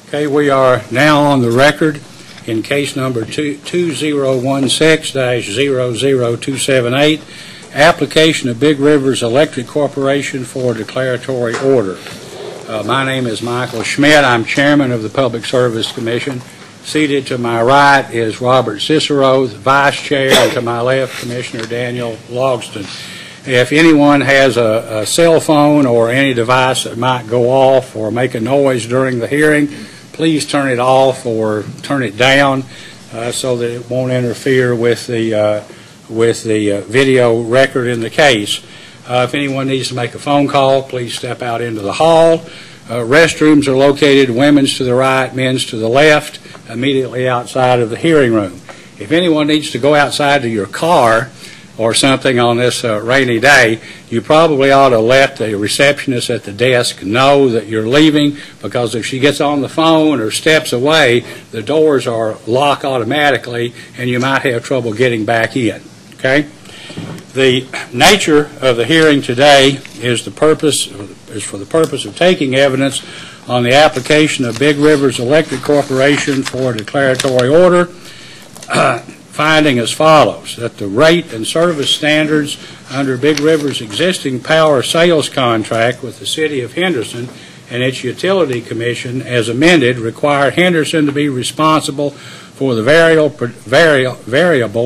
Okay, we are now on the record in case number 2016-00278, application of Big Rivers Electric Corporation for declaratory order. My name is Michael Schmidt. I'm chairman of the Public Service Commission. Seated to my right is Robert Cicero, the vice chair, and to my left, Commissioner Daniel Logston. If anyone has a cell phone or any device that might go off or make a noise during the hearing, please turn it off or turn it down so that it won't interfere with the video record in the case. If anyone needs to make a phone call, please step out into the hall. Restrooms are located, women's to the right, men's to the left, immediately outside of the hearing room. If anyone needs to go outside to your car or something on this rainy day, you probably ought to let the receptionist at the desk know that you're leaving, because if she gets on the phone or steps away, the doors are locked automatically and you might have trouble getting back in. Okay? The nature of the hearing today is for the purpose of taking evidence on the application of Big Rivers Electric Corporation for a declaratory order, finding as follows: that the rate and service standards under Big River's existing power sales contract with the City of Henderson and its Utility Commission as amended require Henderson to be responsible for the variable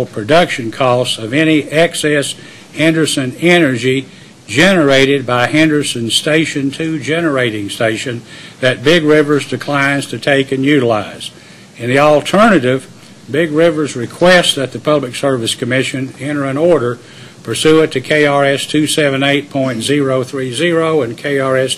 production costs of any excess Henderson energy generated by Henderson Station 2 generating station that Big Rivers declines to take and utilize. In the alternative, Big Rivers requests that the Public Service Commission enter an order pursuant to KRS 278.030 and KRS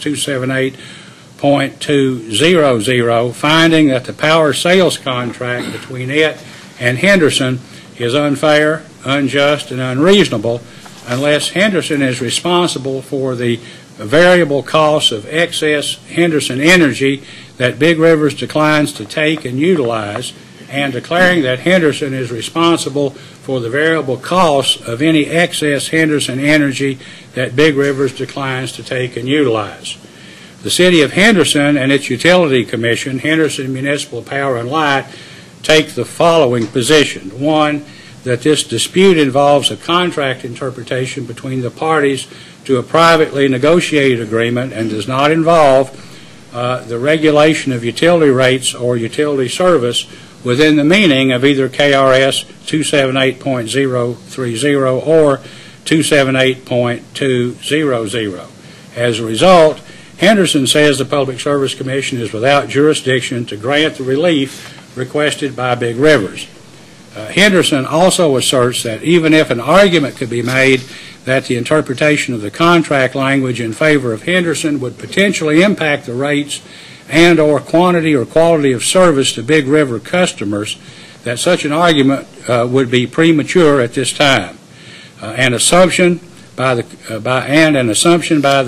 278.200, finding that the power sales contract between it and Henderson is unfair, unjust, and unreasonable unless Henderson is responsible for the variable costs of excess Henderson energy that Big Rivers declines to take and utilize, and declaring that Henderson is responsible for the variable costs of any excess Henderson energy that Big Rivers declines to take and utilize. The City of Henderson and its Utility Commission, Henderson Municipal Power and Light, take the following position. One, that this dispute involves a contract interpretation between the parties to a privately negotiated agreement and does not involve the regulation of utility rates or utility service within the meaning of either KRS 278.030 or 278.200. As a result, Henderson says the Public Service Commission is without jurisdiction to grant the relief requested by Big Rivers. Henderson also asserts that even if an argument could be made that the interpretation of the contract language in favor of Henderson would potentially impact the rates and or quantity or quality of service to Big River customers, that such an argument would be premature at this time. An assumption by the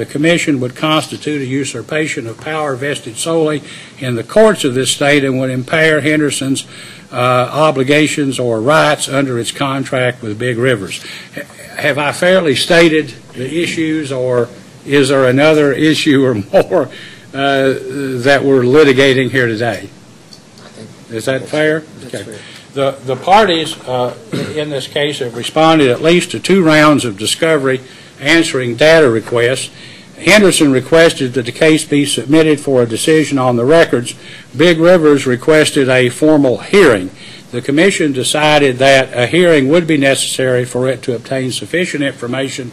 Commission would constitute a usurpation of power vested solely in the courts of this state and would impair Henderson's obligations or rights under its contract with Big Rivers. Have I fairly stated the issues, or is there another issue or more that we're litigating here today? Is that fair? Okay. The parties in this case have responded at least to 2 rounds of discovery answering data requests. Henderson requested that the case be submitted for a decision on the records. Big Rivers requested a formal hearing. The Commission decided that a hearing would be necessary for it to obtain sufficient information,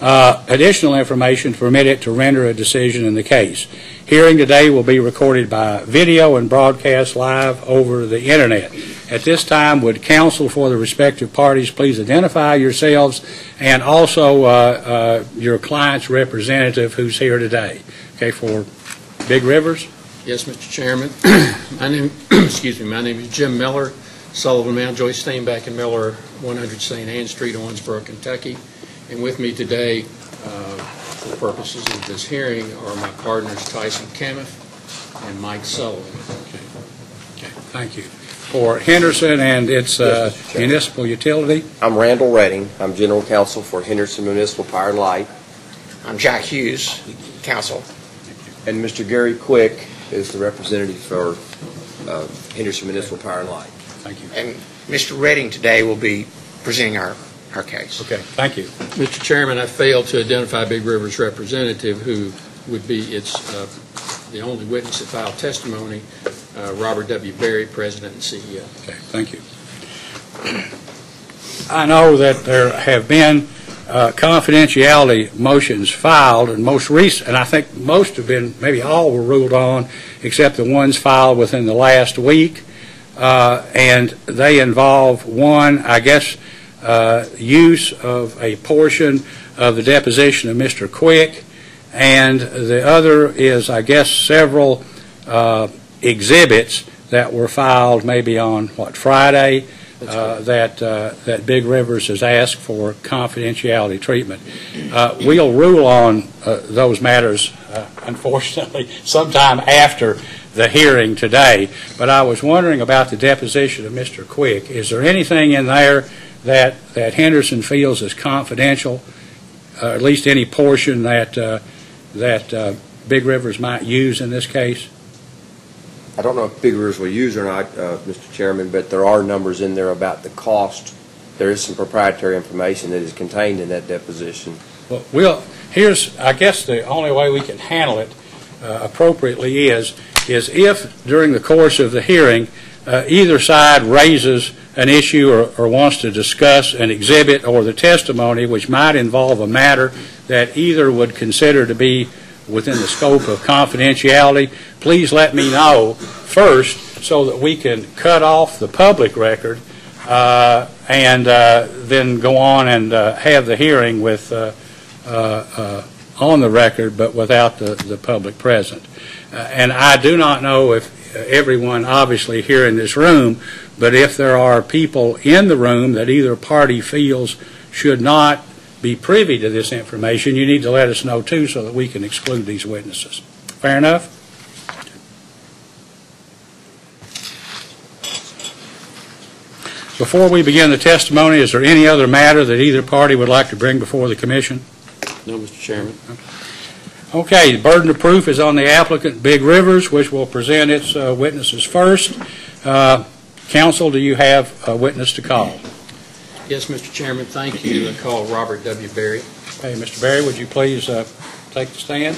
additional information to permit it to render a decision in the case. Hearing today will be recorded by video and broadcast live over the Internet. At this time, would counsel for the respective parties please identify yourselves and also your client's representative who's here today. Okay, for Big Rivers? Yes, Mr. Chairman. My name is Jim Miller, Sullivan Mountjoy Steinbeck and Miller, 100 St. Anne Street, Owensboro, Kentucky. And with me today, for the purposes of this hearing, are my partners Tyson Kemeth and Mike Sullivan. Okay, thank you. For Henderson and its municipal utility? I'm Randall Redding. I'm General Counsel for Henderson Municipal Power and Light. I'm Jack Hughes, Counsel. And Mr. Gary Quick is the representative for Henderson Municipal Power and Light. Thank you. And Mr. Redding today will be presenting our case. Okay, thank you. Mr. Chairman, I failed to identify Big River's representative, who would be the only witness that filed testimony, Robert W. Berry, President and CEO. Okay, thank you. I know that there have been confidentiality motions filed, and and I think most have been, maybe all were ruled on, except the ones filed within the last week, and they involve one, I guess, use of a portion of the deposition of Mr. Quick, and the other is, I guess, several exhibits that were filed maybe on, Friday, that Big Rivers has asked for confidentiality treatment. We'll rule on those matters, unfortunately, sometime after the hearing today, but I was wondering about the deposition of Mr. Quick. Is there anything in there that Henderson feels is confidential, at least any portion that Big Rivers might use in this case? I don't know if Big Rivers will use or not, Mr. Chairman, but there are numbers in there about the cost. There is some proprietary information that is contained in that deposition. Well, here's, I guess, the only way we can handle it appropriately is if during the course of the hearing either side raises an issue or wants to discuss an exhibit or the testimony which might involve a matter that either would consider to be within the scope of confidentiality, please let me know first so that we can cut off the public record and then go on and have the hearing with on the record but without the public present. And I do not know if everyone obviously here in this room, but if there are people in the room that either party feels should not be privy to this information, you need to let us know too so that we can exclude these witnesses. Fair enough? Before we begin the testimony, is there any other matter that either party would like to bring before the Commission? No, Mr. Chairman. Okay, the burden of proof is on the applicant, Big Rivers, which will present its witnesses first. Counsel, do you have a witness to call? Yes, Mr. Chairman, thank you. I call Robert W. Berry. Hey, Mr. Berry, would you please take the stand?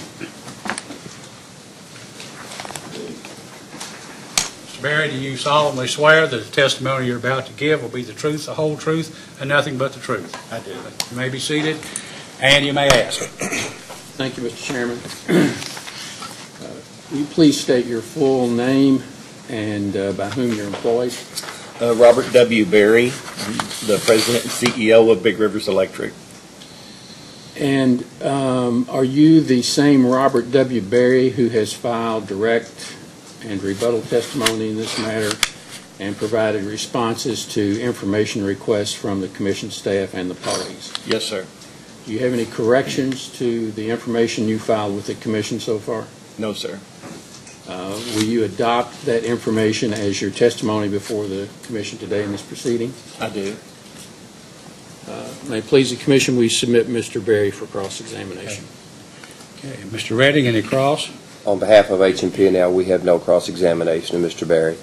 Mr. Berry, do you solemnly swear that the testimony you're about to give will be the truth, the whole truth, and nothing but the truth? I do. You may be seated, and you may ask. Thank you, Mr. Chairman. Will you please state your full name and by whom you're employed? Robert W. Berry, the President and CEO of Big Rivers Electric. And are you the same Robert W. Berry who has filed direct and rebuttal testimony in this matter and provided responses to information requests from the Commission staff and the parties? Yes, sir. Do you have any corrections to the information you filed with the Commission so far? No, sir. Will you adopt that information as your testimony before the Commission today in this proceeding? I do. May it please the Commission, we submit Mr. Berry for cross-examination. Okay, Mr. Redding, any cross? On behalf of H&P&L, we have no cross-examination of Mr. Berry.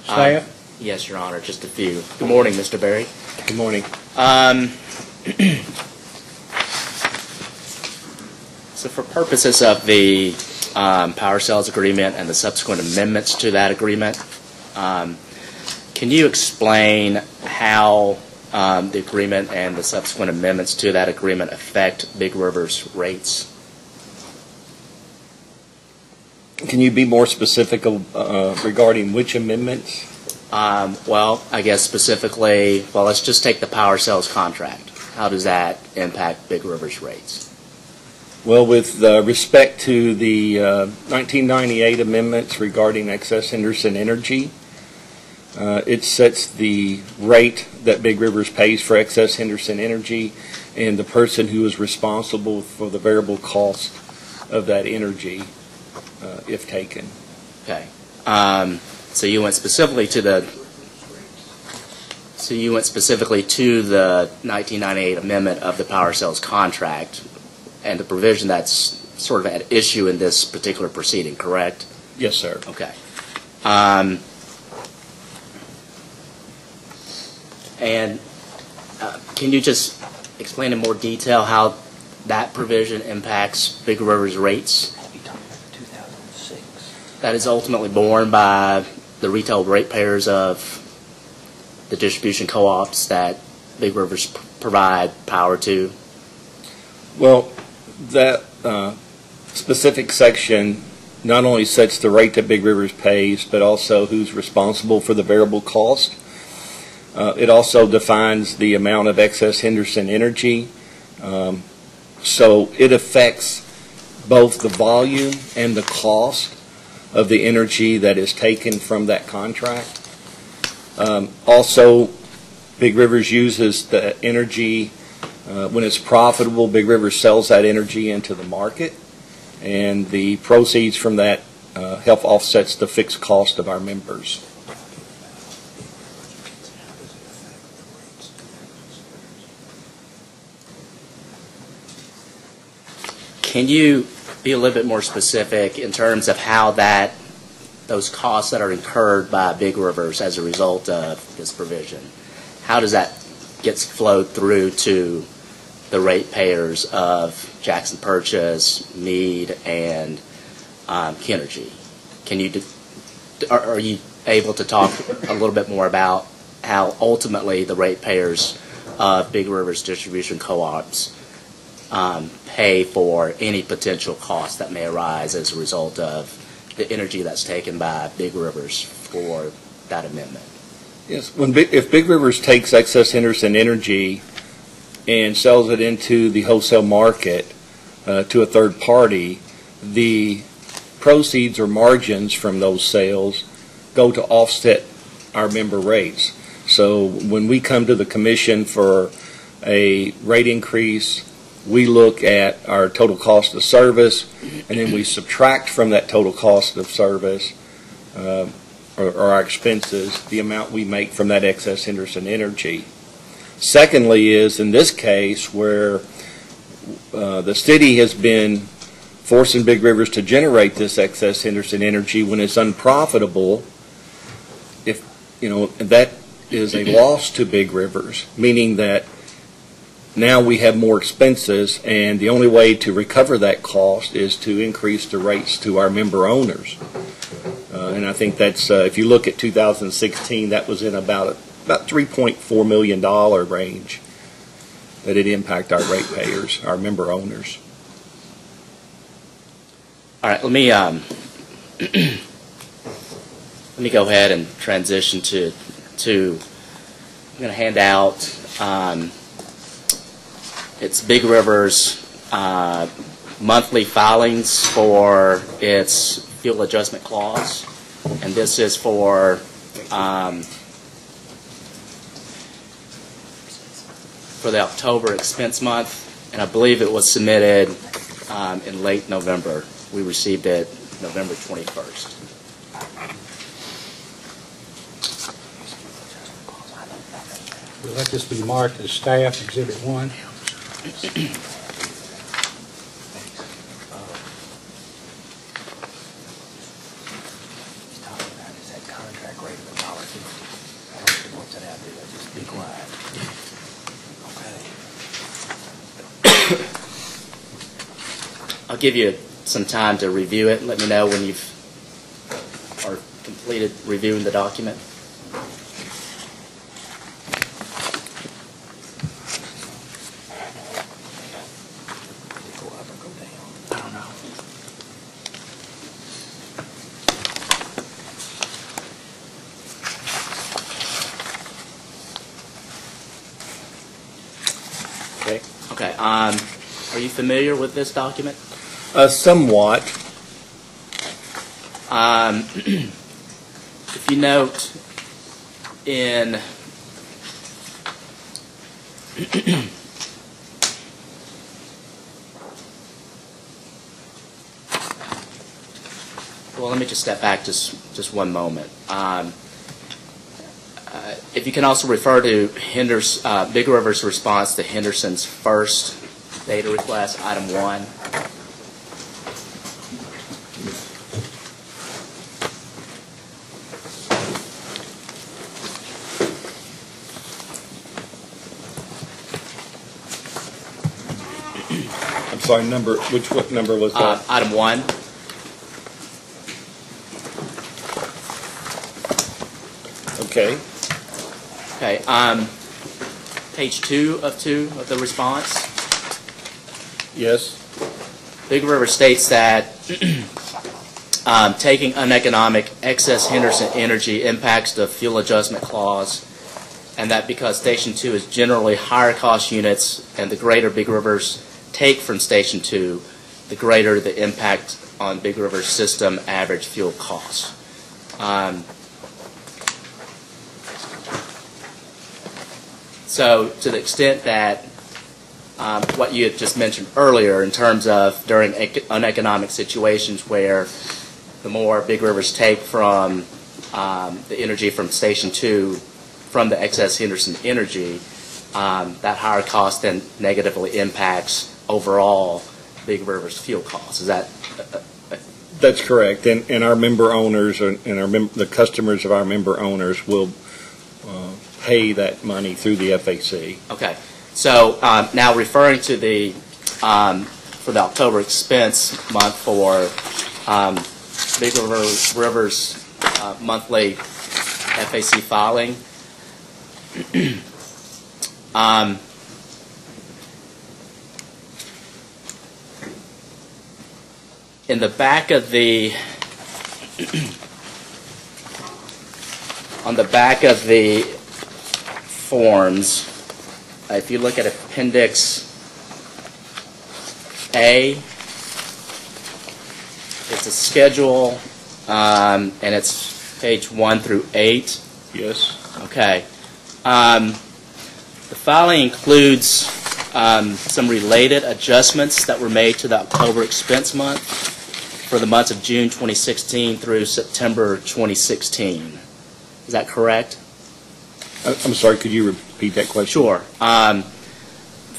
Staff? Yes, Your Honor, just a few. Good morning, Mr. Berry. Good morning. So for purposes of the power sales agreement and the subsequent amendments to that agreement, can you explain how the agreement and the subsequent amendments to that agreement affect Big River's rates? Can you be more specific regarding which amendments? Well, I guess specifically, well, let's just take the power sales contract. How does that impact Big River's rates? Well, with respect to the 1998 amendments regarding excess Henderson energy, it sets the rate that Big Rivers pays for excess Henderson energy and the person who is responsible for the variable cost of that energy if taken. Okay. So you went specifically to the 1998 amendment of the power sales contract and the provision that's sort of at issue in this particular proceeding, correct? Yes, sir. Okay. And can you just explain in more detail how that provision impacts Big River's rates? That is ultimately borne by the retail ratepayers of the distribution co-ops that Big Rivers provide power to. Well, that specific section not only sets the rate that Big Rivers pays, but also who's responsible for the variable cost. It also defines the amount of excess Henderson energy. So it affects both the volume and the cost of the energy that is taken from that contract. Also, Big Rivers uses the energy when it's profitable. Big Rivers sells that energy into the market, and the proceeds from that help offsets the fixed cost of our members. Can you be a little bit more specific in terms of how those costs that are incurred by Big Rivers as a result of this provision, how does that get flowed through to the ratepayers of Jackson Purchase, Meade, and Kenergy? Are you able to talk a little bit more about how ultimately the ratepayers of Big Rivers distribution co-ops pay for any potential costs that may arise as a result of the energy that's taken by Big Rivers for that amendment? Yes, if Big Rivers takes excess Henderson energy and sells it into the wholesale market to a third party, the proceeds or margins from those sales go to offset our member rates. So when we come to the commission for a rate increase, we look at our total cost of service, and then we subtract from that total cost of service or our expenses the amount we make from that excess Henderson energy. Secondly is, in this case, where the city has been forcing Big Rivers to generate this excess Henderson energy when it's unprofitable, that is a loss to Big Rivers, meaning that now we have more expenses, and the only way to recover that cost is to increase the rates to our member owners. And I think that's, if you look at 2016, that was in about $3.4 million range that it impact our ratepayers, our member owners. All right, let me go ahead and transition to I'm going to hand out it's Big River's monthly filings for its fuel adjustment clause, and this is for the October expense month, and I believe it was submitted in late November. We received it November 21st. Will let this be marked as staff Exhibit 1? I'll give you some time to review it. Let me know when you've completed reviewing the document. Okay. Are you familiar with this document? Somewhat. If you note in well, let me just step back just one moment. If you can also refer to Big River's response to Henderson's first data request, item 1. sorry, what number was that? Item 1. Okay. Okay. Page 2 of the response. Yes. Big River states that taking uneconomic excess Henderson energy impacts the fuel adjustment clause, and that because Station 2 is generally higher cost units and the greater Big River's take from Station 2, the greater the impact on Big River's system average fuel costs. So to the extent that what you had just mentioned earlier in terms of during uneconomic situations where the more Big Rivers take from the energy from Station 2 from the excess Henderson energy, that higher cost then negatively impacts overall Big River's fuel costs. Is that? That's correct. And our member owners and the customers of our member owners will pay that money through the FAC. Okay. So now referring to the for the October expense month for Big River's monthly FAC filing. In the back of the on the back of the forms, if you look at Appendix A, it's a schedule, and it's page 1 through 8. Yes. Okay. The filing includes some related adjustments that were made to the October expense month for the months of June 2016 through September 2016. Is that correct? I'm sorry, could you repeat that question? Sure.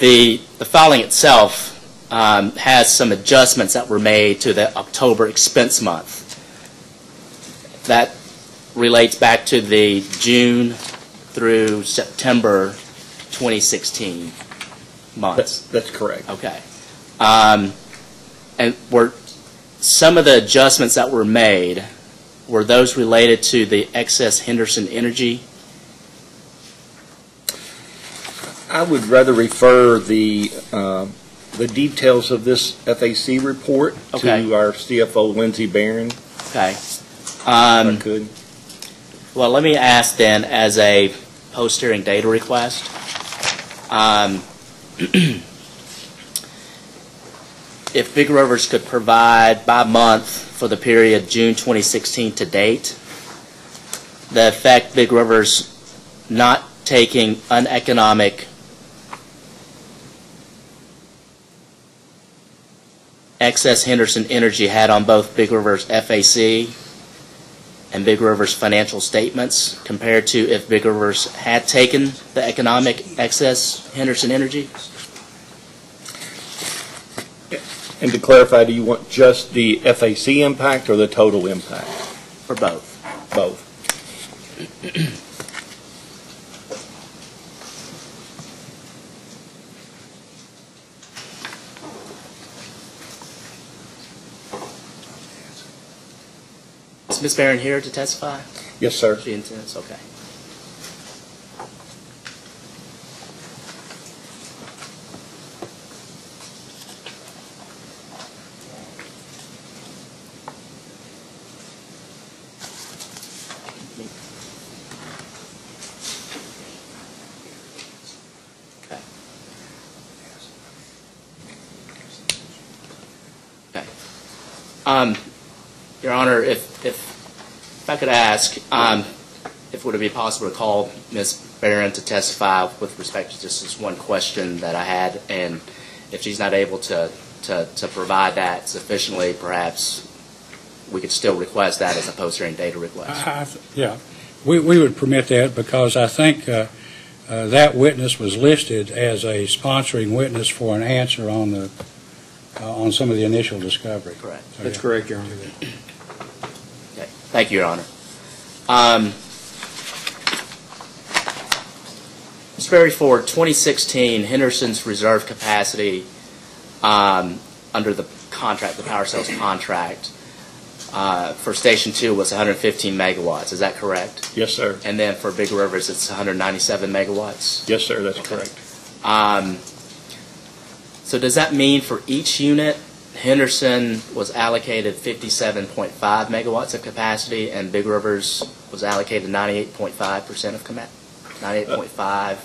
The filing itself has some adjustments that were made to the October expense month. That relates back to the June through September 2016 months. That's correct. Okay. And were some of the adjustments that were made, were those related to the excess Henderson energy? I would rather refer the details of this FAC report Okay. to our CFO, Lindsay Barron. Okay. If I could. Well, let me ask then, as a post-hearing data request, if Big Rivers could provide by month for the period June 2016 to date, the effect Big Rivers not taking uneconomic excess Henderson energy had on both Big River's FAC and Big River's financial statements compared to if Big Rivers had taken the economic excess Henderson energy? And to clarify, do you want just the FAC impact or the total impact? For both. Both. Is Ms. Barron here to testify? Yes, sir. She intends, okay. Your Honor, if I could ask, if would it be possible to call Ms. Barron to testify with respect to just this one question that I had, and if she's not able to provide that sufficiently, perhaps we could still request that as a post-hearing data request. Yeah, we would permit that because I think that witness was listed as a sponsoring witness for an answer on on some of the initial discovery. Correct. So, That's yeah. correct, Your Honor. Okay. Thank you, Your Honor. Mr. Berry, for 2016, Henderson's reserve capacity under the contract, the power sales contract, for Station 2 was 115 megawatts. Is that correct? Yes, sir. And then for Big Rivers, it's 197 megawatts? Yes, sir, that's correct. So does that mean for each unit, Henderson was allocated 57.5 megawatts of capacity, and Big Rivers was allocated 98.5% of 98.5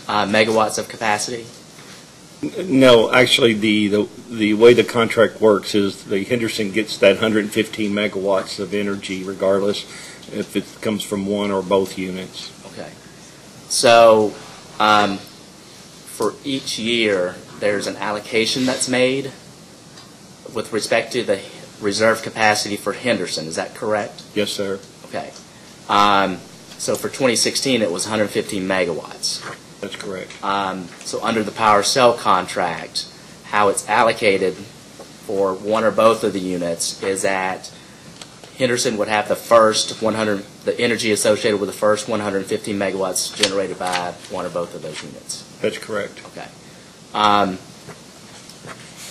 megawatts of capacity? No, actually, the way the contract works is the Henderson gets that 115 megawatts of energy regardless if it comes from one or both units. Okay. So for each year, there's an allocation that's made with respect to the reserve capacity for Henderson. Is that correct? Yes, sir. Okay. So for 2016, it was 115 megawatts. That's correct. So under the power cell contract, how it's allocated for one or both of the units is that Henderson would have the first the energy associated with the first 115 megawatts generated by one or both of those units. That's correct. Okay.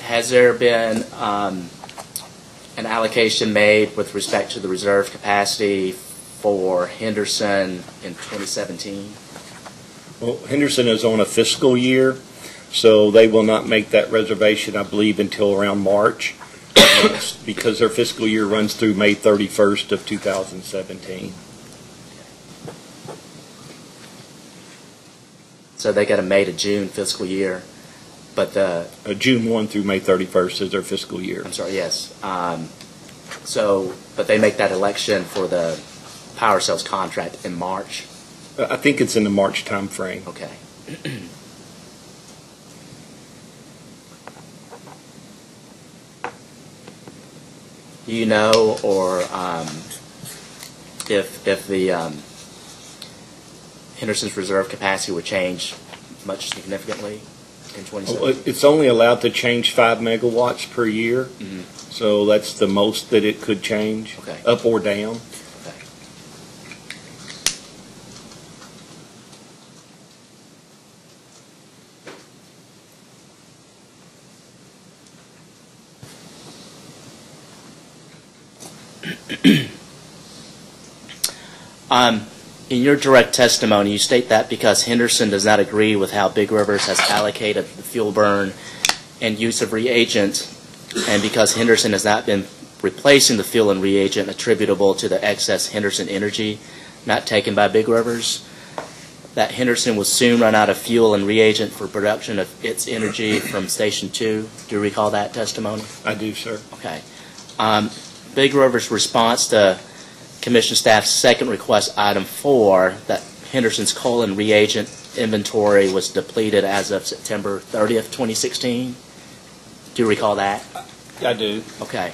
Has there been an allocation made with respect to the reserve capacity for Henderson in 2017? Well, Henderson is on a fiscal year, so they will not make that reservation, I believe, until around March, because their fiscal year runs through May 31st of 2017. So they got a May to June fiscal year, but the June 1 through May 31st is their fiscal year. I'm sorry, yes. But they make that election for the power sales contract in March. I think it's in the March time frame. Okay. Do you know, or if the Henderson's reserve capacity would change much significantly in 2017? Well, it's only allowed to change 5 megawatts per year, so that's the most that it could change, Okay. up or down. Okay. In your direct testimony, you state that because Henderson does not agree with how Big Rivers has allocated the fuel burn and use of reagent, and because Henderson has not been replacing the fuel and reagent attributable to the excess Henderson energy not taken by Big Rivers, that Henderson will soon run out of fuel and reagent for production of its energy from Station 2. Do you recall that testimony? I do, sir. Okay. Big River's response to Commission staff's second request, item 4, that Henderson's coal and reagent inventory was depleted as of September 30th, 2016. Do you recall that? I do. Okay.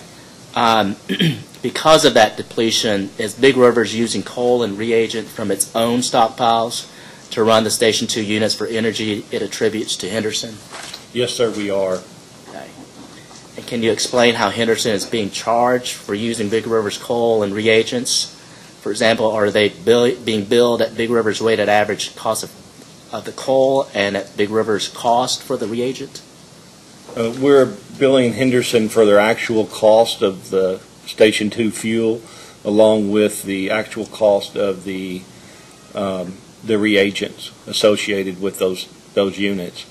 Because of that depletion, is Big River's using coal and reagent from its own stockpiles to run the Station 2 units for energy it attributes to Henderson? Yes, sir, we are. Okay. And can you explain how Henderson is being charged for using Big River's coal and reagents? For example, are they being billed at Big River's weighted average cost of the coal and at Big River's cost for the reagent? We're billing Henderson for their actual cost of the Station 2 fuel, along with the actual cost of the reagents associated with those units.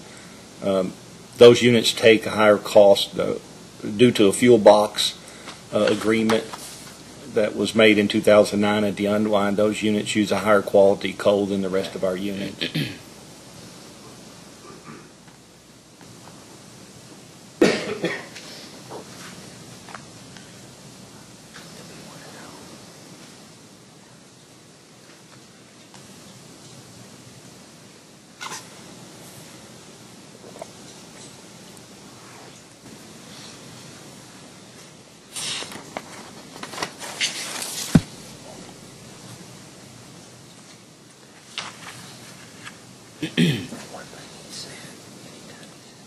Those units take a higher cost due to a fuel box agreement that was made in 2009 at the Unwind. Those units use a higher quality coal than the rest of our units.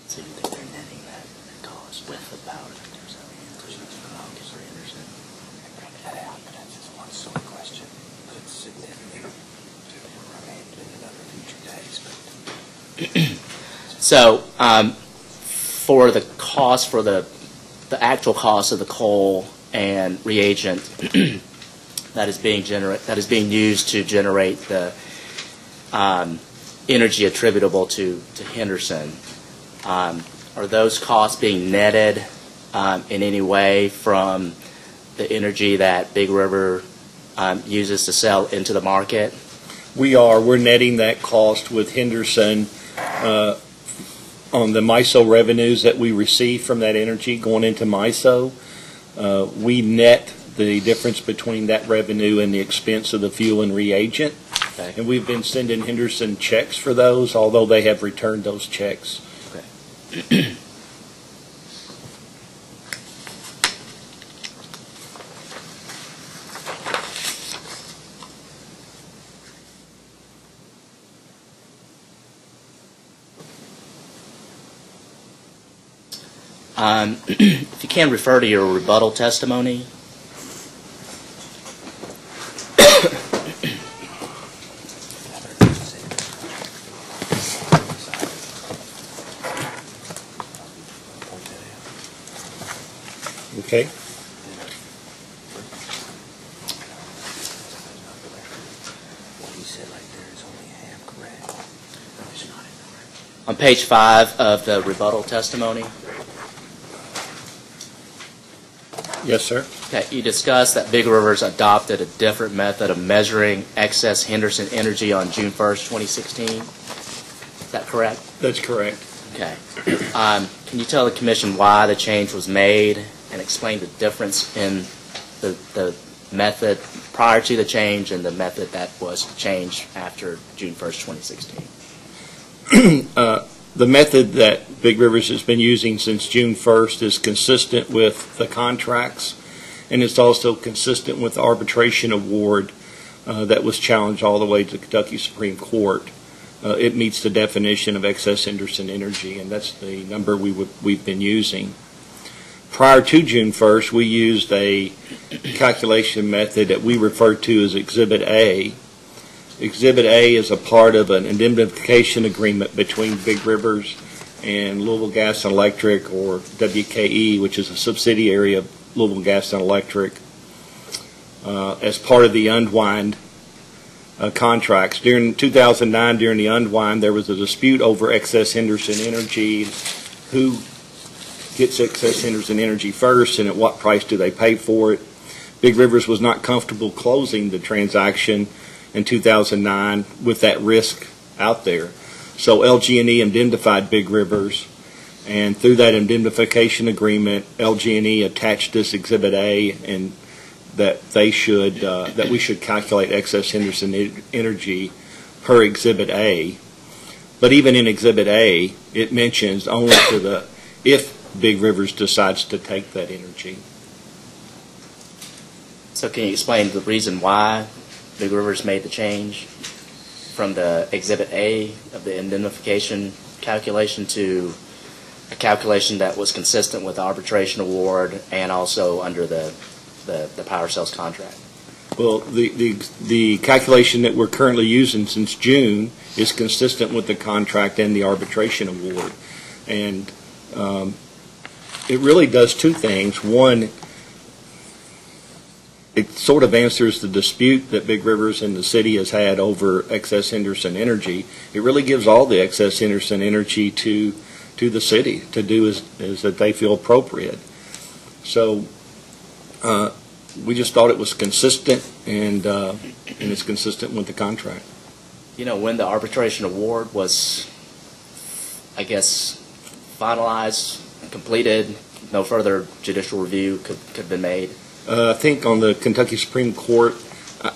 So you think they're netting that cost with the power that they're selling for Henderson? Bring that out, but that's just one sort of question. It's significant to remain in another future days. So, for the cost for the actual cost of the coal and reagent that is being used to generate the energy attributable to Henderson. Are those costs being netted in any way from the energy that Big River uses to sell into the market? We're netting that cost with Henderson on the MISO revenues that we receive from that energy going into MISO. We net the difference between that revenue and the expense of the fuel and reagent. Okay. And we've been sending Henderson checks for those, although they have returned those checks. Okay. If you can refer to your rebuttal testimony. Okay. What he said right there is only half correct. It's not incorrect. On page 5 of the rebuttal testimony, Yes, sir. okay, you discussed that Big Rivers adopted a different method of measuring excess Henderson energy on June 1st, 2016. Is that correct? That's correct. Okay. Can you tell the Commission why the change was made and explain the difference in the method prior to the change and the method that was changed after June 1st, 2016? The method that Big Rivers has been using since June 1st is consistent with the contracts, and it's also consistent with the arbitration award that was challenged all the way to the Kentucky Supreme Court. It meets the definition of excess Henderson energy, and that's the number we've been using. Prior to June 1st, we used a calculation method that we refer to as Exhibit A. Exhibit A is a part of an indemnification agreement between Big Rivers and Louisville Gas and Electric, or WKE, which is a subsidiary of Louisville Gas and Electric, as part of the unwind contracts. During 2009, during the unwind, there was a dispute over excess Henderson energy. Who gets excess Henderson energy first, and at what price do they pay for it? Big Rivers was not comfortable closing the transaction in 2009 with that risk out there. So LG&E indemnified Big Rivers, and through that indemnification agreement, LG&E attached this Exhibit A, and that we should calculate excess Henderson energy per Exhibit A. But even in Exhibit A, it mentions only if Big Rivers decides to take that energy. So can you explain the reason why Big Rivers made the change from the Exhibit A of the indemnification calculation to a calculation that was consistent with the arbitration award and also under the power sales contract? Well, the calculation that we're currently using since June is consistent with the contract and the arbitration award. And it really does two things. One, it sort of answers the dispute that Big Rivers and the city has had over excess Henderson energy. It really gives all the excess Henderson energy to the city to do as that they feel appropriate. So we just thought it was consistent, and it's consistent with the contract. You know, when the arbitration award was, I guess, finalized, completed, no further judicial review could have been made? I think on the Kentucky Supreme Court,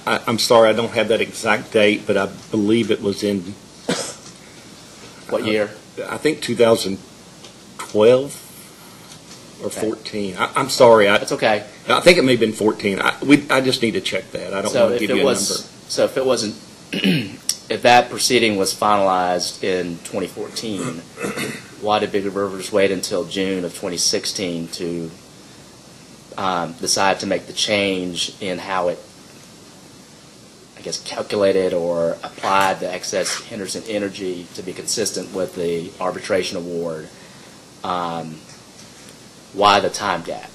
I'm sorry, I don't have that exact date, but I believe it was in... What year? I think 2012 or 14. I'm sorry. That's okay. I think it may have been 14. I just need to check that. I don't want to give you a number. So if it wasn't, if that proceeding was finalized in 2014, why did Big Rivers wait until June of 2016 to decide to make the change in how it, I guess, calculated or applied the excess Henderson energy to be consistent with the arbitration award Why the time gap?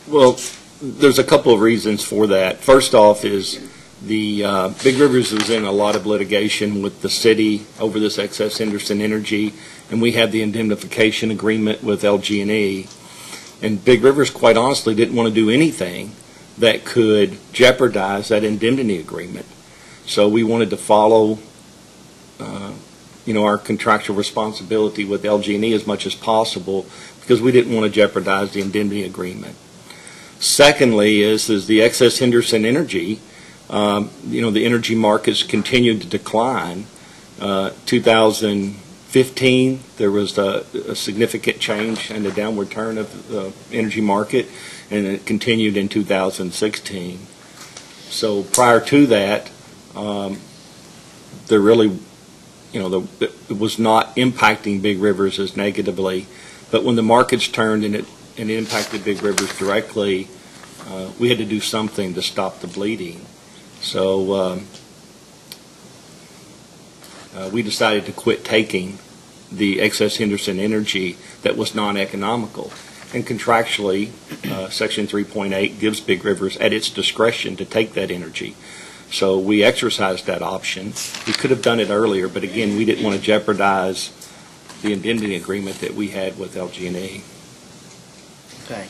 Well, there's a couple of reasons for that. First off is the Big Rivers was in a lot of litigation with the city over this excess Henderson Energy, and we had the indemnification agreement with LG&E. And Big Rivers, quite honestly, didn't want to do anything that could jeopardize that indemnity agreement. So we wanted to follow, our contractual responsibility with LG&E as much as possible because we didn't want to jeopardize the indemnity agreement. Secondly is the excess Henderson Energy, the energy markets continued to decline. 2015, there was a significant change and a downward turn of the energy market, and it continued in 2016. So prior to that, there really, it was not impacting Big Rivers as negatively. But when the markets turned and it impacted Big Rivers directly, we had to do something to stop the bleeding. So we decided to quit taking the excess Henderson Energy that was non-economical. And contractually, Section 3.8 gives Big Rivers at its discretion to take that energy. So we exercised that option. We could have done it earlier, but again, we didn't want to jeopardize the indemnity agreement that we had with LG&E. Okay.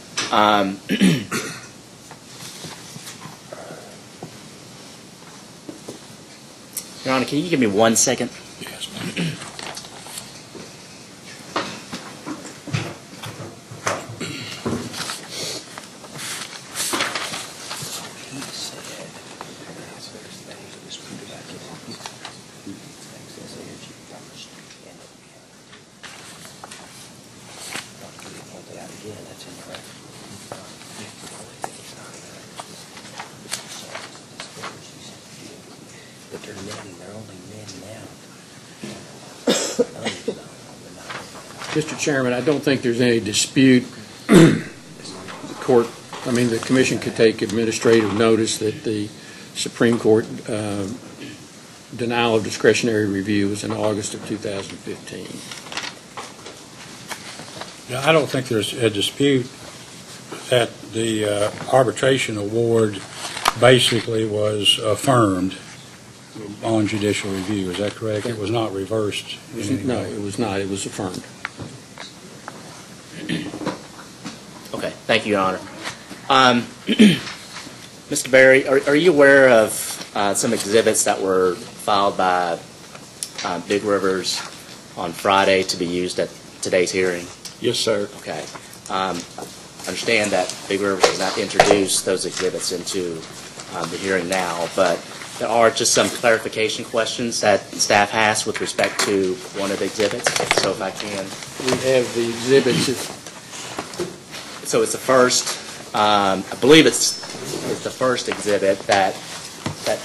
Your Honor, can you give me 1 second? Yes. Mr. Chairman, I don't think there's any dispute. The Commission could take administrative notice that the Supreme Court denial of discretionary review was in August of 2015. I don't think there's a dispute that the arbitration award basically was affirmed on judicial review. Is that correct? It was not reversed? No, it was not. It was affirmed. Okay, thank you, Your Honor. Mr. Berry, are you aware of some exhibits that were filed by Big Rivers on Friday to be used at today's hearing? Yes, sir. Okay. I understand that Big Rivers has not introduced those exhibits into the hearing now, but there are just some clarification questions that staff has with respect to one of the exhibits. So if I can. We have the exhibits. So it's the first, I believe it's the first exhibit that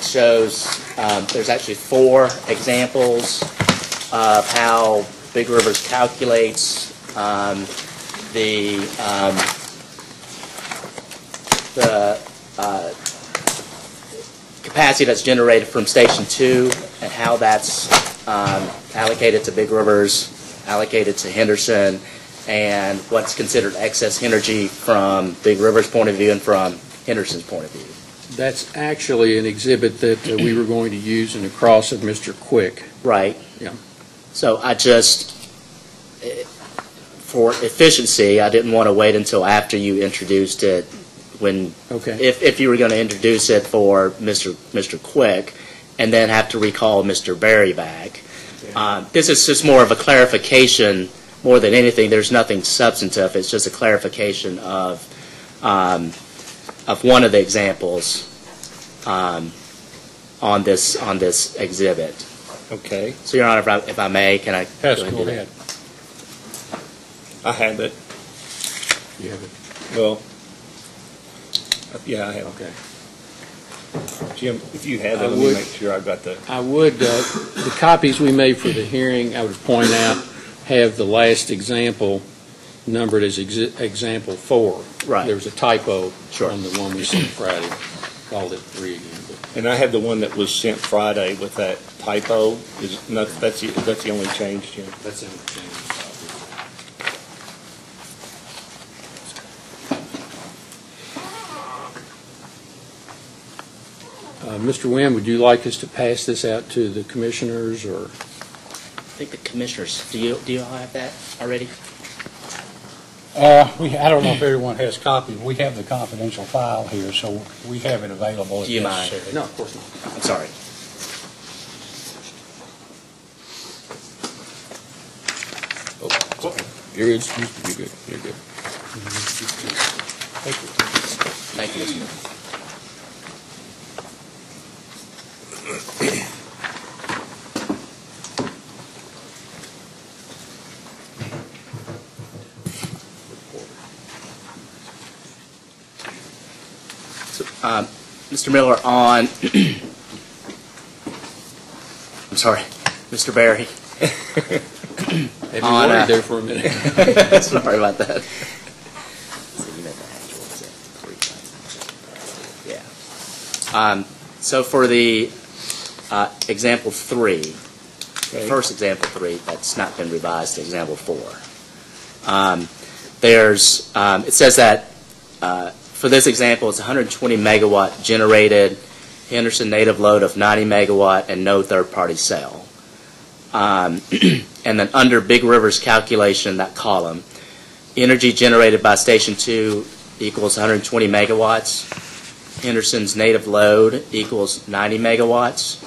shows there's actually 4 examples of how Big Rivers calculates the capacity that's generated from Station 2 and how that's allocated to Big Rivers, allocated to Henderson, and what's considered excess energy from Big Rivers' point of view and from Henderson's point of view. That's actually an exhibit that we were going to use in the cross of Mr. Quick. Right. Yeah. So I just, for efficiency, I didn't want to wait until after you introduced it when, if you were going to introduce it for Mr. Quick and then have to recall Mr. Berry back. This is just more of a clarification. More than anything, there's nothing substantive. It's just a clarification of one of the examples on this exhibit. Okay. So, Your Honor, if I may, can I Yes, go ahead and go do ahead. that? I have it. You have it. Well, yeah, I have it. Okay. Jim, if you have it, I let me would- make sure I got the... I would, the copies we made for the hearing, I would point out, have the last example numbered as example 4. Right. There was a typo Sure. on the one we sent Friday. Called it 3 again. And I have the one that was sent Friday with that typo. That's the only change, Jim. That's in the Mr. Wynn, would you like us to pass this out to the commissioners, or? I think the commissioners, do you all have that already? I don't know if everyone has copies. We have the confidential file here, so we have it available if Do you mind? necessary. No, of course not. I'm sorry. You're good. You're good. You're good. Thank you, Mr. Miller. Mr. Miller, on, I'm sorry, Mr. Barry. Have you worried there for a minute? Sorry about that. Yeah. So for the example 3, Okay. first example 3, that's not been revised to example 4. There's, it says that for this example, it's 120 megawatt generated, Henderson native load of 90 megawatt, and no third-party cell. And then under Big River's calculation, that column, energy generated by Station 2 equals 120 megawatts, Henderson's native load equals 90 megawatts,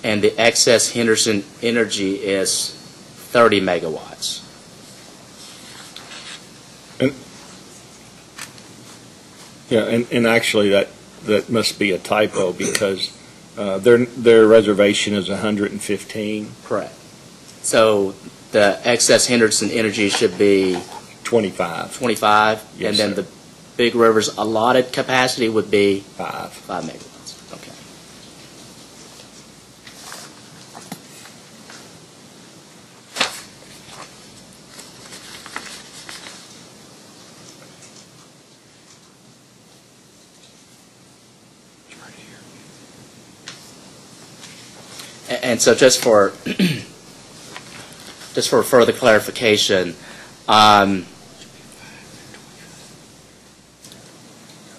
and the excess Henderson energy is 30 megawatts. Yeah, and actually that must be a typo because their reservation is 115. Correct. So the excess Henderson energy should be 25. 25, Yes, and then sir. the Big River's allotted capacity would be 5. 5 megawatts. Okay. And so just for further clarification,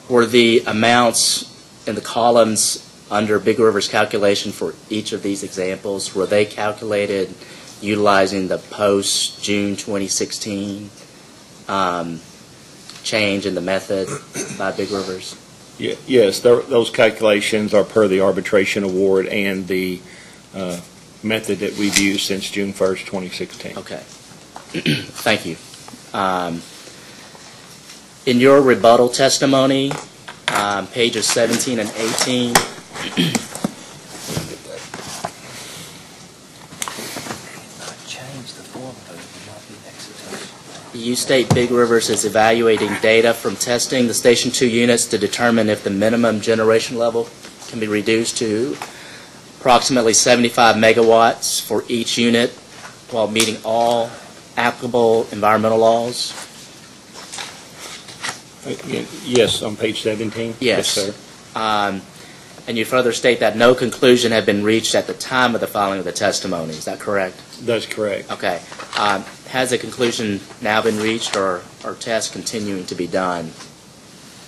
were the amounts in the columns under Big River's calculation for each of these examples, were they calculated utilizing the post-June 2016 change in the method by Big Rivers? Yes, those calculations are per the arbitration award and the method that we've used since June 1st, 2016. Okay. Thank you. In your rebuttal testimony, pages 17 and 18, you state Big Rivers is evaluating data from testing the Station 2 units to determine if the minimum generation level can be reduced to approximately 75 megawatts for each unit while meeting all applicable environmental laws? Yes, on page 17? Yes. Sir. And you further state that no conclusion had been reached at the time of the filing of the testimony. Is that correct? That's correct. Okay. Has a conclusion now been reached, or are tests continuing to be done?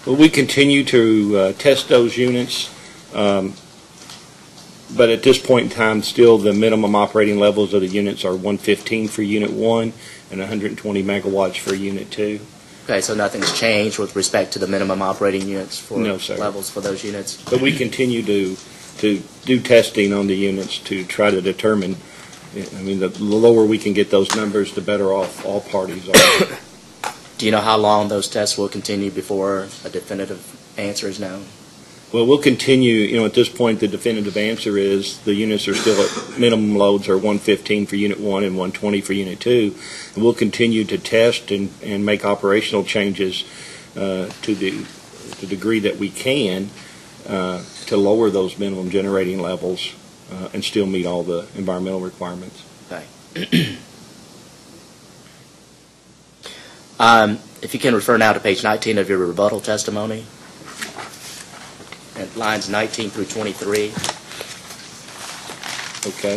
Well, we continue to test those units, but at this point in time, still the minimum operating levels of the units are 115 for Unit 1 and 120 megawatts for Unit 2. Okay, so nothing's changed with respect to the minimum operating units for No, sir. levels for those units? But we continue to do testing on the units to try to determine, I mean, the lower we can get those numbers, the better off all parties are. Do you know how long those tests will continue before a definitive answer is known? Well, we'll continue, at this point, the definitive answer is the units are still at minimum loads are 115 for Unit 1 and 120 for Unit 2. And we'll continue to test and make operational changes to the degree that we can to lower those minimum generating levels and still meet all the environmental requirements. Okay. If you can refer now to page 19 of your rebuttal testimony, at lines 19 through 23. Okay.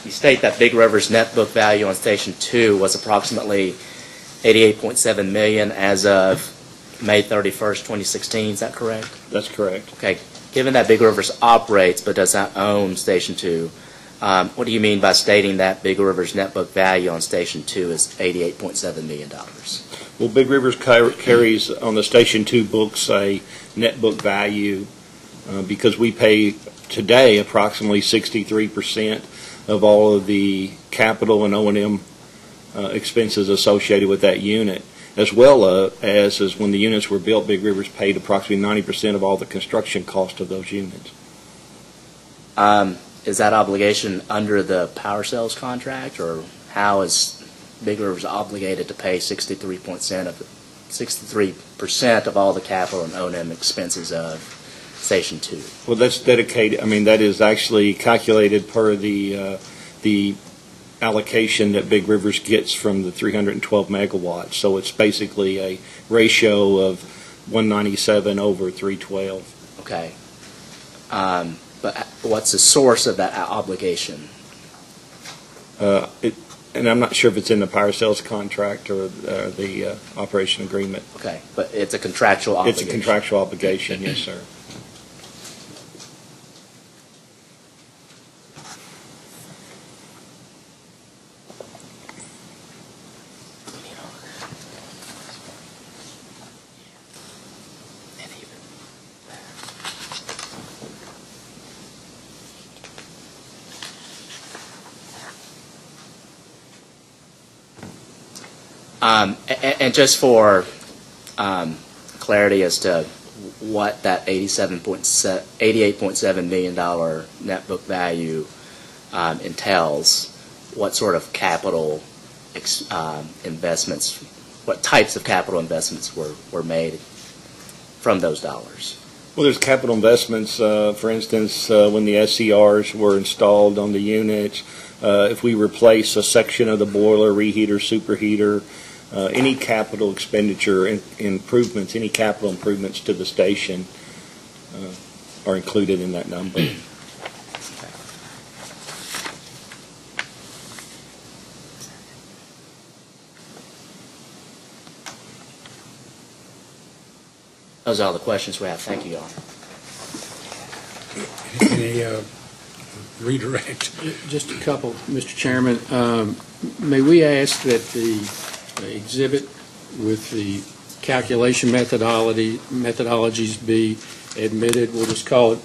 You state that Big River's net book value on Station 2 was approximately $88.7 million as of May 31st, 2016. Is that correct? That's correct. Okay. given that Big Rivers operates but does not own Station 2, what do you mean by stating that Big Rivers' net book value on Station 2 is $88.7 million? Well, Big Rivers carries on the Station 2 books a net book value because we pay today approximately 63% of all of the capital and O&M expenses associated with that unit, as well as when the units were built, Big Rivers paid approximately 90% of all the construction cost of those units. Is that obligation under the power sales contract, or how is Big Rivers obligated to pay 63% of all the capital and O&M expenses of Station 2? Well, that's dedicated. I mean, that is actually calculated per the allocation that Big Rivers gets from the 312 megawatts. So it's basically a ratio of 197 over 312. Okay. But what's the source of that obligation? And I'm not sure if it's in the power sales contract or the operation agreement. Okay, but it's a contractual obligation. It's a contractual obligation, yes, sir. And just for clarity as to what that $88.7 million net book value entails, what sort of capital investments, what types of capital investments were made from those dollars? Well, there's capital investments, for instance, when the SCRs were installed on the units, if we replace a section of the boiler, reheater, superheater, any capital expenditure improvements, any capital improvements to the station are included in that number. Those are all the questions we have. Thank you, Your Honor. Any redirect? Just a couple, Mr. Chairman. May we ask that the exhibit with the calculation methodologies be admitted? We'll just call it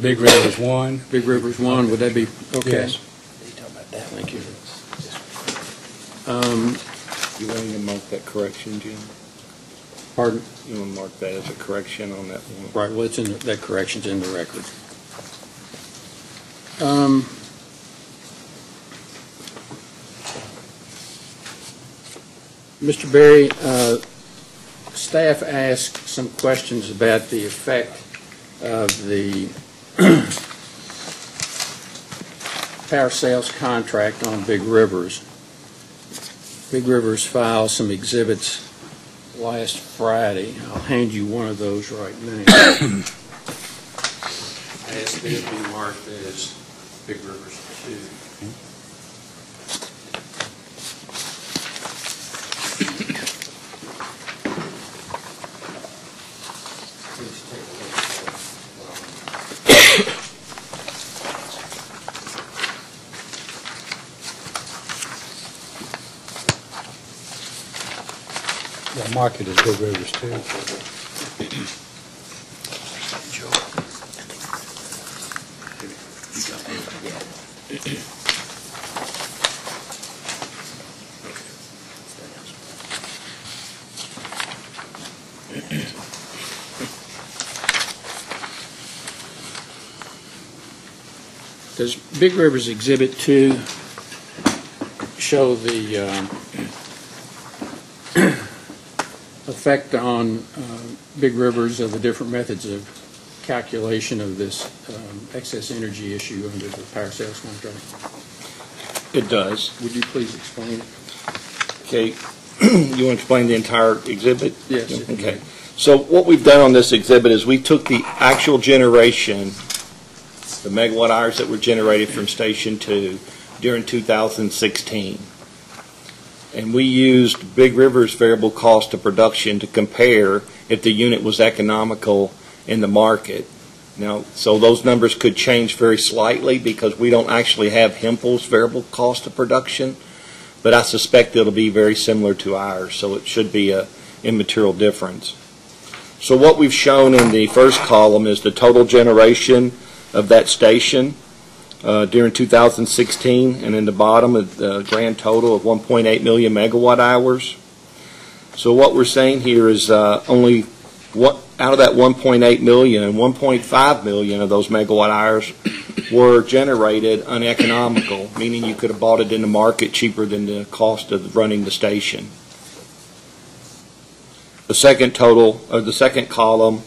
Big Rivers 1. Big Rivers 1. Would that be okay? Yes. Thank you. You want to mark that correction, Jim? Pardon? You want to mark that as a correction on that one? Right, well, it's in that correction's in the record. Mr. Berry, staff asked some questions about the effect of the power sales contract on Big Rivers. Big Rivers filed some exhibits last Friday. I'll hand you one of those right now. I asked that it be marked as Big Rivers 2. Yeah, mark it as Big Rivers 2. Does Big Rivers Exhibit 2 show the effect on Big Rivers of the different methods of calculation of this excess energy issue under the power sales contract? It does. Would you please explain it? Okay. You want to explain the entire exhibit? Yes. Okay. So what we've done on this exhibit is we took the actual generation, the megawatt hours that were generated from Station 2 during 2016. And we used Big River's variable cost of production to compare if the unit was economical in the market Now, so those numbers could change very slightly because we don't actually have Hempel's variable cost of production, but I suspect it'll be very similar to ours, so it should be a immaterial difference. So what we've shown in the first column is the total generation of that station during 2016, and in the bottom a grand total of 1.8 million megawatt hours. So what we're saying here is only what out of that 1.8 million, 1.5 million of those megawatt hours were generated uneconomical, meaning you could have bought it in the market cheaper than the cost of running the station. The second column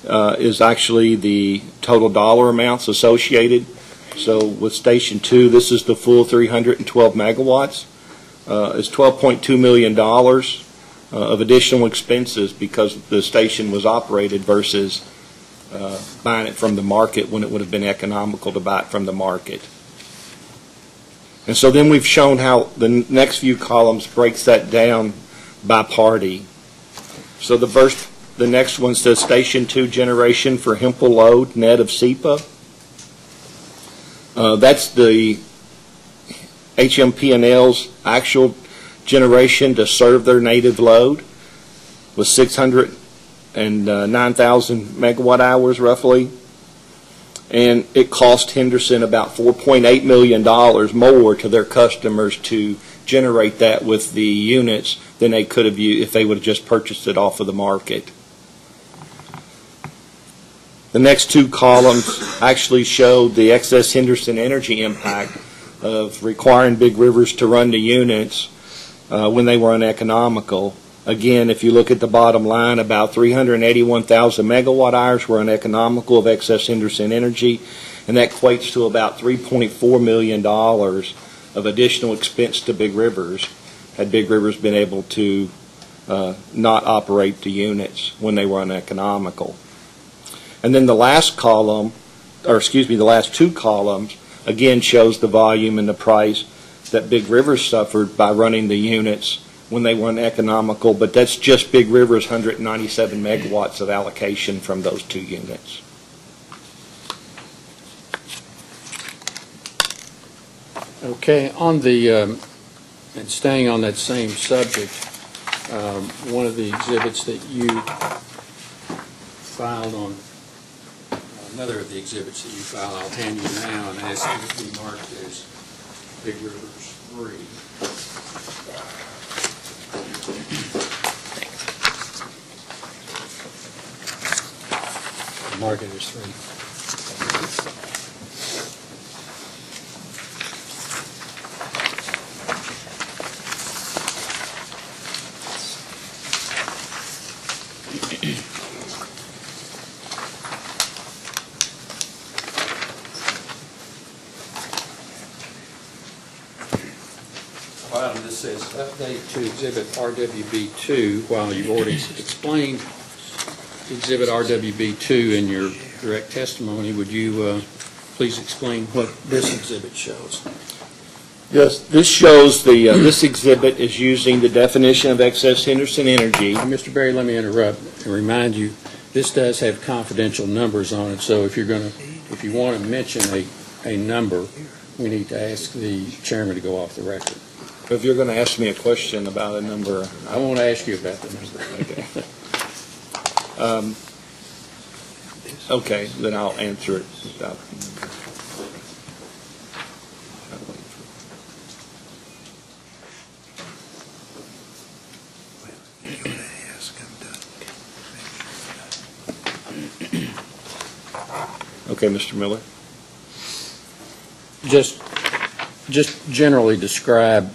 is actually the total dollar amounts associated. So with Station 2, this is the full 312 megawatts. It's $12.2 million of additional expenses because the station was operated versus buying it from the market when it would have been economical to buy it from the market. And so then we've shown how the next few columns breaks that down by party. So the next one says Station 2 generation for Hempel load net of SEPA. That's the HMP&L's actual generation to serve their native load was 609,000 megawatt hours roughly, and it cost Henderson about $4.8 million more to their customers to generate that with the units than they could have used if they would have just purchased it off of the market. The next two columns actually show the excess Henderson energy impact of requiring Big Rivers to run the units when they were uneconomical. Again, if you look at the bottom line, about 381,000 megawatt hours were uneconomical of excess Henderson energy, and that equates to about $3.4 million of additional expense to Big Rivers had Big Rivers been able to not operate the units when they were uneconomical. And then the last column, or excuse me, the last two columns, again shows the volume and the price that Big Rivers suffered by running the units when they were uneconomical, but that's just Big Rivers' 197 megawatts of allocation from those two units. Okay, on the, and staying on that same subject, one of the exhibits that you filed on, another of the exhibits that you filed, I'll hand you now and ask you to be marked as Big Rivers 3. Mark it as 3. This says update to Exhibit RWB2. While you've already explained Exhibit RWB2 in your direct testimony, would you please explain what this exhibit shows? Yes, this shows the this exhibit is using the definition of excess Henderson energy. Mr. Berry, let me interrupt and remind you, this does have confidential numbers on it, so if you want to mention a number, we need to ask the chairman to go off the record. If you're going to ask me a question about a number, I won't ask you about the number. Okay. Okay, then I'll answer it without. Okay, Mr. Miller. Just generally describe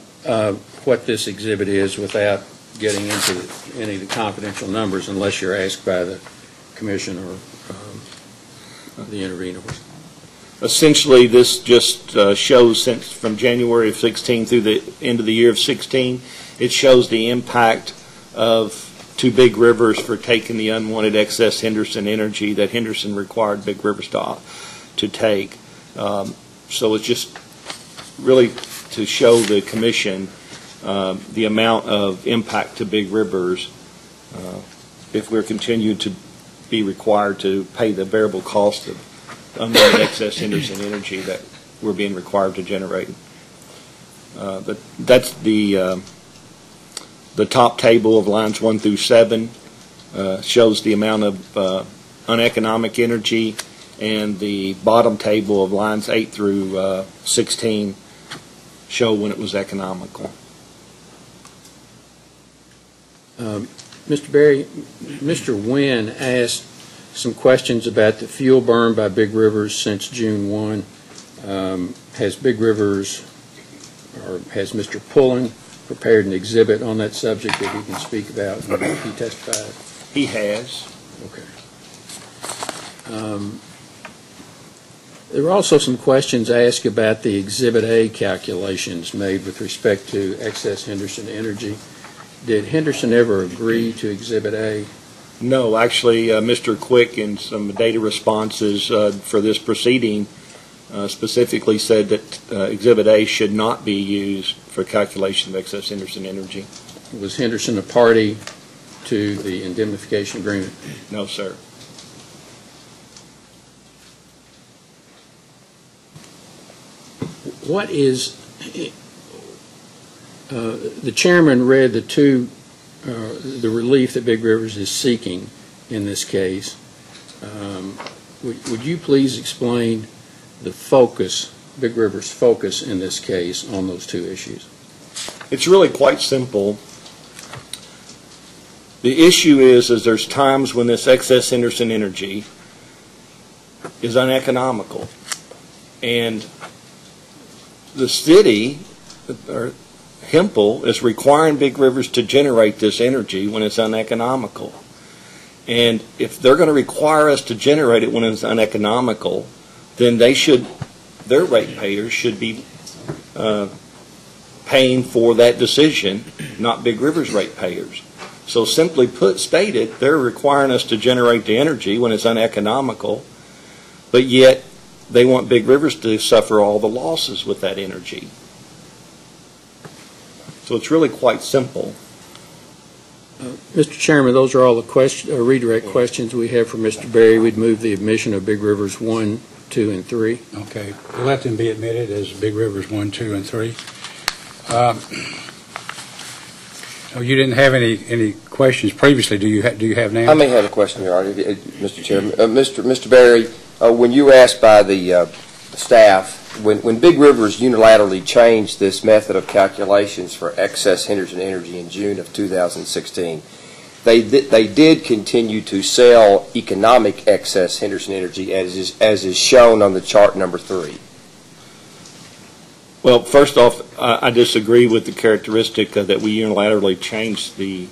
what this exhibit is without getting into any of the confidential numbers unless you're asked by the commission or the interveners. Essentially, this just shows since from January of 16 through the end of the year of 16, it shows the impact of to Big Rivers for taking the unwanted excess Henderson energy that Henderson required Big Rivers to take. So it's just really to show the commission the amount of impact to Big Rivers if we're continuing to be required to pay the variable cost of unlimited excess Henderson energy that we're being required to generate. But that's the top table of lines 1 through 7 shows the amount of uneconomic energy, and the bottom table of lines 8 through 16 show when it was economical. Mr. Berry, Mr. Wynn asked some questions about the fuel burn by Big Rivers since June 1. Has Big Rivers, or has Mr. Pullen prepared an exhibit on that subject that he can speak about and he testified? He has. Okay. There were also some questions asked about the Exhibit A calculations made with respect to excess Henderson energy. Did Henderson ever agree to Exhibit A? No, actually, Mr. Quick in some data responses for this proceeding specifically said that Exhibit A should not be used for calculation of excess Henderson energy. Was Henderson a party to the indemnification agreement? No, sir. What is, the chairman read the relief that Big Rivers is seeking in this case. Would you please explain the focus, Big Rivers' focus in this case on those two issues? It's really quite simple. The issue is there's times when this excess Henderson energy is uneconomical, and the city, or Hempel, is requiring Big Rivers to generate this energy when it's uneconomical. And if they're going to require us to generate it when it's uneconomical, then their ratepayers should be paying for that decision, not Big Rivers ratepayers. So simply stated, they're requiring us to generate the energy when it's uneconomical, but yet they want Big Rivers to suffer all the losses with that energy. So it's really quite simple. Mr. Chairman, those are all the redirect questions we have for Mr. Berry. We'd move the admission of Big Rivers 1, 2, and 3. Okay. Let them be admitted as Big Rivers 1, 2, and 3. You didn't have any questions previously. Do you have now? I may have a question here, Mr. Chairman. Mr. Berry, when you were asked by the staff, when Big Rivers unilaterally changed this method of calculations for excess Henderson energy in June of 2016, they did continue to sell economic excess Henderson energy as is shown on the chart number 3. Well, first off, I disagree with the characteristic that we unilaterally changed the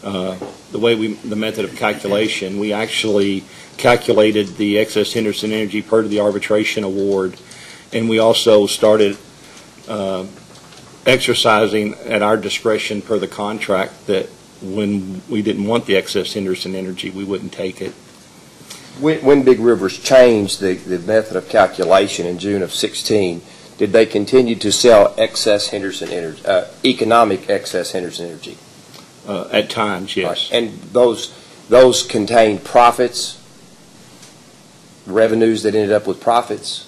method of calculation. We actually calculated the excess Henderson energy per the arbitration award, and we also started exercising at our discretion per the contract that when we didn't want the excess Henderson energy, we wouldn't take it. When Big Rivers changed the method of calculation in June of 16, did they continue to sell excess Henderson energy, economic excess Henderson energy? At times, yes. Right. And those contained profits, revenues that ended up with profits?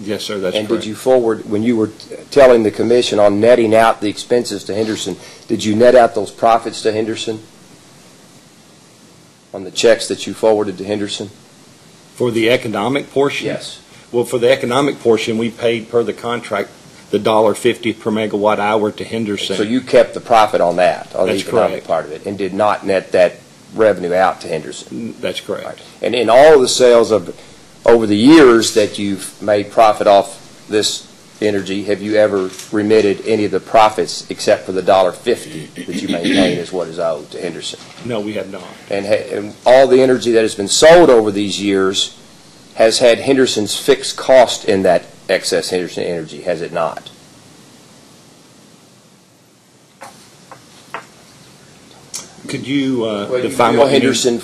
Yes, sir, that's correct. And did you forward, when you were telling the commission on netting out the expenses to Henderson, did you net out those profits to Henderson on the checks that you forwarded to Henderson? For the economic portion? Yes. Well, for the economic portion, we paid per the contract the $1.50 per megawatt hour to Henderson. So you kept the profit on that, on the That's economic correct. part of it, and did not net that revenue out to Henderson? That's correct. Right. And in all of the sales over the years that you've made profit off this energy, have you ever remitted any of the profits except for the $1.50 that you maintain as what is owed to Henderson? No, we have not. And all the energy that has been sold over these years has had Henderson's fixed cost in that excess Henderson energy, has it not? Could you you define what Henderson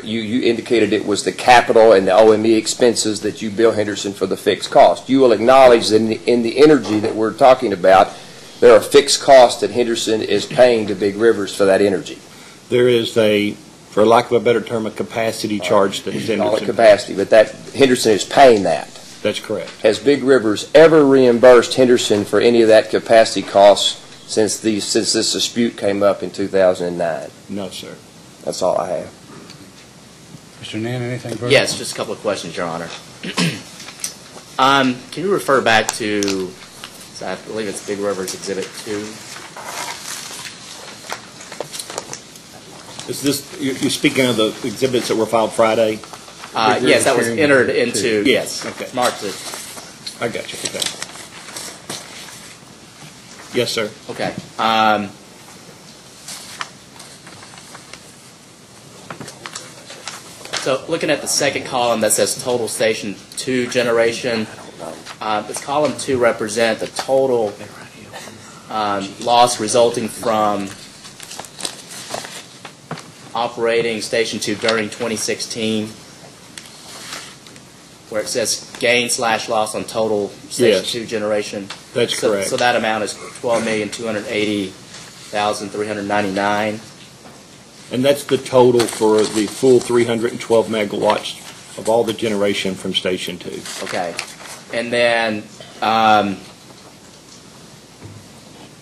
you indicated it was the capital and the OME expenses that you bill Henderson for the fixed cost. You will acknowledge that in the energy that we're talking about, there are fixed costs that Henderson is paying to Big Rivers for that energy. There is a For lack of a better term, a capacity charge that Call it Henderson. capacity, but that, Henderson is paying that. That's correct. Has Big Rivers ever reimbursed Henderson for any of that capacity costs since this dispute came up in 2009? No, sir. That's all I have. Mr. Nan, anything further? Yes, just a couple of questions, Your Honor. Can you refer back to, so I believe it's Big Rivers Exhibit 2? Is this, you're speaking of the exhibits that were filed Friday? Yes, that was entered into, yes, Okay. marked it. I got you. Okay. Yes, sir. Okay. So looking at the second column that says total Station 2 generation, does column 2 represent the total loss resulting from operating Station 2 during 2016, where it says gain/loss on total Station Yes. 2 generation? That's correct. So that amount is $12,280,399. And that's the total for the full 312 megawatts of all the generation from Station 2. Okay. And then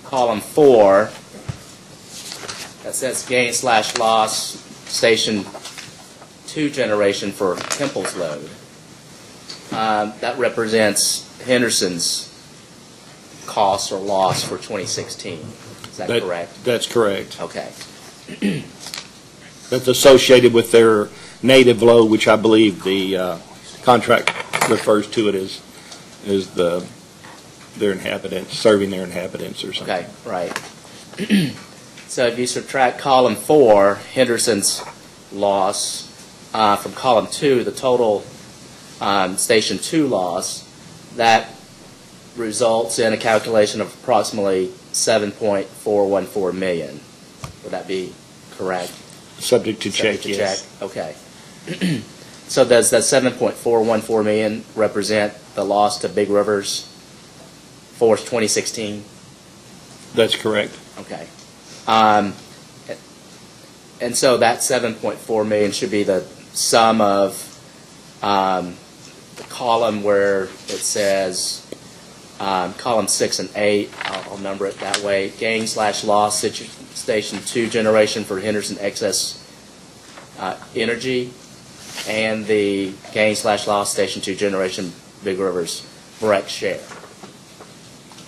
column 4, that says gain/loss Station 2 generation for Temple's load. That represents Henderson's cost or loss for 2016. Is that correct? That's correct. Okay. That's associated with their native load, which I believe the contract refers to it as their inhabitants, serving their inhabitants or something. Okay, right. So if you subtract column 4, Henderson's loss, from column 2, the total Station 2 loss, that results in a calculation of approximately $7.414 million. Would that be correct? Subject to check, Subject to yes. check. Okay. So does that $7.414 million represent the loss to Big Rivers for 2016? That's correct. Okay. And so that $7.4 million should be the sum of the column where it says column 6 and 8. I'll number it that way. Gain/loss Station 2 generation for Henderson excess energy, and the gain/loss Station 2 generation Big Rivers direct share.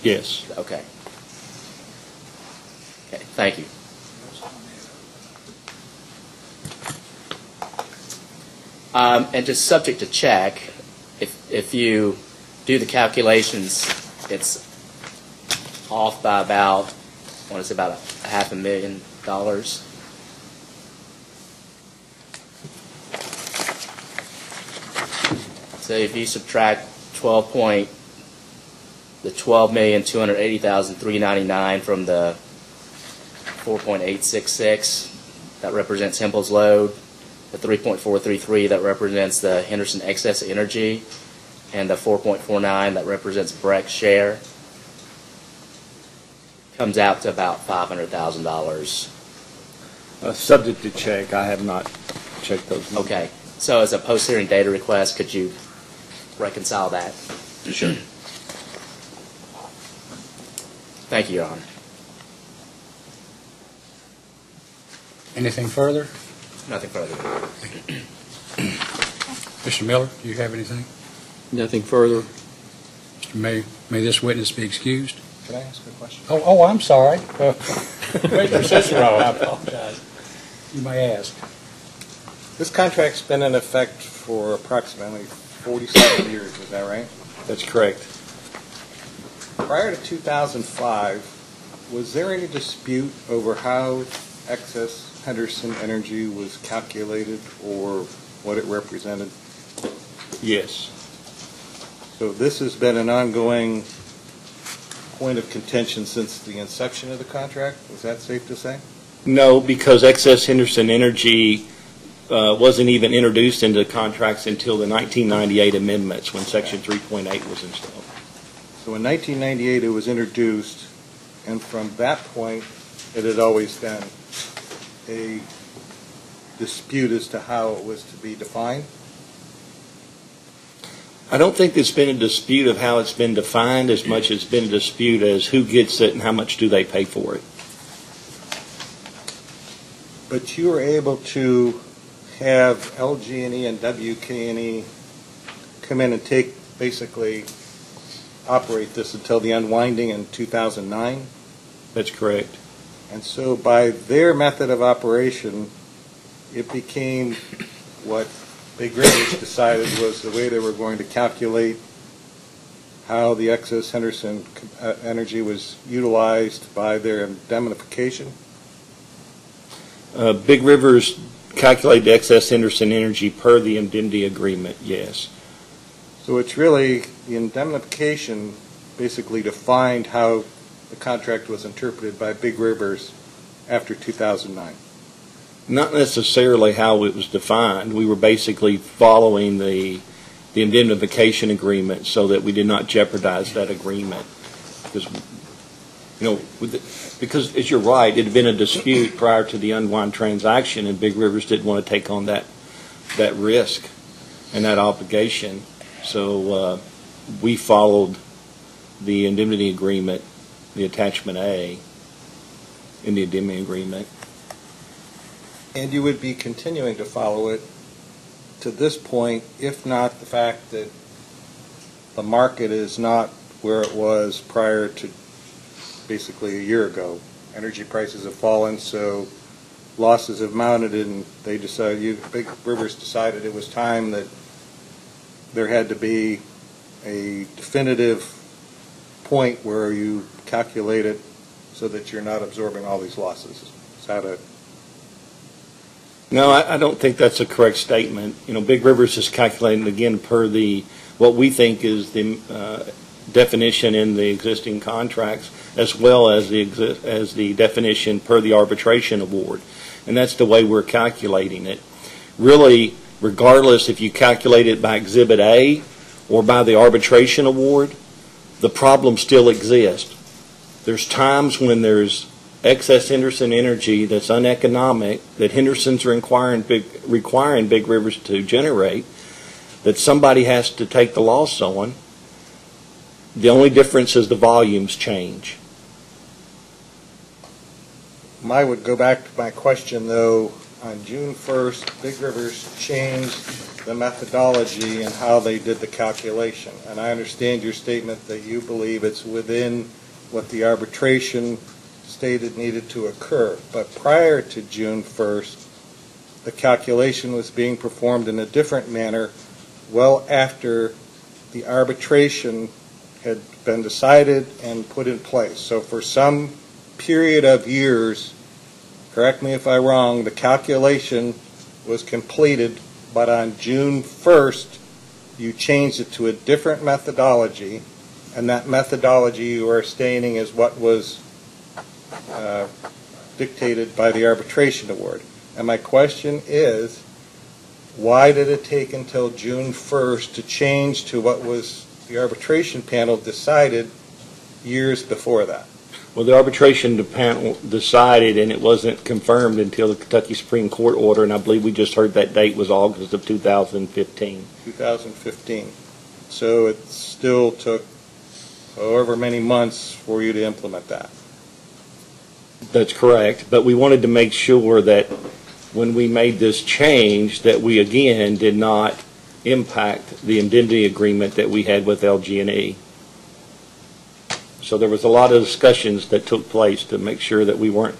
Yes. Okay. Okay. Thank you. And just subject to check, if you do the calculations, it's off by about, I want to say about $500,000. So if you subtract the $12,280,399 from the 4.866, that represents Hempel's load, the 3.433 that represents the Henderson excess energy, and the 4.49 that represents Breck's share, comes out to about $500,000. Subject to check. I have not checked those numbers. Okay. So as a post-hearing data request, could you reconcile that? Sure. Thank you, Your Honor. Anything further? Nothing further. Mr. Miller, do you have anything? Nothing further. May this witness be excused? Can I ask a question? Oh, I'm sorry. Mr. Cicero, I apologize. You may ask. This contract's been in effect for approximately 47 years, is that right? That's correct. Prior to 2005, was there any dispute over how excess Henderson energy was calculated or what it represented? Yes. So this has been an ongoing point of contention since the inception of the contract? Is that safe to say? No, because excess Henderson energy wasn't even introduced into contracts until the 1998 amendments when Section 3.8 was installed. So in 1998 it was introduced, and from that point it had always been a dispute as to how it was to be defined? I don't think there's been a dispute of how it's been defined as much as it's been a dispute as who gets it and how much do they pay for it. But you were able to have LG&E and WK&E come in and basically operate this until the unwinding in 2009? That's correct. And so by their method of operation, it became what Big Rivers decided was the way they were going to calculate how the excess Henderson energy was utilized by their indemnification? Big Rivers calculate the excess Henderson energy per the indemnity agreement, yes. So it's really the indemnification basically defined how the contract was interpreted by Big Rivers after 2009. Not necessarily how it was defined. We were basically following the indemnification agreement so that we did not jeopardize that agreement. Because as you're right, it had been a dispute prior to the unwind transaction, and Big Rivers didn't want to take on that risk and that obligation. So we followed the indemnity agreement, the attachment A in the indemnity agreement. And you would be continuing to follow it to this point, if not the fact that the market is not where it was prior to basically a year ago. Energy prices have fallen, so losses have mounted, and they decided, Big Rivers decided it was time that there had to be a definitive point where you calculate it so that you're not absorbing all these losses. Is that it? No, I don't think that's a correct statement. Big Rivers is calculating again per what we think is the definition in the existing contracts, as well as the definition per the arbitration award, and that's the way we're calculating it. Really, regardless if you calculate it by Exhibit A or by the arbitration award, the problem still exists. There's times when there's excess Henderson energy that's uneconomic that Henderson's requiring Big Rivers to generate, that somebody has to take the loss on. The only difference is the volumes change. I would go back to my question, though. On June 1st, Big Rivers changed the methodology and how they did the calculation. And I understand your statement that you believe it's within what the arbitration stated needed to occur. But prior to June 1st, the calculation was being performed in a different manner well after the arbitration had been decided and put in place. So for some period of years, correct me if I'm wrong, the calculation was completed, but on June 1st, you changed it to a different methodology, and that methodology you are stating is what was dictated by the arbitration award. And my question is, why did it take until June 1st to change to what was the arbitration panel decided years before that? Well, the arbitration panel decided, and it wasn't confirmed until the Kentucky Supreme Court order, and I believe we just heard that date was August of 2015. 2015. So it still took however many months for you to implement that. That's correct, but we wanted to make sure that when we made this change that we again did not impact the indemnity agreement that we had with LG&E. So there was a lot of discussions that took place to make sure that we weren't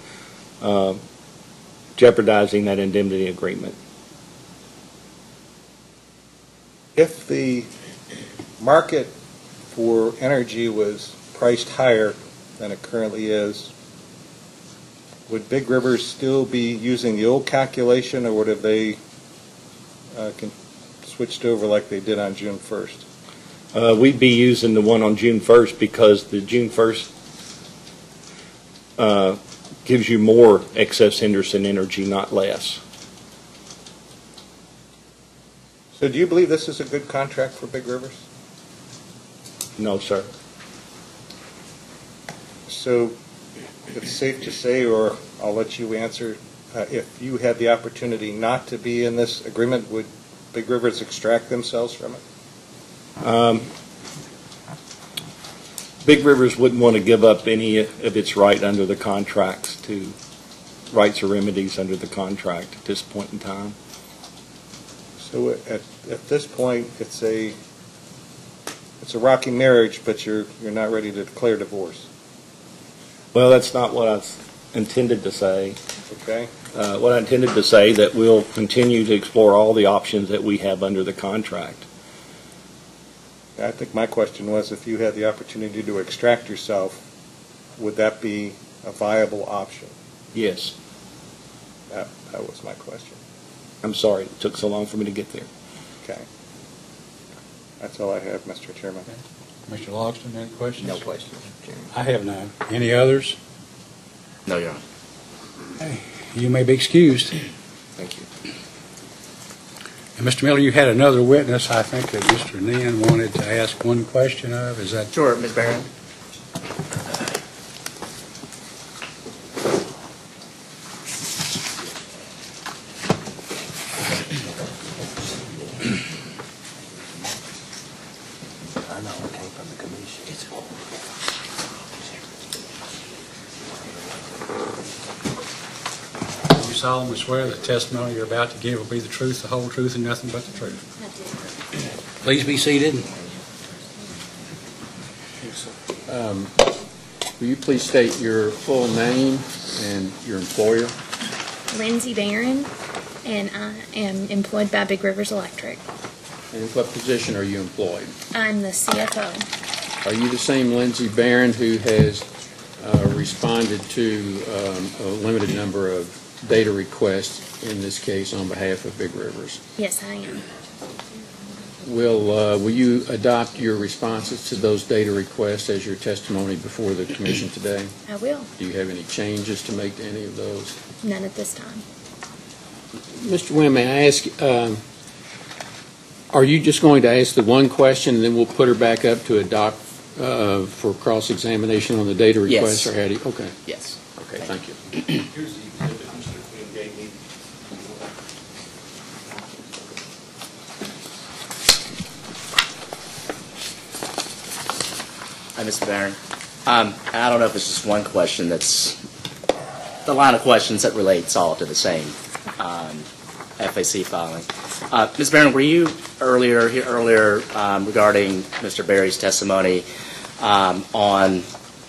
jeopardizing that indemnity agreement. If the market for energy was priced higher than it currently is, would Big Rivers still be using the old calculation, or would have they switched over like they did on June 1st? We'd be using the one on June 1st because the June 1st gives you more excess Henderson energy, not less. So do you believe this is a good contract for Big Rivers? No, sir. So it's safe to say, or I'll let you answer, if you had the opportunity not to be in this agreement, would Big Rivers extract themselves from it? Big Rivers wouldn't want to give up any of its right under the contracts to rights or remedies under the contract at this point in time. So at this point, it's a rocky marriage, but you're not ready to declare divorce. Well, that's not what I intended to say. Okay? What I intended to say that we'll continue to explore all the options that we have under the contract. I think my question was, if you had the opportunity to extract yourself, would that be a viable option? Yes. That was my question. I'm sorry it took so long for me to get there. Okay. That's all I have, Mr. Chairman. Mr. Logston, any questions? No questions, Chairman. I have none. Any others? No, Your Honor. Hey, you may be excused. Thank you. And Mr. Miller, you had another witness, I think, that Mr. Nen wanted to ask one question of. Is that? Sure, Ms. Barron. You solemnly swear that the testimony you're about to give will be the truth, the whole truth, and nothing but the truth. Please be seated. Will you please state your full name and your employer? Lindsay Barron, and I am employed by Big Rivers Electric. And what position are you employed? I'm the CFO. Are you the same Lindsay Barron who has responded to a limited number of data requests, in this case on behalf of Big Rivers? Yes, I am. Will you adopt your responses to those data requests as your testimony before the commission today? I will. Do you have any changes to make to any of those? None at this time. Mr. Wynn, may I ask, are you just going to ask the one question and then we'll put her back up to adopt for cross-examination on the data requests? Yes. Or how do you, okay. Yes. Okay, thank you. Here's the exhibit Mr. Quinn gave me. Hi, Mr. Barron. I don't know if it's just one question that's the line of questions that relates all to the same FAC filing. Ms. Barron, were you earlier regarding Mr. Berry's testimony on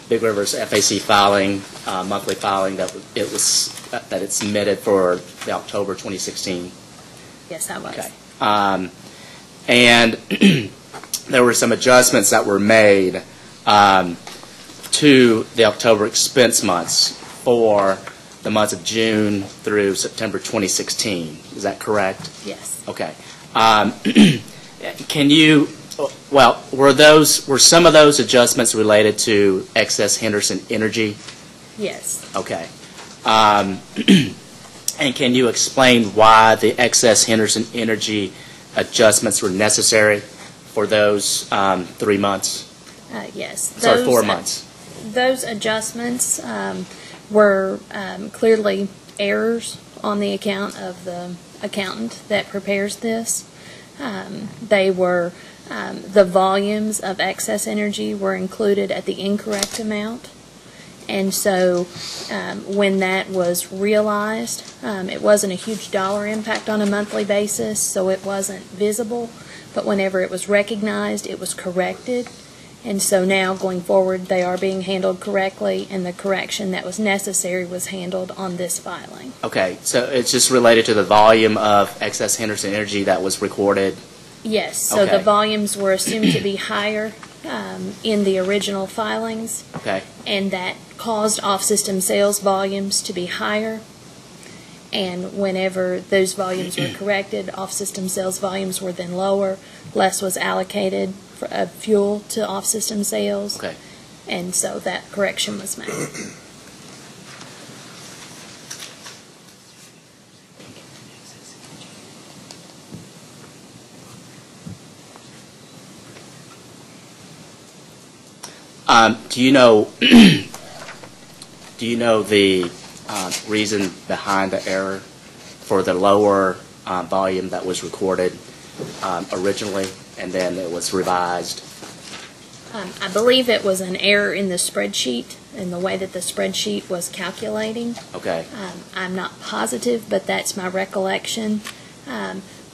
Big River's FAC filing, monthly filing that it submitted for the October 2016? Yes, I was. Okay. And there were some adjustments that were made to the October expense months for the months of June through September 2016. Is that correct? Yes. Okay. Can you, well, were some of those adjustments related to excess Henderson energy? Yes. Okay. And can you explain why the excess Henderson energy adjustments were necessary for those 3 months? Yes. Sorry, 4 months. Those adjustments were clearly errors on the account of the accountant that prepares this. They were, the volumes of excess energy were included at the incorrect amount. And so when that was realized, it wasn't a huge dollar impact on a monthly basis, so it wasn't visible. But whenever it was recognized, it was corrected. And so now, going forward, they are being handled correctly, and the correction that was necessary was handled on this filing. Okay, so it's just related to the volume of excess Henderson energy that was recorded? Yes, so Okay. the volumes were assumed to be higher in the original filings, Okay. and that caused off-system sales volumes to be higher. And whenever those volumes were corrected, off-system sales volumes were then lower. Less was allocated for fuel to off-system sales. Okay. And so that correction was made. Do you know the reason behind the error for the lower volume that was recorded originally, and then it was revised? I believe it was an error in the spreadsheet, in the way that the spreadsheet was calculating. Okay. I'm not positive, but that's my recollection.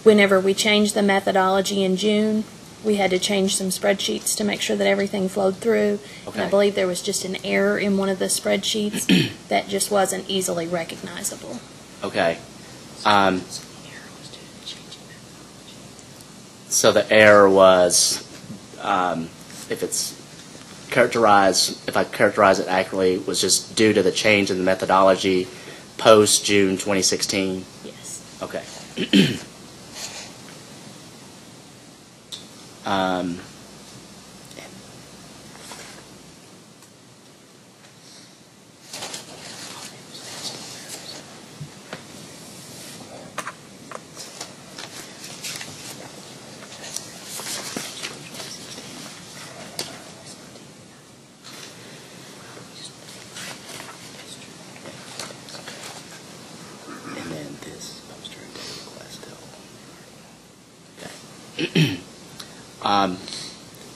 Whenever we changed the methodology in June, we had to change some spreadsheets to make sure that everything flowed through. Okay. And I believe there was just an error in one of the spreadsheets that just wasn't easily recognizable. Okay. So the error was, if I characterize it accurately, was just due to the change in the methodology post June 2016? Yes. Okay. And then this poster and data request. Okay.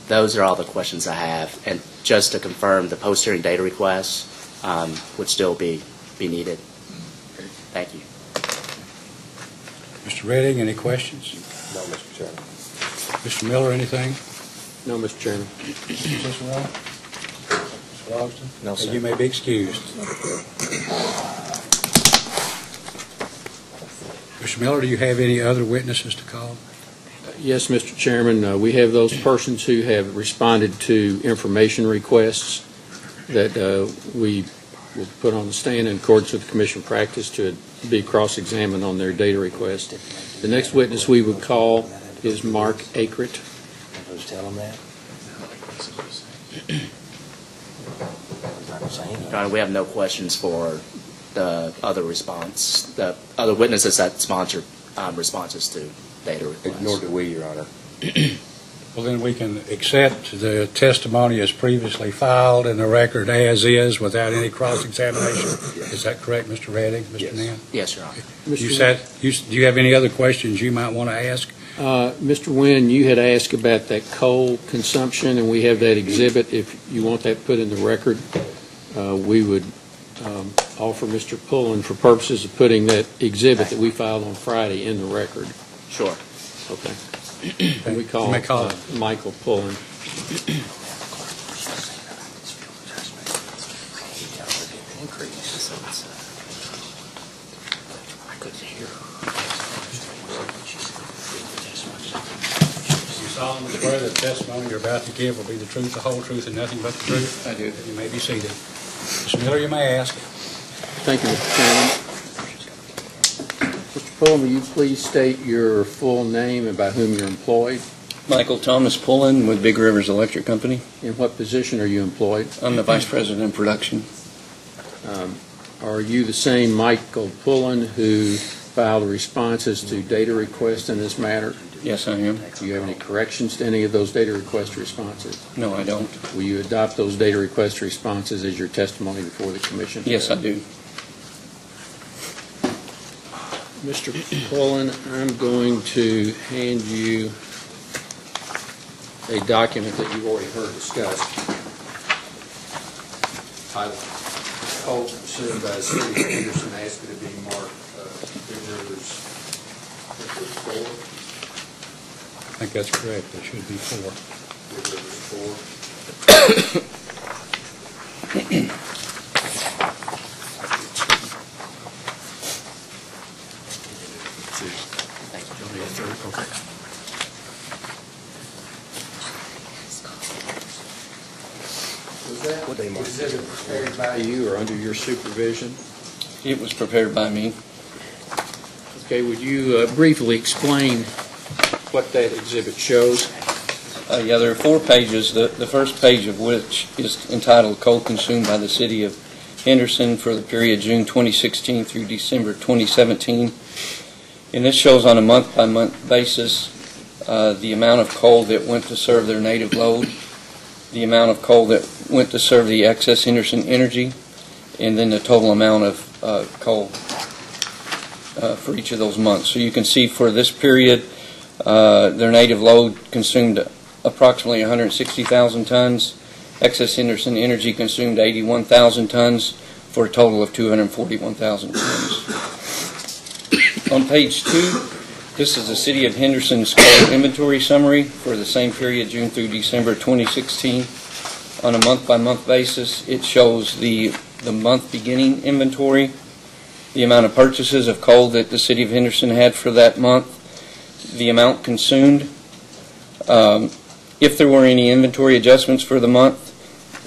Those are all the questions I have. And just to confirm, the post-hearing data requests would still be needed. Thank you. Mr. Redding, any questions? No, Mr. Chairman. Mr. Miller, anything? No, Mr. Chairman. Mr. Wright? Mr. Logston? No, sir. You may be excused. Mr. Miller, do you have any other witnesses to call? Yes, Mr. Chairman, we have those persons who have responded to information requests that we will put on the stand in accordance with the commission practice to be cross-examined on their data request. The next witness we would call is Mark Akert. Tell them that. Your Honor, we have no questions for the other witnesses that sponsored responses to data requests. Nor do we, Your Honor. Well, then we can accept the testimony as previously filed in the record as is without any cross-examination. Is that correct, Mr. Redding, Mr. Yes. Nan? Yes, Your Honor. Do you have any other questions you might want to ask? Mr. Wynn, you had asked about that coal consumption, and we have that exhibit. If you want that put in the record, we would offer Mr. Pullen, for purposes of putting that exhibit that we filed on Friday in the record. Sure. Okay. And we call, You may call it. Michael Pullen. You solemnly swear that the testimony you're about to give will be the truth, the whole truth, and nothing but the truth? I do. You may be seated. Mr. Miller, you may ask. Thank you, Mr. Chairman. Mr. Pullen, will you please state your full name and by whom you're employed? Michael Thomas Pullen with Big Rivers Electric Company. In what position are you employed? I'm the Vice President of Production. Are you the same Michael Pullen who filed responses to data requests in this matter? Yes, I am. Do you have any corrections to any of those data request responses? No, I don't. Will you adopt those data request responses as your testimony before the commission? Yes, I do. Mr. Pullen, I'm going to hand you a document that you've already heard discussed. Titled Coal Consumed by the City of Henderson, asked it to be marked Big Rivers 4. I think that's correct. There should be 4. Big Rivers 4. Was that exhibit prepared by you or under your supervision? It was prepared by me. Okay, would you briefly explain what that exhibit shows? Yeah, there are 4 pages, the first page of which is entitled Coal Consumed by the City of Henderson for the period June 2016 through December 2017. And this shows on a month-by-month basis the amount of coal that went to serve their native load, the amount of coal that went to serve the excess Henderson energy, and then the total amount of coal for each of those months. So you can see for this period, their native load consumed approximately 160,000 tons. Excess Henderson Energy consumed 81,000 tons for a total of 241,000 tons. On page 2, this is the City of Henderson's coal inventory summary for the same period, June through December 2016. On a month-by-month basis, it shows the month beginning inventory, the amount of purchases of coal that the City of Henderson had for that month, the amount consumed, if there were any inventory adjustments for the month,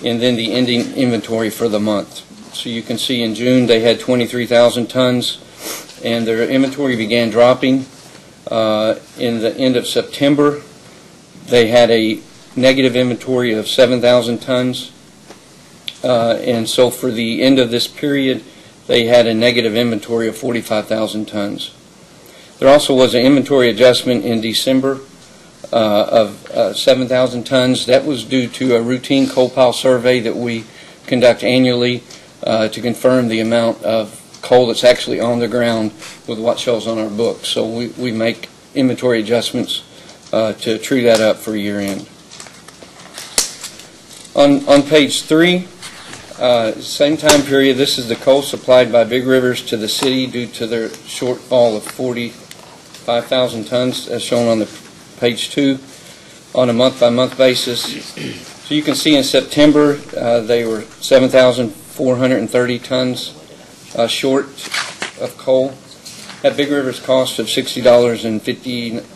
and then the ending inventory for the month. So you can see in June they had 23,000 tons, and their inventory began dropping. In the end of September, they had a negative inventory of 7,000 tons, and so for the end of this period, they had a negative inventory of 45,000 tons. There also was an inventory adjustment in December of 7,000 tons. That was due to a routine coal pile survey that we conduct annually to confirm the amount of coal that's actually on the ground with what shows on our books. So we make inventory adjustments to true that up for year end. On page 3, same time period, this is the coal supplied by Big Rivers to the city due to their shortfall of 45,000 tons as shown on the page 2 on a month-by-month basis. So you can see in September they were 7,430 tons short of coal. At Big River's cost of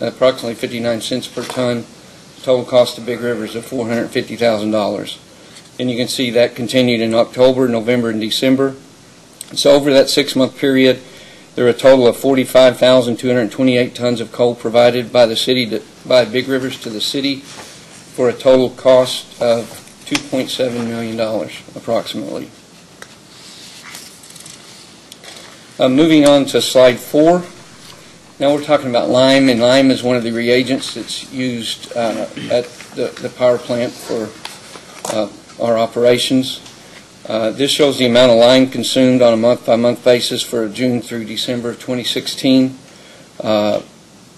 approximately 59 cents per ton, total cost of Big Rivers of $450,000. And you can see that continued in October, November, and December. So over that 6-month period, there were a total of 45,228 tons of coal provided by the city by Big Rivers to the city for a total cost of $2.7 million approximately. Moving on to slide 4. Now we're talking about lime, and lime is one of the reagents that's used at the power plant for our operations. This shows the amount of lime consumed on a month-by-month basis for June through December of 2016. The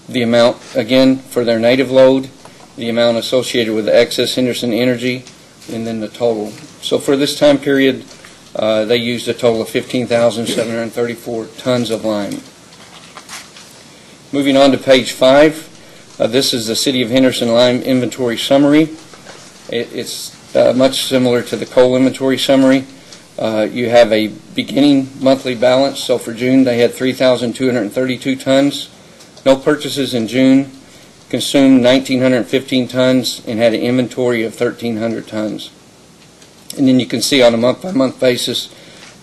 amount, again, for their native load, the amount associated with the excess Henderson Energy, and then the total. So for this time period, they used a total of 15,734 tons of lime. Moving on to page 5, this is the City of Henderson lime inventory summary. It's much similar to the coal inventory summary. You have a beginning monthly balance. So for June, they had 3,232 tons. No purchases in June. Consumed 1,915 tons and had an inventory of 1,300 tons. And then you can see on a month-by-month basis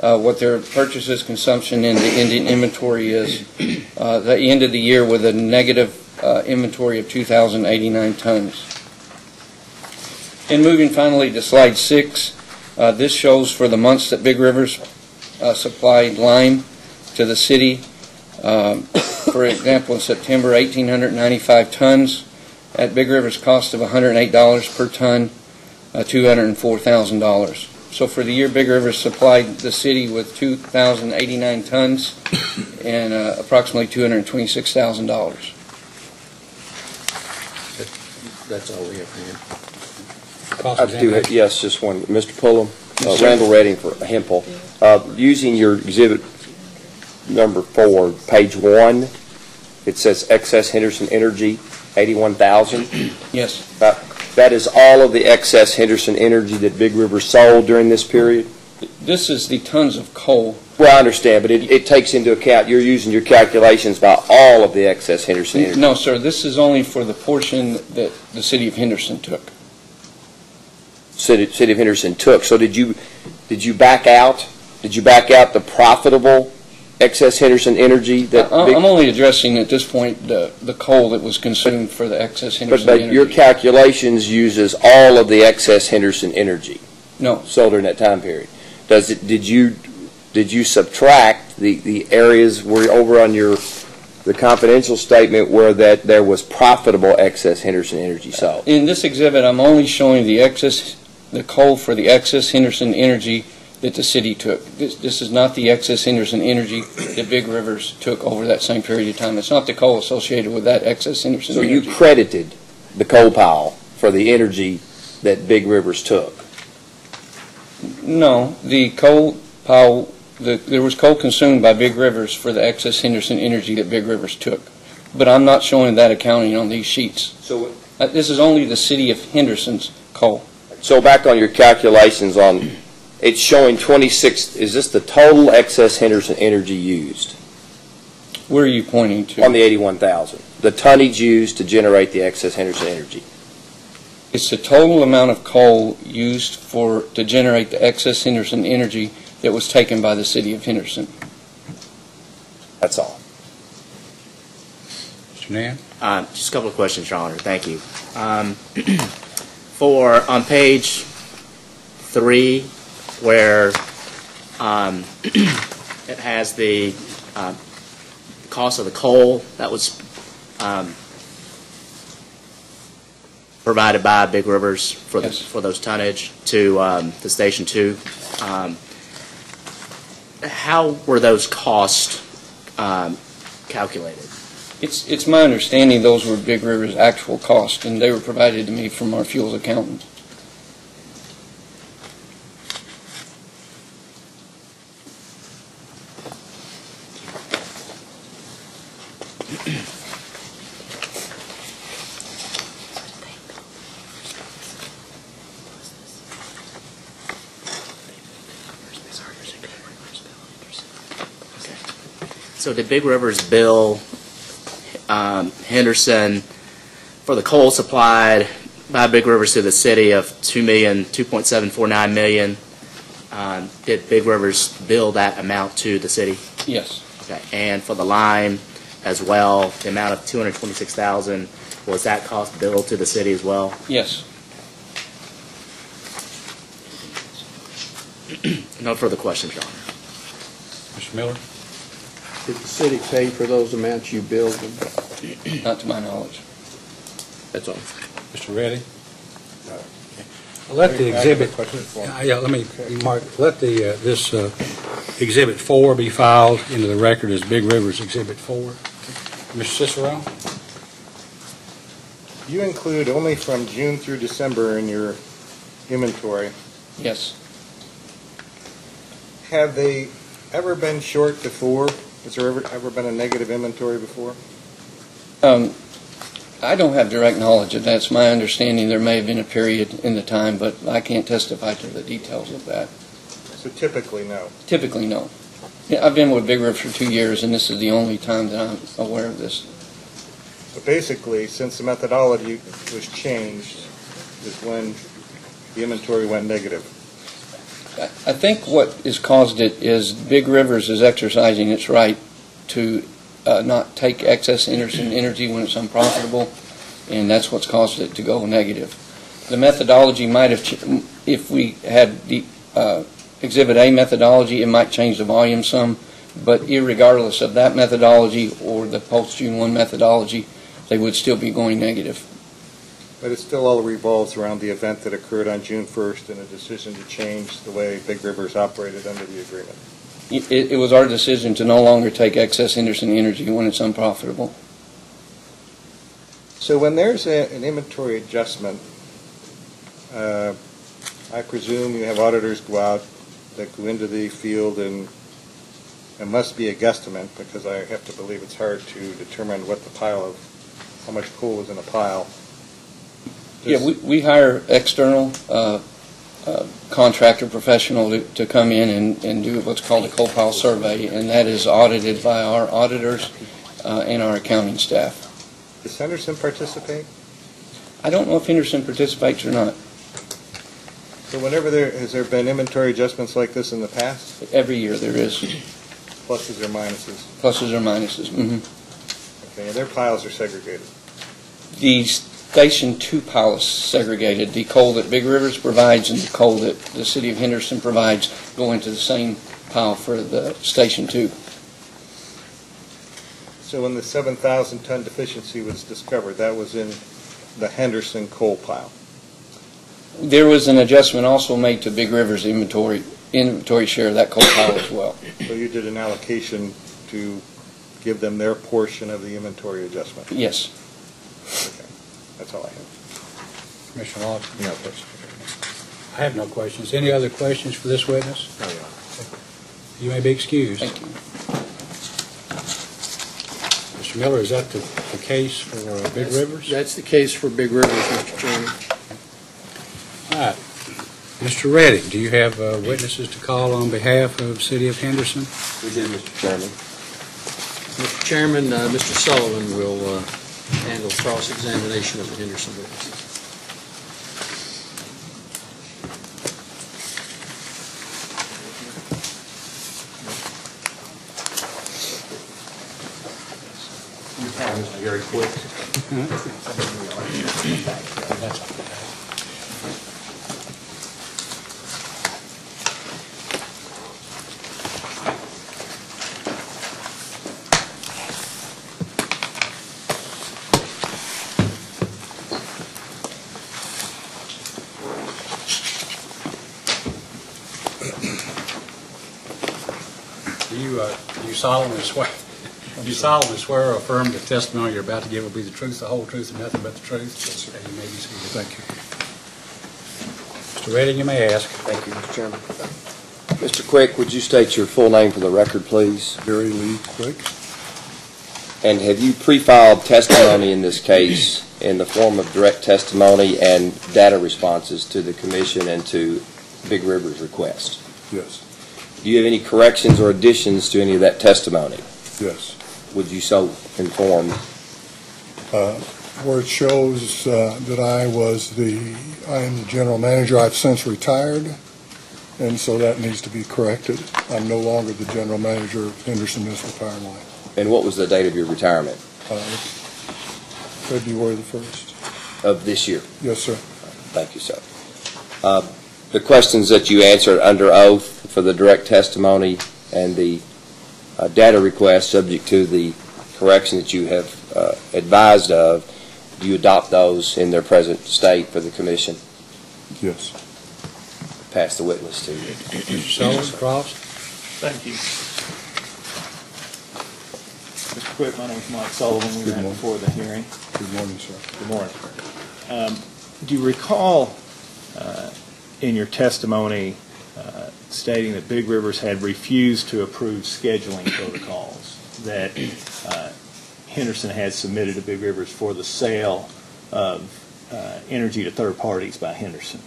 what their purchases, consumption, and the ending inventory is. They ended the year with a negative inventory of 2,089 tons. And moving finally to slide 6, this shows for the months that Big Rivers supplied lime to the city. For example, in September, 1,895 tons at Big Rivers' cost of $108 per ton, $204,000. So for the year, Big Rivers supplied the city with 2,089 tons and approximately $226,000. That's all we have for I do have, yes, just one. Mr. Pullum, Randall Redding for Hempel. Using your exhibit number 4, page 1, it says excess Henderson Energy, 81,000. Yes. That is all of the excess Henderson Energy that Big River sold during this period? This is the tons of coal. Well, I understand, but it takes into account, you're using your calculations about all of the excess Henderson Energy. No, sir, this is only for the portion that the City of Henderson took. City of Henderson took. So did you back out? Did you back out the profitable excess Henderson Energy? That I'm only addressing at this point the coal that was consumed for the excess Henderson Energy. But your calculations uses all of the excess Henderson Energy. No. Sold during that time period. Did you subtract the areas where over on the confidential statement where that there was profitable excess Henderson Energy sold? In this exhibit, I'm only showing the coal for the excess Henderson Energy that the city took. This is not the excess Henderson energy that Big Rivers took over that same period of time. It's not the coal associated with that excess Henderson So energy. you credited the coal pile for the energy that Big Rivers took? No, the coal pile, there was coal consumed by Big Rivers for the excess Henderson energy that Big Rivers took. But I'm not showing that accounting on these sheets. So, This is only the city of Henderson's coal. so back on your calculations on, it's showing 26, is this the total excess Henderson energy used Where are you pointing to? on the 81,000? The tonnage used to generate the excess Henderson energy? It's the total amount of coal used to generate the excess Henderson energy that was taken by the city of Henderson. That's all. Mr. Nan? Just a couple of questions, Your Honor. Thank you. On page 3, where it has the cost of the coal that was provided by Big Rivers for Yes. for those tonnage to Station 2. How were those costs calculated? It's my understanding those were Big River's actual costs, and they were provided to me from our fuels accountant. So did Big Rivers bill Henderson for the coal supplied by Big Rivers to the city of $2.749 million? Did Big Rivers bill that amount to the city? Yes. Okay. And for the lime as well, the amount of $226,000, was that cost billed to the city as well? Yes. No further questions, Your Honor. Mr. Miller? Did the city pay for those amounts you billed them? Not to my knowledge. That's all. Mr. Reddy? Let the exhibit, let me, Mark, let this Exhibit 4 be filed into the record as Big Rivers Exhibit 4. Mr. Cicero? You include only from June through December in your inventory. Yes. Have they ever been short before? Has there ever been a negative inventory before? I don't have direct knowledge of that. It's my understanding there may have been a period in the time, but I can't testify to the details of that. So typically, no. Typically, no. Yeah, I've been with Big River for 2 years, and this is the only time that I'm aware of this. So basically, since the methodology was changed, is when the inventory went negative. I think what has caused it is Big Rivers is exercising its right to not take excess Henderson energy when it's unprofitable, and that's what's caused it to go negative. The methodology might have, if we had the Exhibit A methodology, it might change the volume some, but irregardless of that methodology or the post-June 1 methodology, they would still be going negative. But it still all revolves around the event that occurred on June 1st and a decision to change the way Big Rivers operated under the agreement. It was our decision to no longer take excess Henderson energy when it's unprofitable. So when there's an inventory adjustment, I presume you have auditors go out that go into the field, and it must be a guesstimate, because I have to believe it's hard to determine what the pile of, how much coal is in a pile. Yeah, we hire external contractor professional to come in and do what's called a coal pile survey, and that is audited by our auditors and our accounting staff. Does Henderson participate? I don't know if Henderson participates or not. So whenever has there been inventory adjustments like this in the past? Every year there is Pluses or minuses? pluses or minuses. Okay, and their piles are segregated. The Station 2 pile is segregated. The coal that Big Rivers provides and the coal that the city of Henderson provides go into the same pile for the Station 2. So when the 7,000-ton deficiency was discovered, that was in the Henderson coal pile. There was an adjustment also made to Big River's inventory inventory share of that coal pile as well. So you did an allocation to give them their portion of the inventory adjustment? Yes. Okay. That's all I have. Commissioner Lawson? No question. I have no questions. Any other questions for this witness? No, Your Honor. You may be excused. Thank you. Mr. Miller, is that the case for Big Rivers? That's the case for Big Rivers, Mr. Chairman. All right. Mr. Redding, do you have witnesses to call on behalf of City of Henderson? We did, Mr. Chairman. Mr. Chairman, Mr. Sullivan will handle cross-examination of the Henderson witnesses. Very quick. Do you solemnly swear or affirm the testimony you're about to give will be the truth, the whole truth, and nothing but the truth? Yes, sir. You may be seated. Thank you. Mr. Redding, you may ask. Thank you, Mr. Chairman. Mr. Quick, would you state your full name for the record, please? Barry Lee Quick. And have you pre-filed testimony in this case in the form of direct testimony and data responses to the commission and to Big River's request? Yes. Do you have any corrections or additions to any of that testimony? Yes. Would you so inform? Where it shows that I am the general manager, I've since retired, and so that needs to be corrected. I'm no longer the general manager of Henderson Municipal Power and Light. And what was the date of your retirement? February the 1st. Of this year? Yes, sir. Thank you, sir. The questions that you answered under oath for the direct testimony and the data request subject to the correction that you have advised of, do you adopt those in their present state for the commission? Yes. Pass the witness to you. Mr. Sullivan, Cross? Thank you. Mr. Quick, my name is Mike Sullivan. We met before the hearing. Good morning, sir. Good morning. Do you recall in your testimony stating that Big Rivers had refused to approve scheduling protocols that Henderson had submitted to Big Rivers for the sale of energy to third parties by Henderson?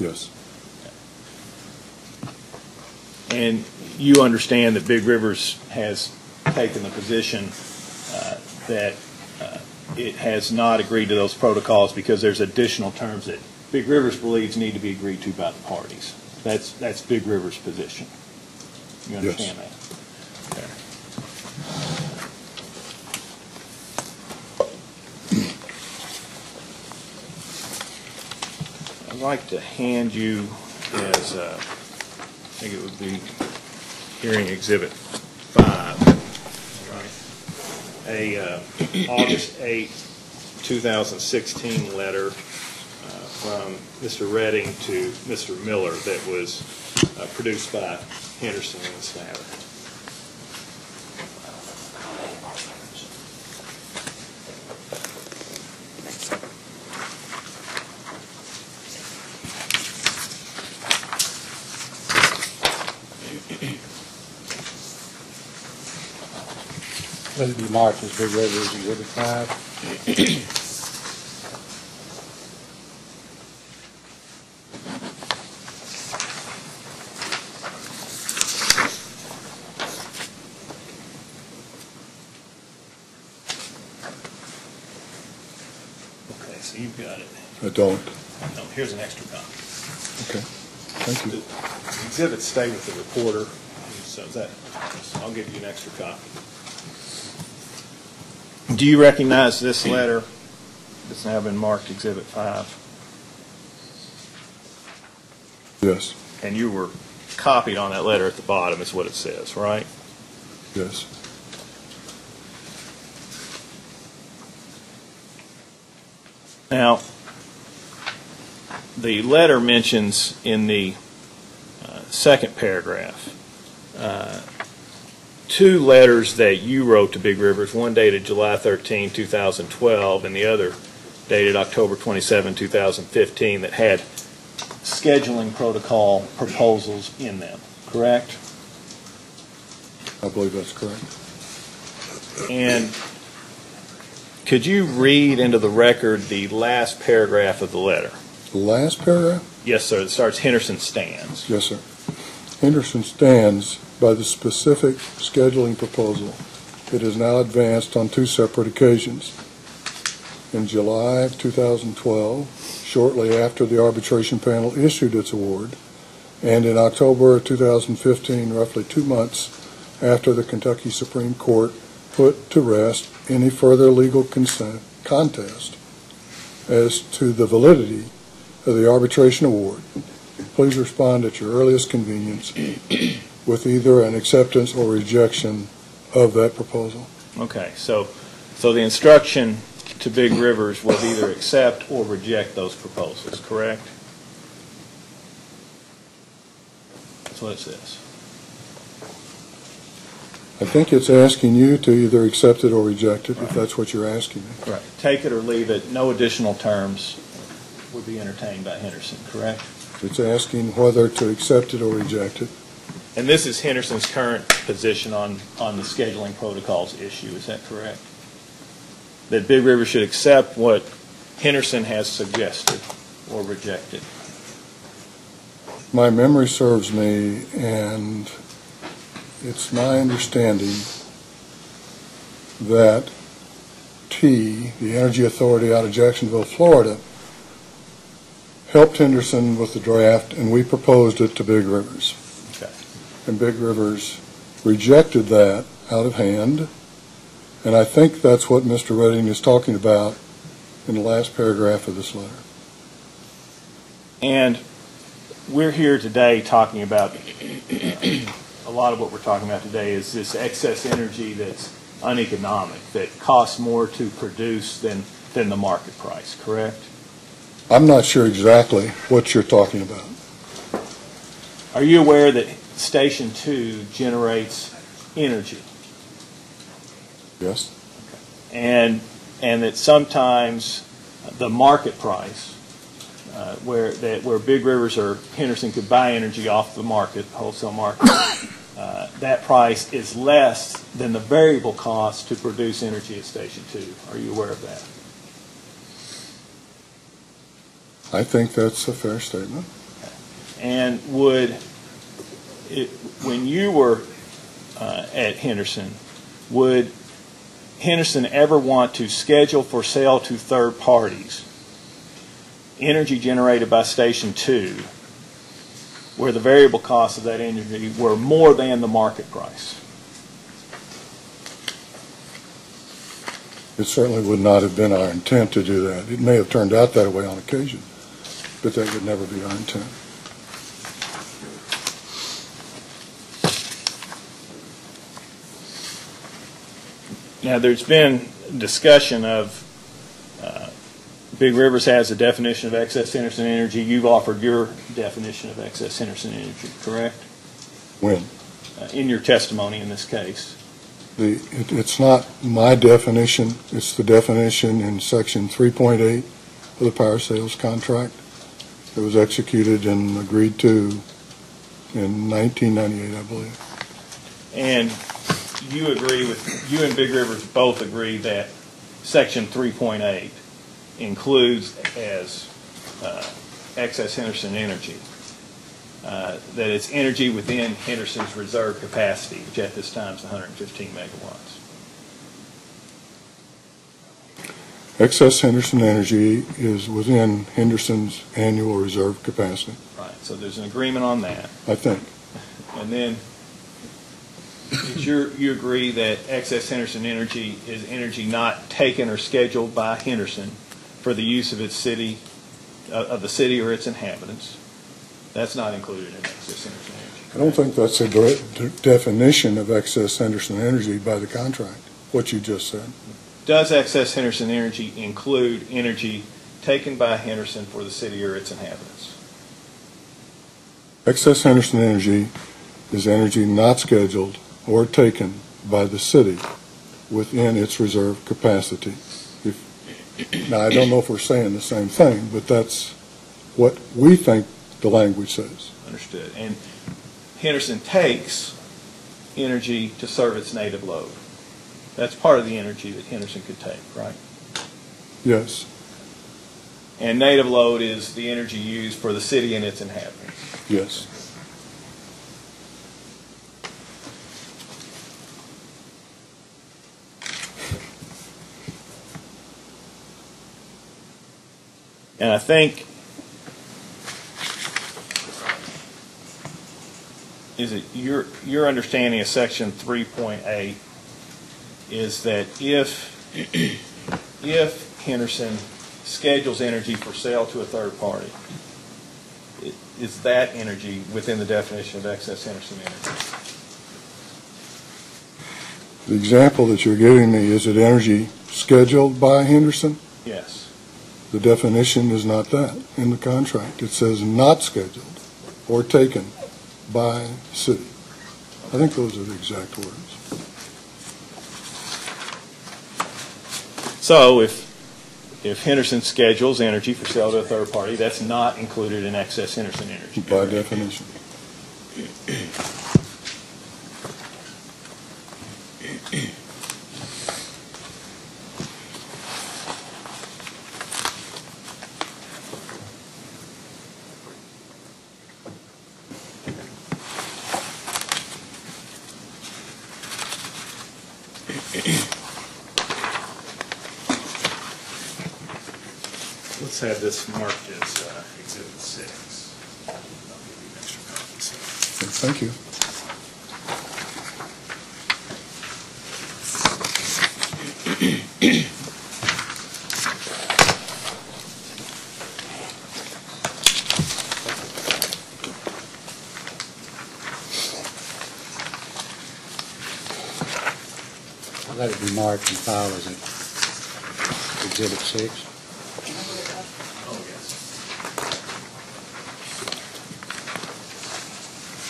Yes. And you understand that Big Rivers has taken the position that it has not agreed to those protocols because there's additional terms that Big Rivers believes need to be agreed to by the parties. That's Big Rivers' position. You understand that? Okay. I'd like to hand you as I think it would be hearing Exhibit 5, a August 8, 2016 letter from Mr. Redding to Mr. Miller that was produced by Henderson and this matter. Let it be marked as Big Rivers Exhibit 5. Okay, so you've got it. I don't. No, here's an extra copy. Okay. Thank you. The exhibits stay with the reporter, so I'll give you an extra copy. Do you recognize this letter that's now been marked Exhibit 5? Yes. And you were copied on that letter at the bottom is what it says, right? Yes. Now, the letter mentions in the second paragraph, two letters that you wrote to Big Rivers, one dated July 13, 2012, and the other dated October 27, 2015, that had scheduling protocol proposals in them, correct? I believe that's correct. And could you read into the record the last paragraph of the letter? The last paragraph? Yes, sir. It starts, Henderson stands. Yes, sir. Henderson stands by the specific scheduling proposal. It is now advanced on two separate occasions. In July of 2012, shortly after the arbitration panel issued its award, and in October of 2015, roughly 2 months after the Kentucky Supreme Court put to rest any further legal contest as to the validity of the arbitration award. Please respond at your earliest convenience with either an acceptance or rejection of that proposal. Okay, so the instruction to Big Rivers was either accept or reject those proposals, correct? That's what it says. I think it's asking you to either accept it or reject it, if that's what you're asking me. Right. Take it or leave it, no additional terms would be entertained by Henderson, correct? It's asking whether to accept it or reject it. And this is Henderson's current position on the scheduling protocols issue, is that correct? That Big River should accept what Henderson has suggested or rejected? My memory serves me, and it's my understanding that T, the Energy Authority out of Jacksonville, Florida, helped Henderson with the draft, and we proposed it to Big Rivers. Okay. And Big Rivers rejected that out of hand, and I think that's what Mr. Redding is talking about in the last paragraph of this letter. And we're here today talking about, a lot of what we're talking about today is this excess energy that's uneconomic, that costs more to produce than the market price, correct? I'm not sure exactly what you're talking about. Are you aware that Station 2 generates energy? Yes. And that sometimes the market price, where Big Rivers or Henderson could buy energy off the market, wholesale market, that price is less than the variable cost to produce energy at Station 2. Are you aware of that? I think that's a fair statement. And when you were at Henderson, would Henderson ever want to schedule for sale to third parties energy generated by Station 2 where the variable costs of that energy were more than the market price? It certainly would not have been our intent to do that. It may have turned out that way on occasion, but that would never be our intent. Now, there's been discussion of Big Rivers has a definition of excess Henderson energy. You've offered your definition of excess Henderson energy, correct? When? In your testimony in this case. It's not my definition. It's the definition in Section 3.8 of the power sales contract. It was executed and agreed to in 1998, I believe. And you and Big Rivers both agree that Section 3.8 includes as excess Henderson energy, that it's energy within Henderson's reserve capacity, which at this time is 115 megawatts. Excess Henderson energy is within Henderson's annual reserve capacity. Right, so there's an agreement on that. I think. And then you agree that excess Henderson energy is energy not taken or scheduled by Henderson for the use of the city or its inhabitants. That's not included in excess Henderson energy. I don't think that's a direct definition of excess Henderson energy by the contract, what you just said. Does excess Henderson energy include energy taken by Henderson for the city or its inhabitants? excess Henderson energy is energy not scheduled or taken by the city within its reserve capacity. Now, I don't know if we're saying the same thing, but that's what we think the language says. Understood. And Henderson takes energy to serve its native load. That's part of the energy that Henderson could take, right? Yes, And native load is the energy used for the city and its inhabitants. yes. And I think, is it your understanding of Section 3.8 is that if Henderson schedules energy for sale to a third party, is that energy within the definition of excess Henderson energy? The example that you're giving me, is it energy scheduled by Henderson? Yes. The definition is not that in the contract. It says not scheduled or taken by city. I think those are the exact words. So if Henderson schedules energy for sale to a third party, that's not included in excess Henderson energy. By definition. Let's have this marked as Exhibit 6. I'll give you extra copies. Thank you. I'll let it be marked and filed as Exhibit 6.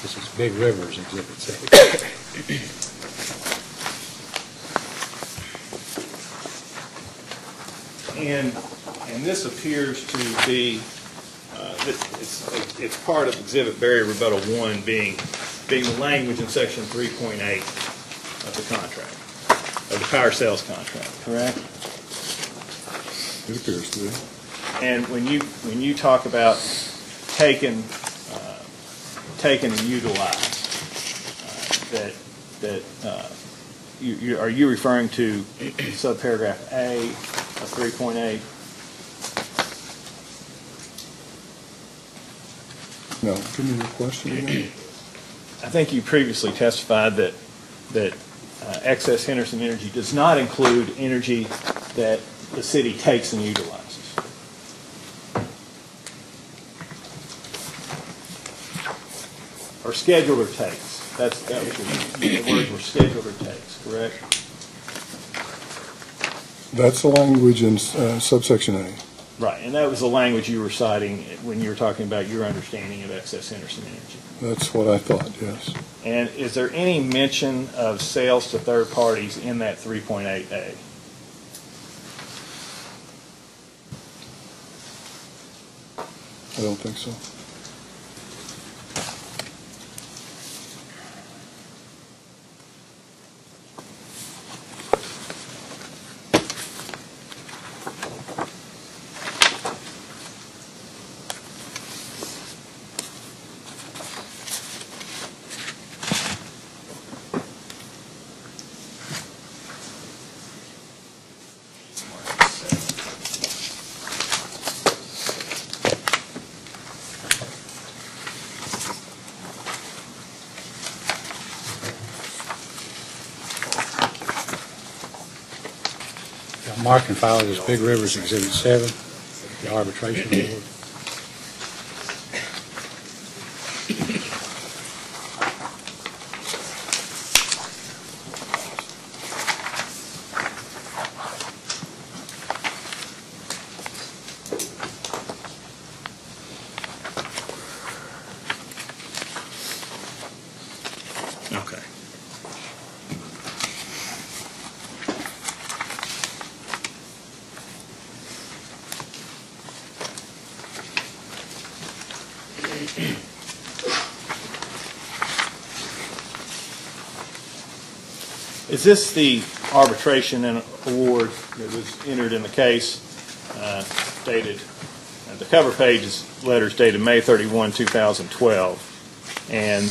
This is Big Rivers Exhibit 6. And this appears to be, it's part of Exhibit Barrier Rebuttal 1 being the language in Section 3.8 of the contract, of the power sales contract, correct? It appears to be. And when you talk about taken and utilized, are you referring to subparagraph A of 3.8? No, give me your question again. I think you previously testified that excess Henderson energy does not include energy that the city takes and utilizes. Or scheduled or takes. That was the words were scheduled or takes, correct? That's the language in subsection A. Right, and that was the language you were citing when you were talking about your understanding of excess Henderson energy. That's what I thought, yes. And is there any mention of sales to third parties in that 3.8A? I don't think so. Mark and file as Big Rivers Exhibit 7, the arbitration award. Is this the arbitration and award that was entered in the case, dated, the cover page is letters dated May 31, 2012, and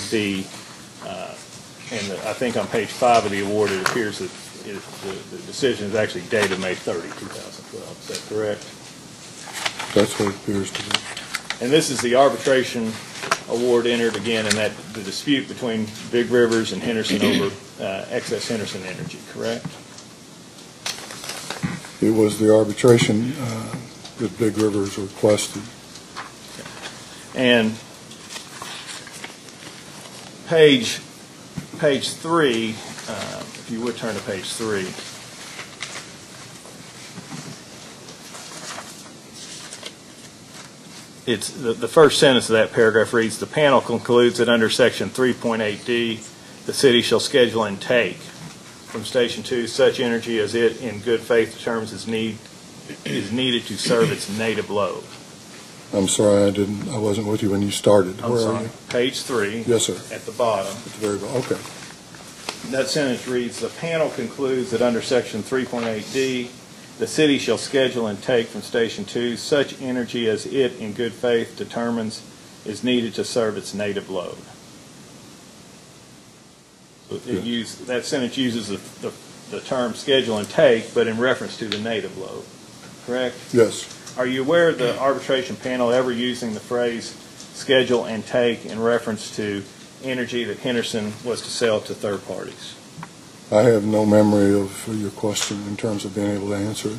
I think on page 5 of the award it appears that the decision is actually dated May 30, 2012. Is that correct? That's what it appears to be. And this is the arbitration award entered again in that the dispute between Big Rivers and Henderson over excess Henderson energy, correct? It was the arbitration that Big Rivers requested. And page 3, if you would turn to page 3. It's the first sentence of that paragraph reads, "The panel concludes that under Section 3.8D, the city shall schedule and take from Station 2 such energy as it, in good faith, determines is needed to serve its native load." I'm sorry, I wasn't with you when you started. I'm Where sorry. are you? Page 3. Yes, sir. At the bottom. At the very bottom. Okay. That sentence reads, "The panel concludes that under Section 3.8D, the city shall schedule and take from Station 2 such energy as it, in good faith, determines is needed to serve its native load." So that sentence uses the term schedule and take, but in reference to the native load, correct? Yes. Are you aware of the arbitration panel ever using the phrase schedule and take in reference to energy that Henderson was to sell to third parties? I have no memory of your question in terms of being able to answer it.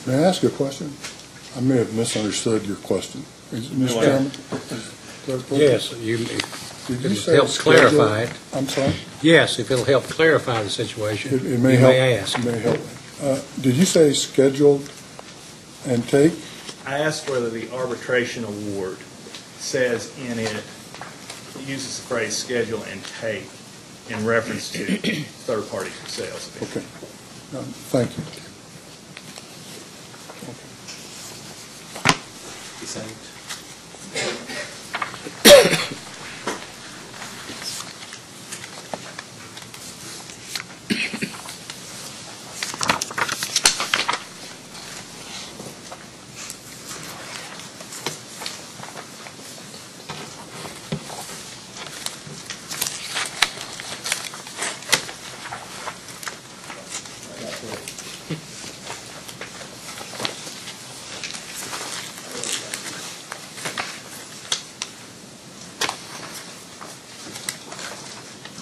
May I ask you a question? I may have misunderstood your question. Mr. Chairman? Yes, Did you it'll say help schedule? clarify it. I'm sorry? Yes, if it'll help clarify the situation, It may you help. may ask. It may help. Did you say scheduled and take? I asked whether the arbitration award says in it, uses the phrase schedule and take in reference to third-party sales. Okay. Thank you.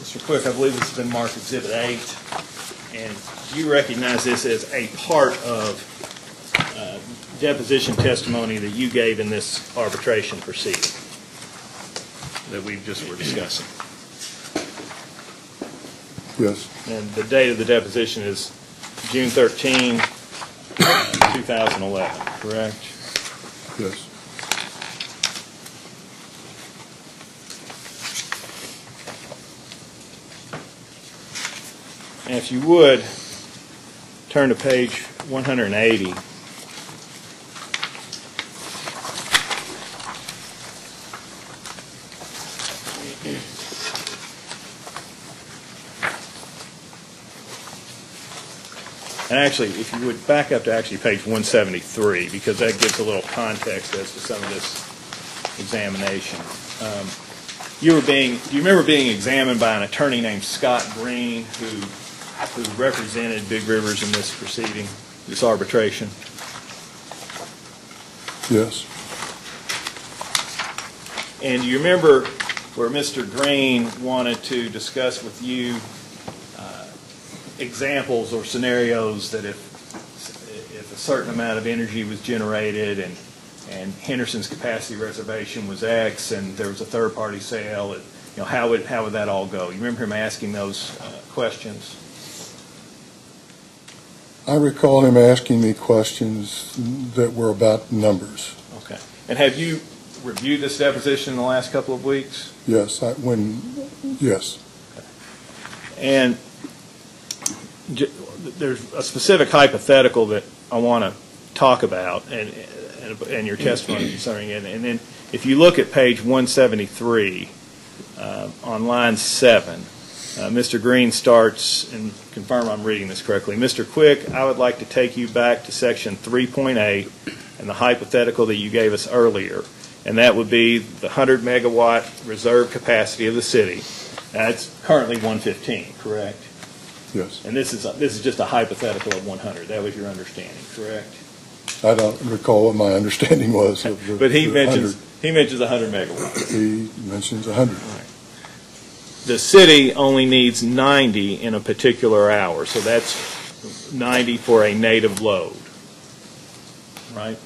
Mr. Quick, I believe this has been marked Exhibit 8, and you recognize this as a part of deposition testimony that you gave in this arbitration proceeding that we just were discussing. Yes. And the date of the deposition is June 13, 2011, correct? Yes. And if you would, turn to page 180. And actually, if you would back up to actually page 173, because that gives a little context as to some of this examination. Do you remember being examined by an attorney named Scott Green who represented Big Rivers in this proceeding, this arbitration? Yes. And you remember where Mr. Green wanted to discuss with you examples or scenarios that if a certain amount of energy was generated and and Henderson's capacity reservation was X, and there was a third-party sale, how would that all go? You remember him asking those questions? I recall him asking me questions that were about numbers. Okay. And have you reviewed this deposition in the last couple of weeks? Yes, yes. Okay. And there's a specific hypothetical that I want to talk about, and your testimony concerning it. And then if you look at page 173, on line 7, Mr. Green starts, and confirm I'm reading this correctly, Mr. Quick, I would like to take you back to section 3.8 and the hypothetical that you gave us earlier, and that would be the 100 megawatt reserve capacity of the city. Now, it's currently 115, correct? Yes. And this is just a hypothetical of 100. That was your understanding, correct? I don't recall what my understanding was of the But he the mentions 100. 100 megawatts. He mentions 100. Right. The city only needs 90 in a particular hour, so that's 90 for a native load, right?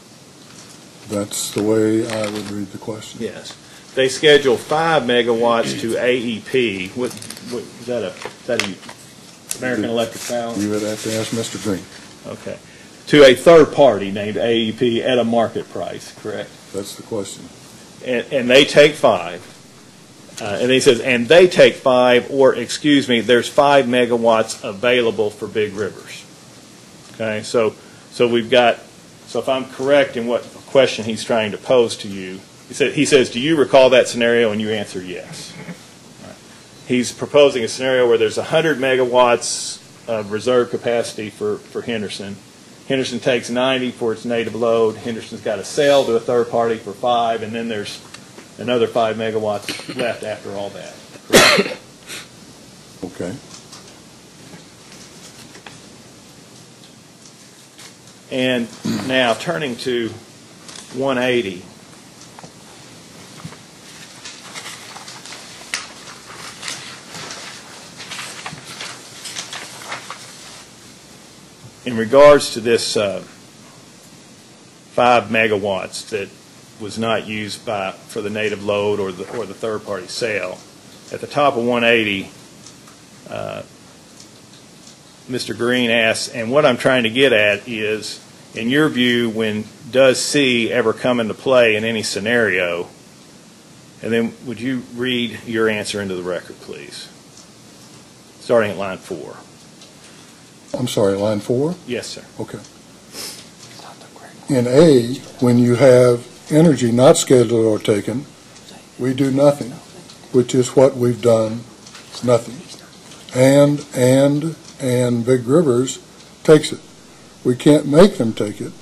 That's the way I would read the question. Yes. They schedule 5 megawatts to AEP. What is that American Electric Power? You would have to ask Mr. Green. Okay. To a third party named AEP at a market price, correct? That's the question. And they take 5. And he says, and they take 5, or excuse me, there's 5 megawatts available for Big Rivers. Okay, so we've got, so if I'm correct in what question he's trying to pose to you, he says, do you recall that scenario? And you answer yes. Right. He's proposing a scenario where there's 100 megawatts of reserve capacity for Henderson. Henderson takes 90 for its native load. Henderson's got a sale to a third party for 5, and then there's another 5 megawatts left after all that. Correct? Okay. And now turning to 180. In regards to this 5 megawatts that was not used for the native load or the third-party sale, at the top of 180, Mr. Green asks, and what I'm trying to get at is, in your view, when does C ever come into play in any scenario? And then would you read your answer into the record, please, starting at line 4. I'm sorry, line 4? Yes, sir. Okay. In A, when you have energy not scheduled or taken, we do nothing, which is what we've done, nothing. And Big Rivers takes it. We can't make them take it.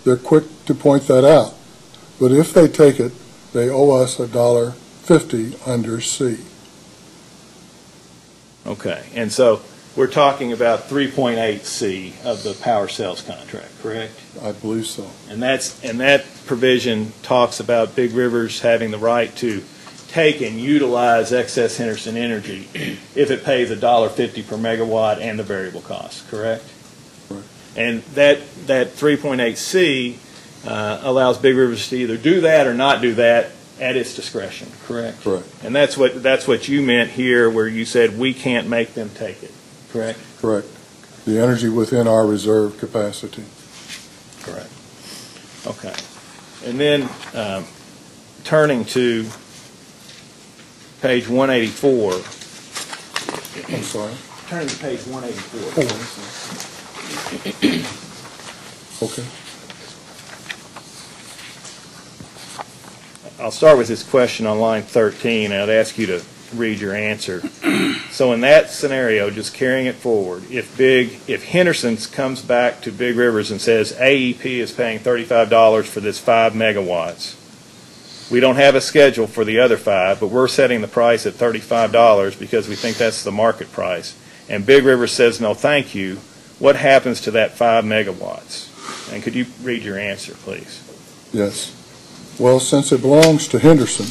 They're quick to point that out. But if they take it, they owe us $1.50 under C. Okay, and so we're talking about 3.8C of the power sales contract, correct? I believe so. And that provision talks about Big Rivers having the right to take and utilize excess Henderson energy if it pays $1.50 per megawatt and the variable cost, correct? Right. And that 3.8C allows Big Rivers to either do that or not do that at its discretion, correct? Correct. And that's what you meant here, where you said we can't make them take it, correct? Correct. The energy within our reserve capacity. Correct. Okay. And then turning to page 184. I'm sorry? Turning to page 184. Okay. I'll start with this question on line 13, and I'd ask you to read your answer. So in that scenario, just carrying it forward, if Henderson comes back to Big Rivers and says AEP is paying $35 for this 5 megawatts, we don't have a schedule for the other 5, but we're setting the price at $35 because we think that's the market price, and Big Rivers says no thank you, what happens to that 5 megawatts? And could you read your answer, please? Yes. Well, since it belongs to Henderson,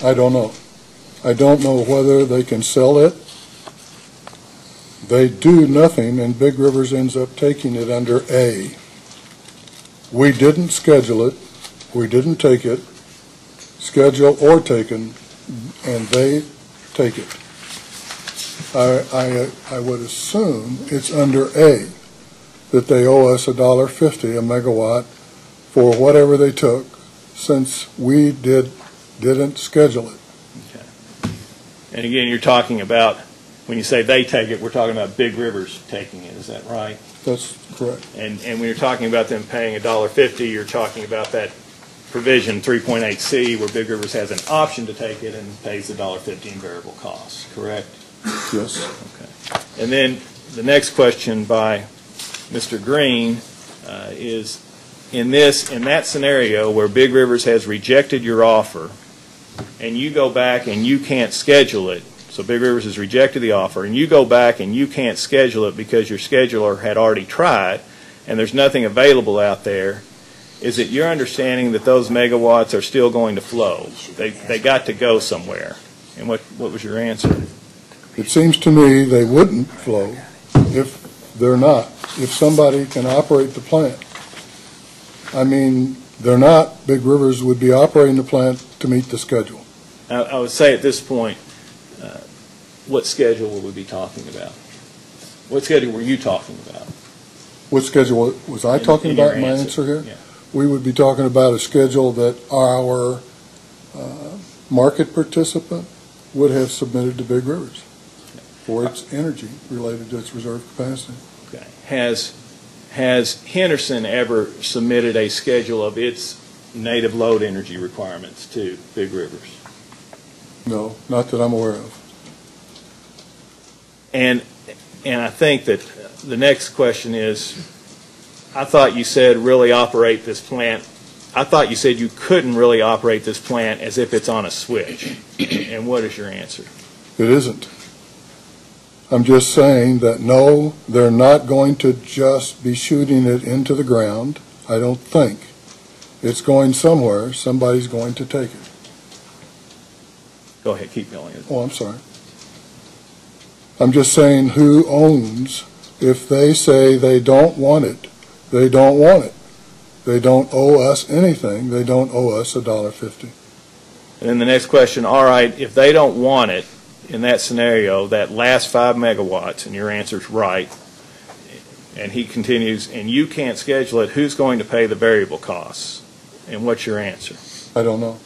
I don't know. I don't know whether they can sell it. They do nothing, and Big Rivers ends up taking it under A. We didn't schedule it, we didn't take it, schedule or taken, and they take it. I would assume it's under A, that they owe us $1.50 a megawatt for whatever they took, since we didn't schedule it. Okay. And again, you're talking about, when you say they take it, we're talking about Big River's taking it, is that right? That's correct. And when you're talking about them paying $1.50, you're talking about that provision 3.8C where Big Rivers has an option to take it and pays the $1.50 in variable costs, correct? Yes. Okay. And then the next question by Mr. Green is, in that scenario where Big Rivers has rejected your offer and you go back and you can't schedule it, so Big Rivers has rejected the offer and you go back and you can't schedule it because your scheduler had already tried and there's nothing available out there, is it your understanding that those megawatts are still going to flow? They got to go somewhere. And what was your answer? It seems to me they wouldn't flow if they're not. If somebody can operate the plant. I mean, they're not. Big Rivers would be operating the plant to meet the schedule. I would say at this point, what schedule would we be talking about? What schedule were you talking about? What schedule was I talking in your about in my answer here? Yeah. We would be talking about a schedule that our market participant would have submitted to Big Rivers for its energy related to its reserve capacity. Okay. Has Henderson ever submitted a schedule of its native load energy requirements to Big Rivers? No, not that I'm aware of. And I think that the next question is, I thought you said really operate this plant. I thought you said you couldn't really operate this plant as if it's on a switch. And what is your answer? It isn't. I'm just saying that no, they're not going to just be shooting it into the ground. I don't think. It's going somewhere. Somebody's going to take it. Go ahead, keep going. Oh, I'm sorry. I'm just saying who owns. If they say they don't want it, they don't want it. They don't owe us anything. They don't owe us $1.50. And then the next question, all right, if they don't want it, in that scenario, that last 5 megawatts, and your answer's right, and he continues, and you can't schedule it, who's going to pay the variable costs? And what's your answer? I don't know.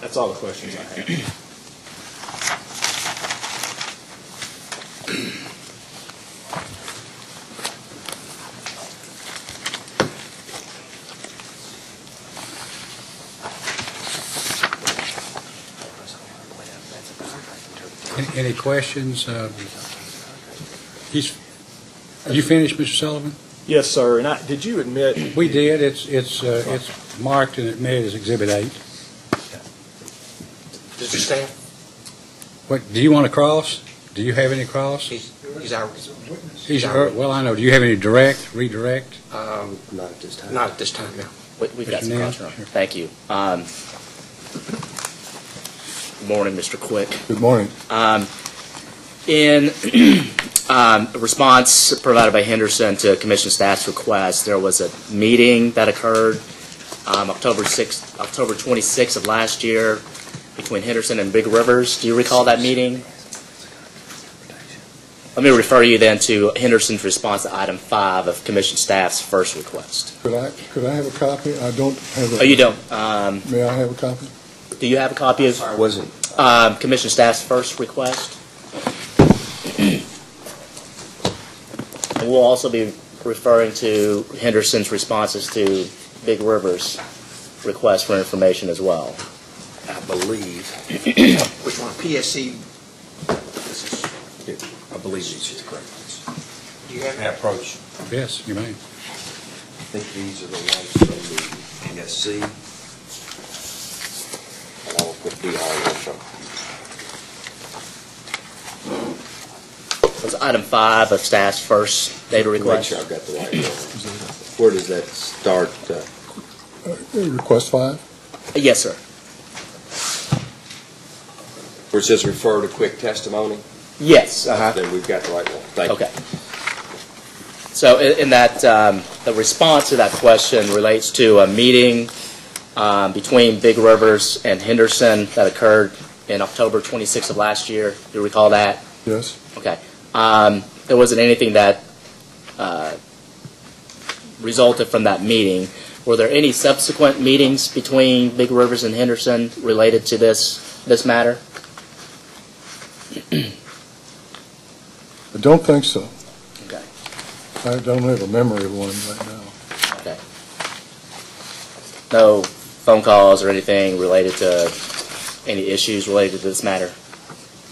That's all the questions I have. Any questions? Are you finished, Mr. Sullivan? Yes, sir. And did you admit? We did. It's marked and admitted as Exhibit 8. Mr. Staff? What, do you want to cross? Do you have any cross? He's our Well, I know. Do you have any redirect? Not at this time. Not at this time, no. We've got Mr. some Neal? cross. Thank you. Good morning, Mr. Quick. Good morning. In response provided by Henderson to Commission staff's request, there was a meeting that occurred October 26th of last year between Henderson and Big Rivers. Do you recall that meeting? Let me refer you then to Henderson's response to item 5 of Commission staff's first request. Could I have a copy? I don't have it. Oh, you don't? May I have a copy? Do you have a copy of Wasn't. Commission staff's first request? And we'll also be referring to Henderson's responses to Big River's request for information as well. I believe. Which one? PSC? I believe these are the correct ones. Do you have Can I approach? Yes, you may. I think these are the ones from the PSC. And I'll put the also. Was item 5 of staff's first data Make request? sure I've got the right one. Where does that start? Request 5? Yes, sir. Where it says refer to quick testimony? Yes. Then we've got the right one. Thank you. Okay. So in that, the response to that question relates to a meeting between Big Rivers and Henderson that occurred in October 26th of last year. Do you recall that? Yes. Okay. There wasn't anything that resulted from that meeting. Were there any subsequent meetings between Big Rivers and Henderson related to this matter? I don't think so. Okay. I don't have a memory of one right now. Okay. No phone calls or anything related to any issues related to this matter?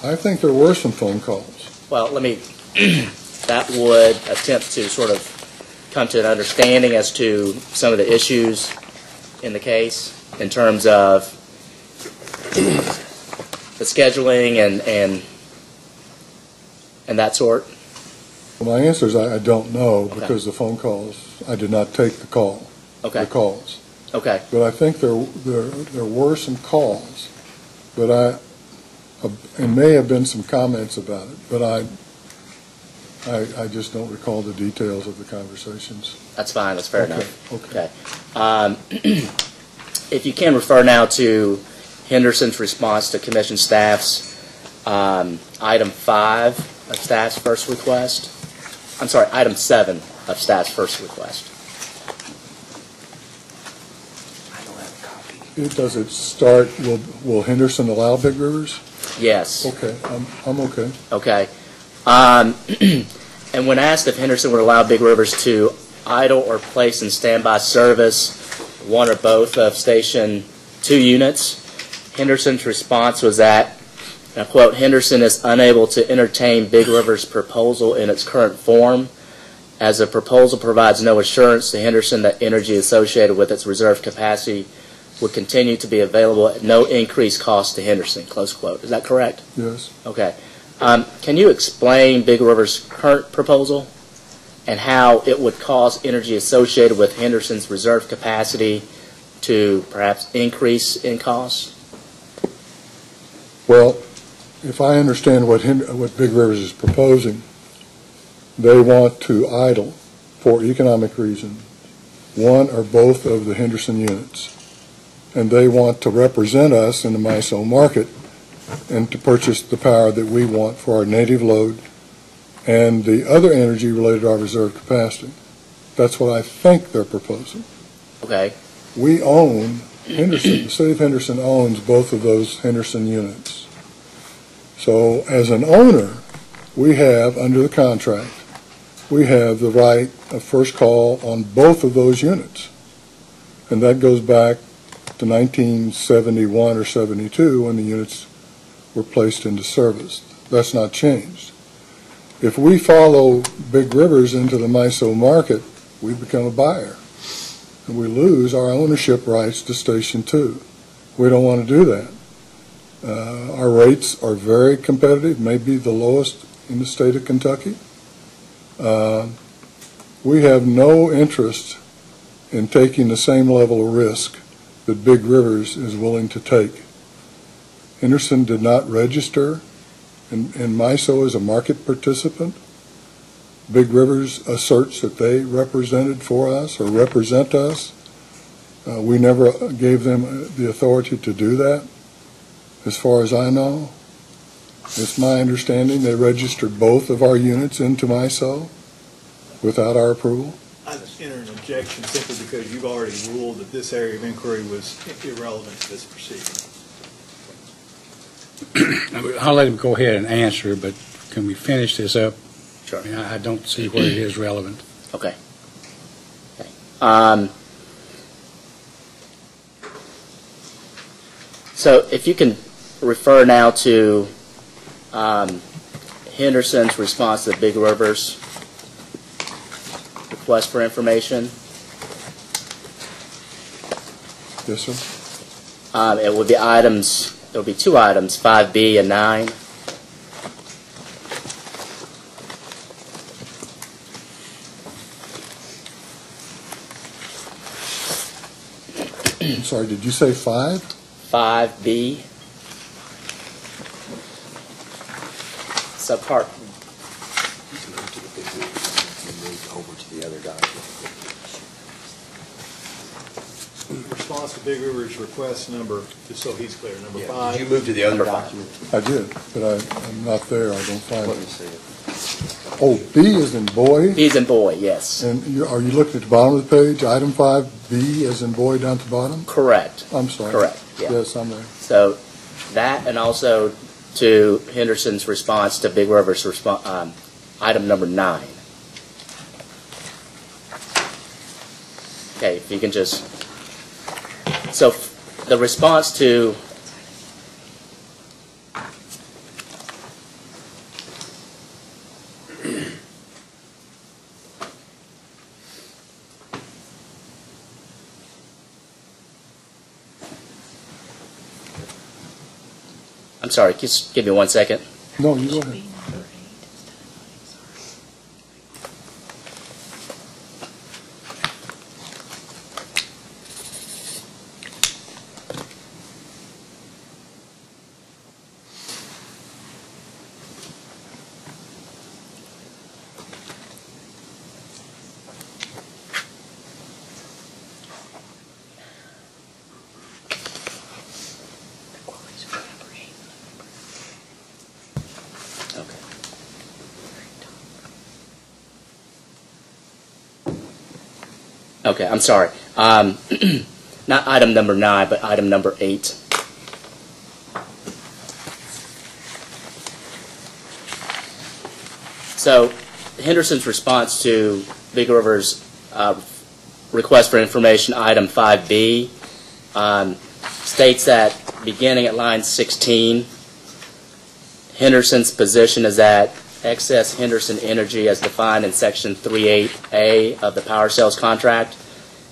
I think there were some phone calls. Well, that would attempt to sort of come to an understanding as to some of the issues in the case in terms of the scheduling and that sort? Well, my answer is I don't know, Okay. because the phone calls, I did not take the call. Okay. The calls. Okay. But I think there were some calls, but it may have been some comments about it, but I just don't recall the details of the conversations. That's fine. That's fair Okay. enough. Okay. If you can refer now to Henderson's response to Commission staff's item 5 of staff's first request. I'm sorry, item 7 of staff's first request. Does it start, will Henderson allow Big Rivers? Yes. Okay, I'm okay. Okay. And when asked if Henderson would allow Big Rivers to idle or place in standby service one or both of Station 2 units, Henderson's response was that, and I quote, Henderson is unable to entertain Big Rivers' proposal in its current form, as the proposal provides no assurance to Henderson that energy associated with its reserve capacity would continue to be available at no increased cost to Henderson, close quote. Is that correct? Yes. Okay. Can you explain Big River's current proposal and how it would cause energy associated with Henderson's reserve capacity to perhaps increase in cost? Well, if I understand what Big Rivers is proposing, they want to idle, for economic reasons, one or both of the Henderson units. And they want to represent us in the MISO market and to purchase the power that we want for our native load and the other energy related to our reserve capacity. That's what I think they're proposing. Okay. We own Henderson. The city of Henderson owns both of those Henderson units. So as an owner, we have, under the contract, we have the right of first call on both of those units. And that goes back to 1971 or 72 when the units were placed into service. That's not changed. If we follow Big Rivers into the MISO market, we become a buyer. And we lose our ownership rights to Station 2. We don't want to do that. Our rates are very competitive, maybe the lowest in the state of Kentucky. We have no interest in taking the same level of risk that Big Rivers is willing to take. Henderson did not register in MISO as a market participant. Big Rivers asserts that they represented for us or represent us. We never gave them the authority to do that, as far as I know. It's my understanding they registered both of our units into MISO without our approval. I just enter an objection simply because you've already ruled that this area of inquiry was irrelevant to this proceeding. I'll let him go ahead and answer, but can we finish this up? Sure. I don't see where it is relevant. Okay. Okay. So if you can refer now to Henderson's response to Big Rivers request for information. Yes, sir. It would be items. There will be 2 items, 5B and 9. I'm sorry, did you say 5? 5B. Subpart. response to Big River's request number, just so he's clear, number Yeah. 5. Did you move to the other Number 5. document? I did, but I'm not there, I don't find Let me it. see it. Oh, B is in boy, B's and boy, yes. and are you looking at the bottom of the page, item 5, B as in boy down at the bottom? Correct. I'm sorry. Correct, yeah. Yes, I'm there. So that, and also to Henderson's response to Big River's item number 9. Okay, if you can just, so the response to I'm sorry, just give me 1 second. No, you go ahead. Okay, I'm sorry. Not item number 9, but item number 8. So Henderson's response to Big River's request for information, item 5B, states that beginning at line 16, Henderson's position is that excess Henderson energy as defined in section 38A of the power sales contract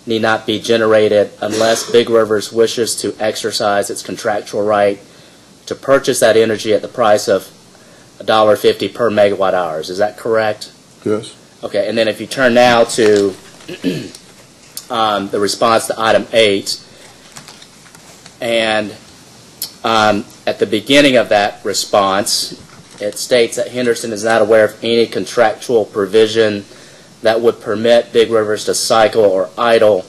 need not be generated unless Big Rivers wishes to exercise its contractual right to purchase that energy at the price of $1.50 per megawatt hours. Is that correct? Yes. Okay, and then if you turn now to the response to item 8, and at the beginning of that response, it states that Henderson is not aware of any contractual provision that would permit Big Rivers to cycle or idle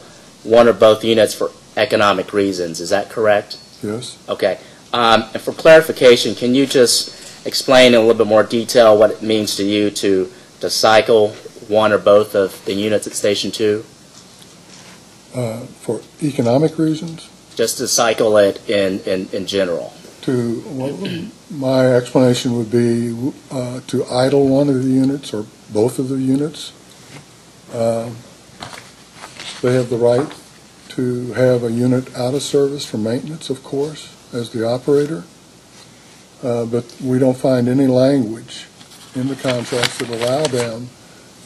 one or both units for economic reasons. Is that correct? Yes. Okay. And for clarification, can you just explain in a little bit more detail what it means to you to cycle one or both of the units at Station 2? For economic reasons? Just to cycle it in general. My explanation would be to idle one of the units or both of the units. They have the right to have a unit out of service for maintenance, of course, as the operator. But we don't find any language in the contracts that allow them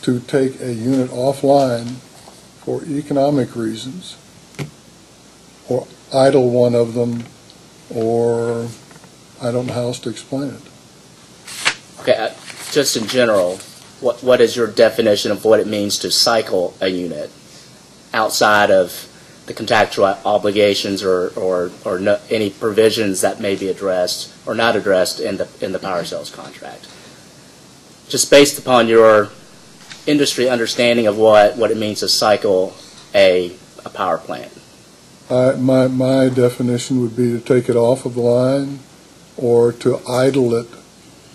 to take a unit offline for economic reasons or idle one of them, or I don't know how else to explain it. Okay, just in general, what is your definition of what it means to cycle a unit outside of the contractual obligations or any provisions that may be addressed or not addressed in the power sales contract? Just based upon your industry understanding of what it means to cycle a power plant. My definition would be to take it off of the line or to idle it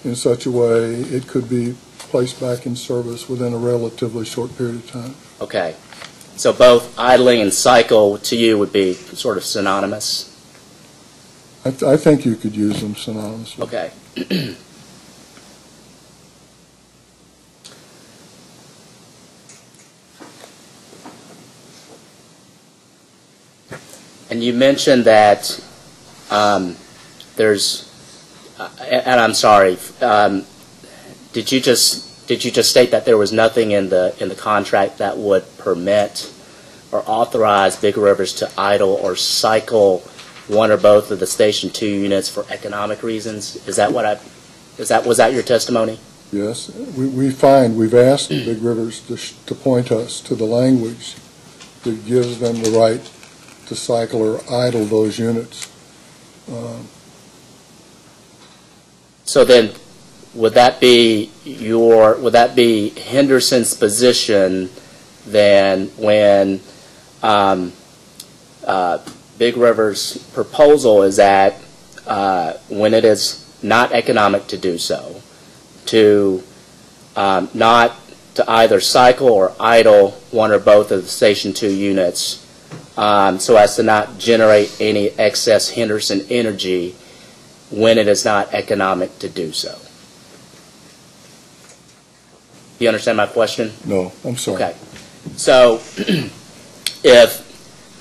in such a way it could be placed back in service within a relatively short period of time. Okay. So both idling and cycle to you would be sort of synonymous? I think you could use them synonymously. Okay. And you mentioned that there's, and I'm sorry, did you just state that there was nothing in the contract that would permit or authorize Big Rivers to idle or cycle one or both of the Station 2 units for economic reasons? Was that your testimony? Yes. We've asked Big Rivers to point us to the language that gives them the right to cycle or idle those units. So then, would that be Henderson's position then when Big River's proposal is that when it is not economic to do so, to not to either cycle or idle one or both of the Station 2 units so as to not generate any excess Henderson energy when it is not economic to do so. Do you understand my question? No, I'm sorry. Okay. So if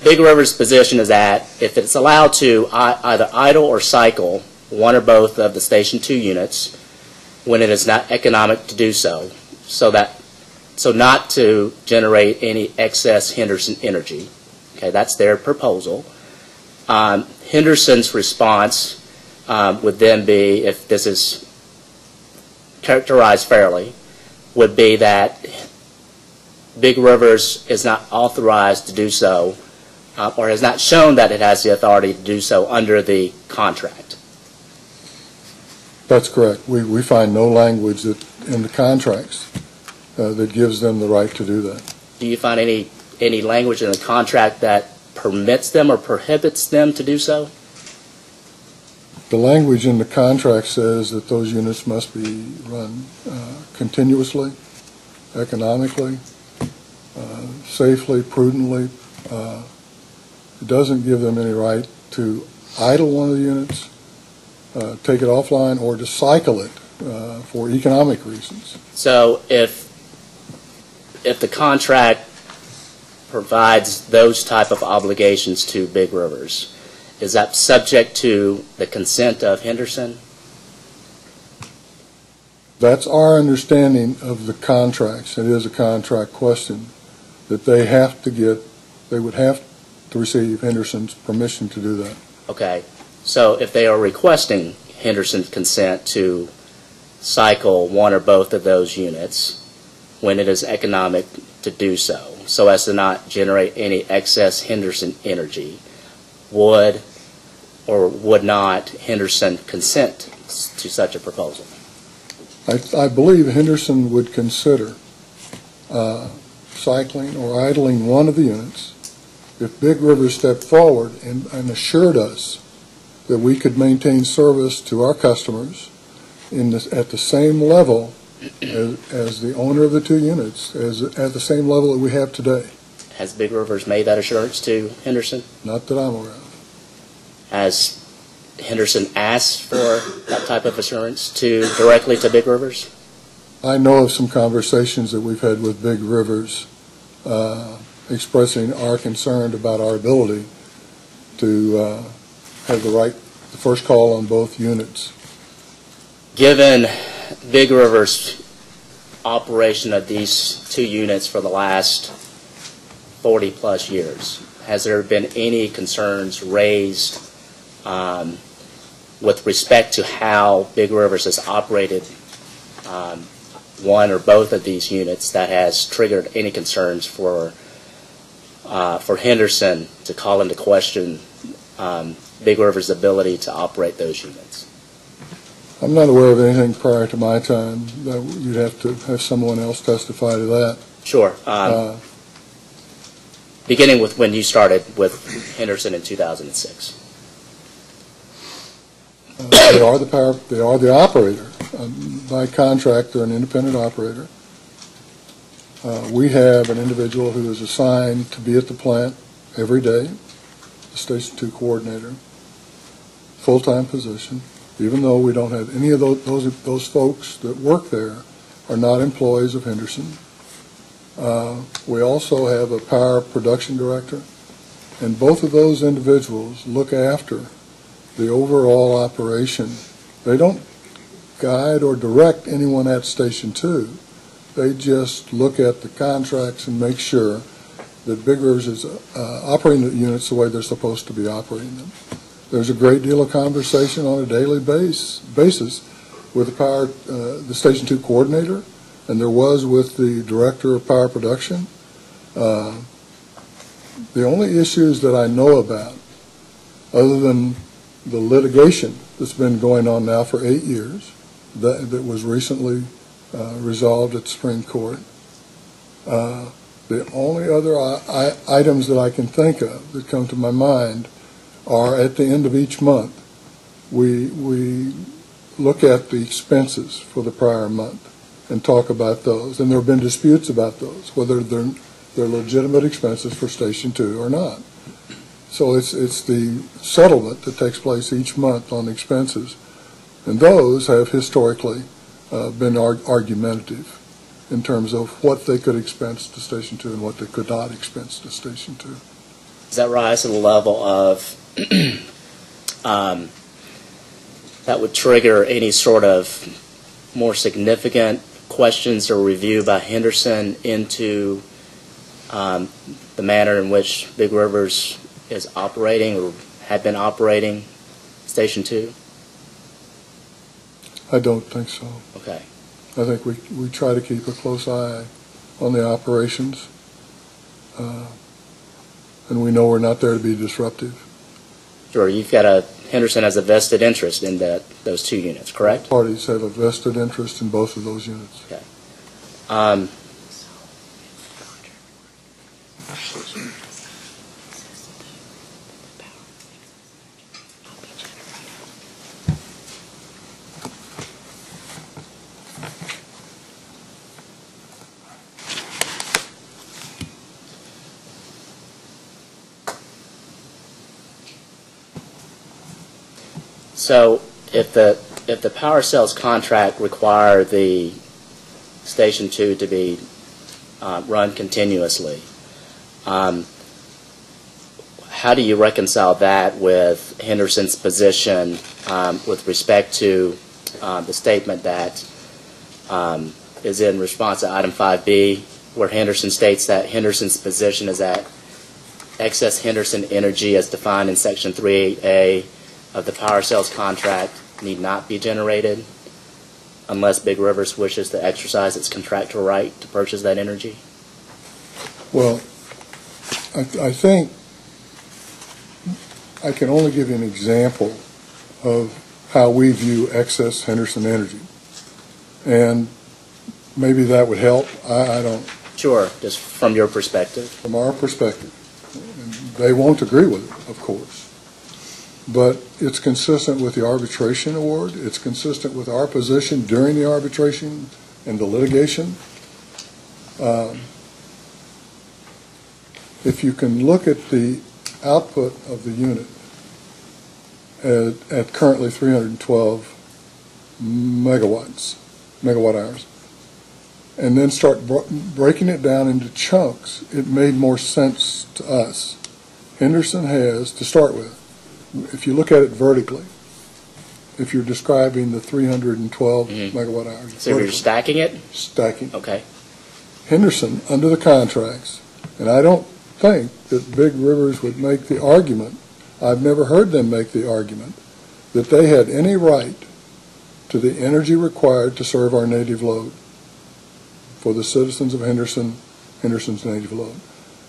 Big River's position is that if it's allowed to either idle or cycle one or both of the Station 2 units when it is not economic to do so, so not to generate any excess Henderson energy. Okay, that's their proposal. Henderson's response would then be, if this is characterized fairly, would be that Big Rivers is not authorized to do so or has not shown that it has the authority to do so under the contract. That's correct. We find no language that in the contracts that gives them the right to do that. Do you find any language in the contract that permits them or prohibits them to do so? The language in the contract says that those units must be run continuously, economically, safely, prudently. It doesn't give them any right to idle one of the units, take it offline, or to cycle it for economic reasons. So if the contract provides those type of obligations to Big Rivers, is that subject to the consent of Henderson? That's our understanding of the contracts. It is a contract question that they would have to receive Henderson's permission to do that. Okay. So if they are requesting Henderson's consent to cycle one or both of those units when it is economic to do so, so as to not generate any excess Henderson energy, would or would not Henderson consent to such a proposal? I believe Henderson would consider cycling or idling one of the units if Big River stepped forward and assured us that we could maintain service to our customers at the same level as the owner of the two units, at the same level that we have today. Has Big Rivers made that assurance to Henderson? Not that I'm aware of. Has Henderson asked for that type of assurance directly to Big Rivers? I know of some conversations that we've had with Big Rivers expressing our concern about our ability to have the first call on both units. Given Big River's operation of these two units for the last 40-plus years, has there been any concerns raised with respect to how Big Rivers has operated one or both of these units that has triggered any concerns for Henderson to call into question Big River's ability to operate those units? I'm not aware of anything prior to my time. You'd have to have someone else testify to that. Sure. Beginning with when you started with Henderson in 2006. They are the operator. By contract, they're an independent operator. We have an individual who is assigned to be at the plant every day, the Station 2 coordinator, full-time position. Even though we don't have any of those folks that work there are not employees of Henderson. We also have a power production director, and both of those individuals look after the overall operation. They don't guide or direct anyone at Station 2. They just look at the contracts and make sure that Big Rivers is operating the units the way they're supposed to be operating them. There's a great deal of conversation on a daily basis with the Station 2 coordinator, and there was with the director of power production. The only issues that I know about, other than the litigation that's been going on now for 8 years, that was recently resolved at the Supreme Court, The only other items that I can think of that come to my mind are at the end of each month, we look at the expenses for the prior month and talk about those. And there have been disputes about those, whether they're legitimate expenses for Station 2 or not. So it's the settlement that takes place each month on expenses. And those have historically been argumentative in terms of what they could expense to Station 2 and what they could not expense to Station 2. Does that rise to the level of that would trigger any sort of more significant questions or review by Henderson into the manner in which Big Rivers is operating or had been operating Station 2? I don't think so. Okay. I think we try to keep a close eye on the operations, and we know we're not there to be disruptive. Sure. Henderson has a vested interest in those two units, correct? Parties have a vested interest in both of those units. Okay. So if the power sales contract require the Station 2 to be run continuously, how do you reconcile that with Henderson's position with respect to the statement that is in response to item 5B, where Henderson states that Henderson's position is that excess Henderson energy as defined in Section 3.8A of the power sales contract need not be generated unless Big Rivers wishes to exercise its contractual right to purchase that energy? Well, I think I can only give you an example of how we view excess Henderson energy. And maybe that would help. I don't. Sure, just from your perspective. From our perspective. They won't agree with it, of course. But it's consistent with the arbitration award. It's consistent with our position during the arbitration and the litigation. If you can look at the output of the unit at currently 312 megawatt hours, and then start breaking it down into chunks, it made more sense to us. Henderson has, to start with, if you look at it vertically, if you're describing the 312 megawatt hours. So you're stacking it? Stacking. Okay. Henderson, under the contracts, and I don't think that Big Rivers would make the argument, I've never heard them make the argument, that they had any right to the energy required to serve our native load for the citizens of Henderson's native load.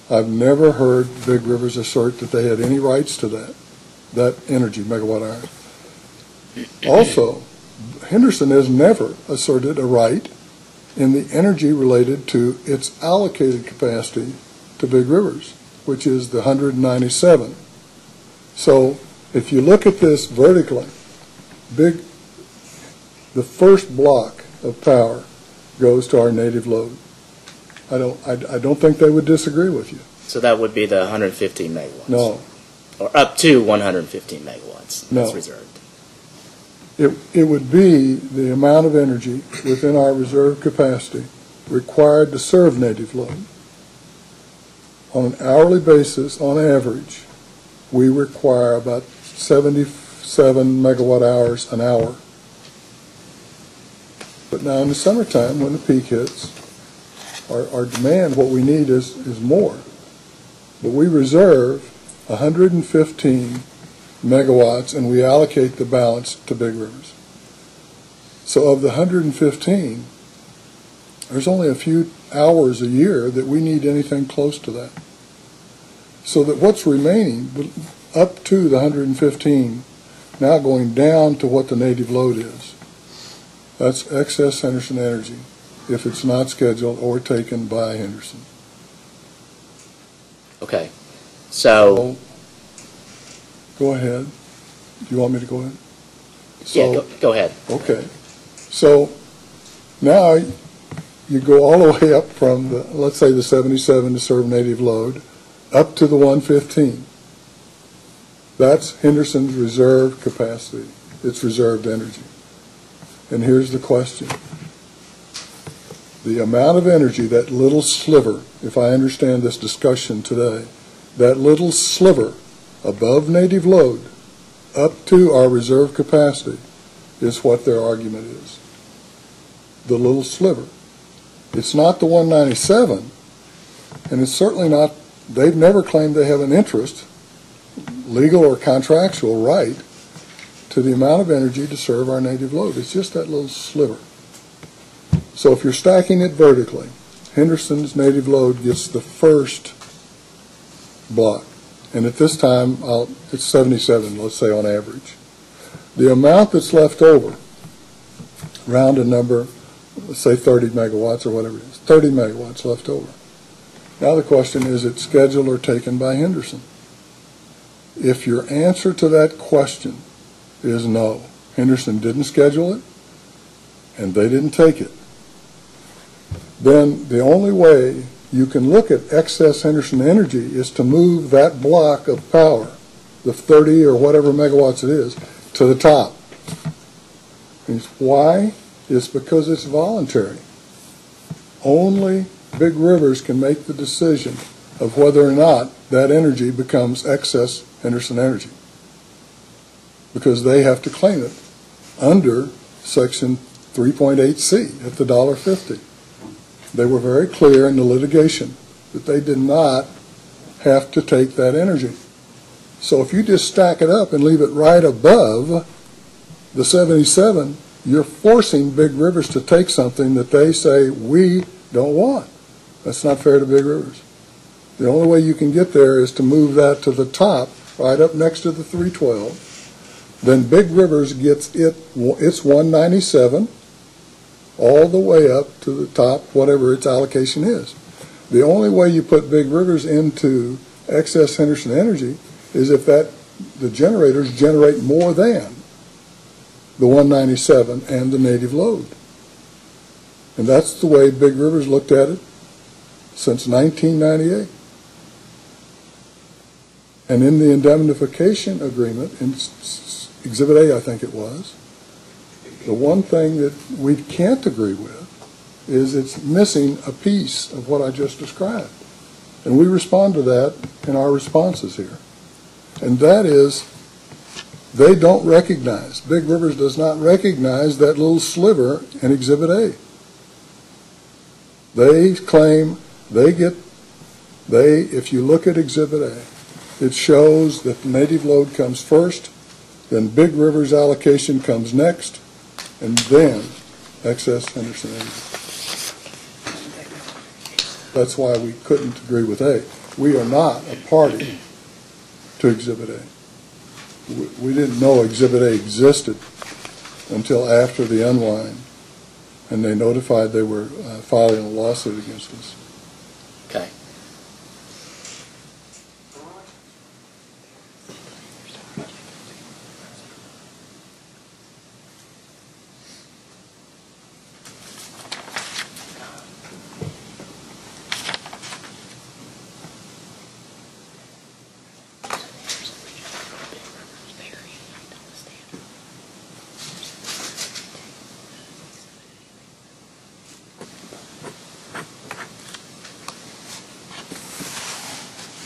I've never heard Big Rivers assert that they had any rights to that energy, megawatt hours. Also, Henderson has never asserted a right in the energy related to its allocated capacity to Big Rivers, which is the 197. So if you look at this vertically, the first block of power goes to our native load. I don't think they would disagree with you. So that would be the 115 megawatts? No. Or up to 115 megawatts? No. That's reserved. It would be the amount of energy within our reserve capacity required to serve native load. On an hourly basis, on average, we require about 77 megawatt hours an hour. But now in the summertime, when the peak hits, our demand, what we need is more. But we reserve 115 megawatts, and we allocate the balance to Big Rivers. So of the 115, there's only a few hours a year that we need anything close to that. So that what's remaining, up to the 115, now going down to what the native load is, that's excess Henderson energy if it's not scheduled or taken by Henderson. Okay. So, Go ahead. Do you want me to go ahead? yeah, go ahead. Okay. So now you go all the way up from the, let's say the 77 to serve native load, up to the 115. That's Henderson's reserve capacity. It's reserved energy. And here's the question. The amount of energy, that little sliver, if I understand this discussion today, that little sliver above native load up to our reserve capacity is what their argument is. The little sliver. It's not the 197, and it's certainly not, they've never claimed they have an interest, legal or contractual right, to the amount of energy to serve our native load. It's just that little sliver. So if you're stacking it vertically, Henderson's native load gets the first block. And at this time, it's 77, let's say, on average. The amount that's left over, round a number, let's say 30 megawatts or whatever it is, 30 megawatts left over. Now the question is, it scheduled or taken by Henderson? If your answer to that question is no, Henderson didn't schedule it, and they didn't take it, then the only way you can look at excess Henderson energy is to move that block of power, the 30 or whatever megawatts it is, to the top. And why? It's because it's voluntary. Only big rivers can make the decision of whether or not that energy becomes excess Henderson energy, because they have to claim it under Section 3.8C at the $1.50. They were very clear in the litigation that they did not have to take that energy. So if you just stack it up and leave it right above the 77, you're forcing big rivers to take something that they say we don't want. That's not fair to big rivers. The only way you can get there is to move that to the top, right up next to the 312. Then big rivers gets its 197 all the way up to the top, whatever its allocation is. The only way you put big rivers into excess Henderson energy is if the generators generate more than the 197 and the native load. And that's the way big rivers looked at it since 1998. And in the indemnification agreement, in Exhibit A, I think it was, the one thing that we can't agree with is it's missing a piece of what I just described. And we respond to that in our responses here. And that is, they don't recognize, Big Rivers does not recognize that little sliver in Exhibit A. They claim if you look at Exhibit A, it shows that the native load comes first, then Big River's allocation comes next, and then excess Henderson energy. That's why we couldn't agree with A. We are not a party to Exhibit A. We didn't know Exhibit A existed until after the unwind, and they notified they were filing a lawsuit against us. Okay.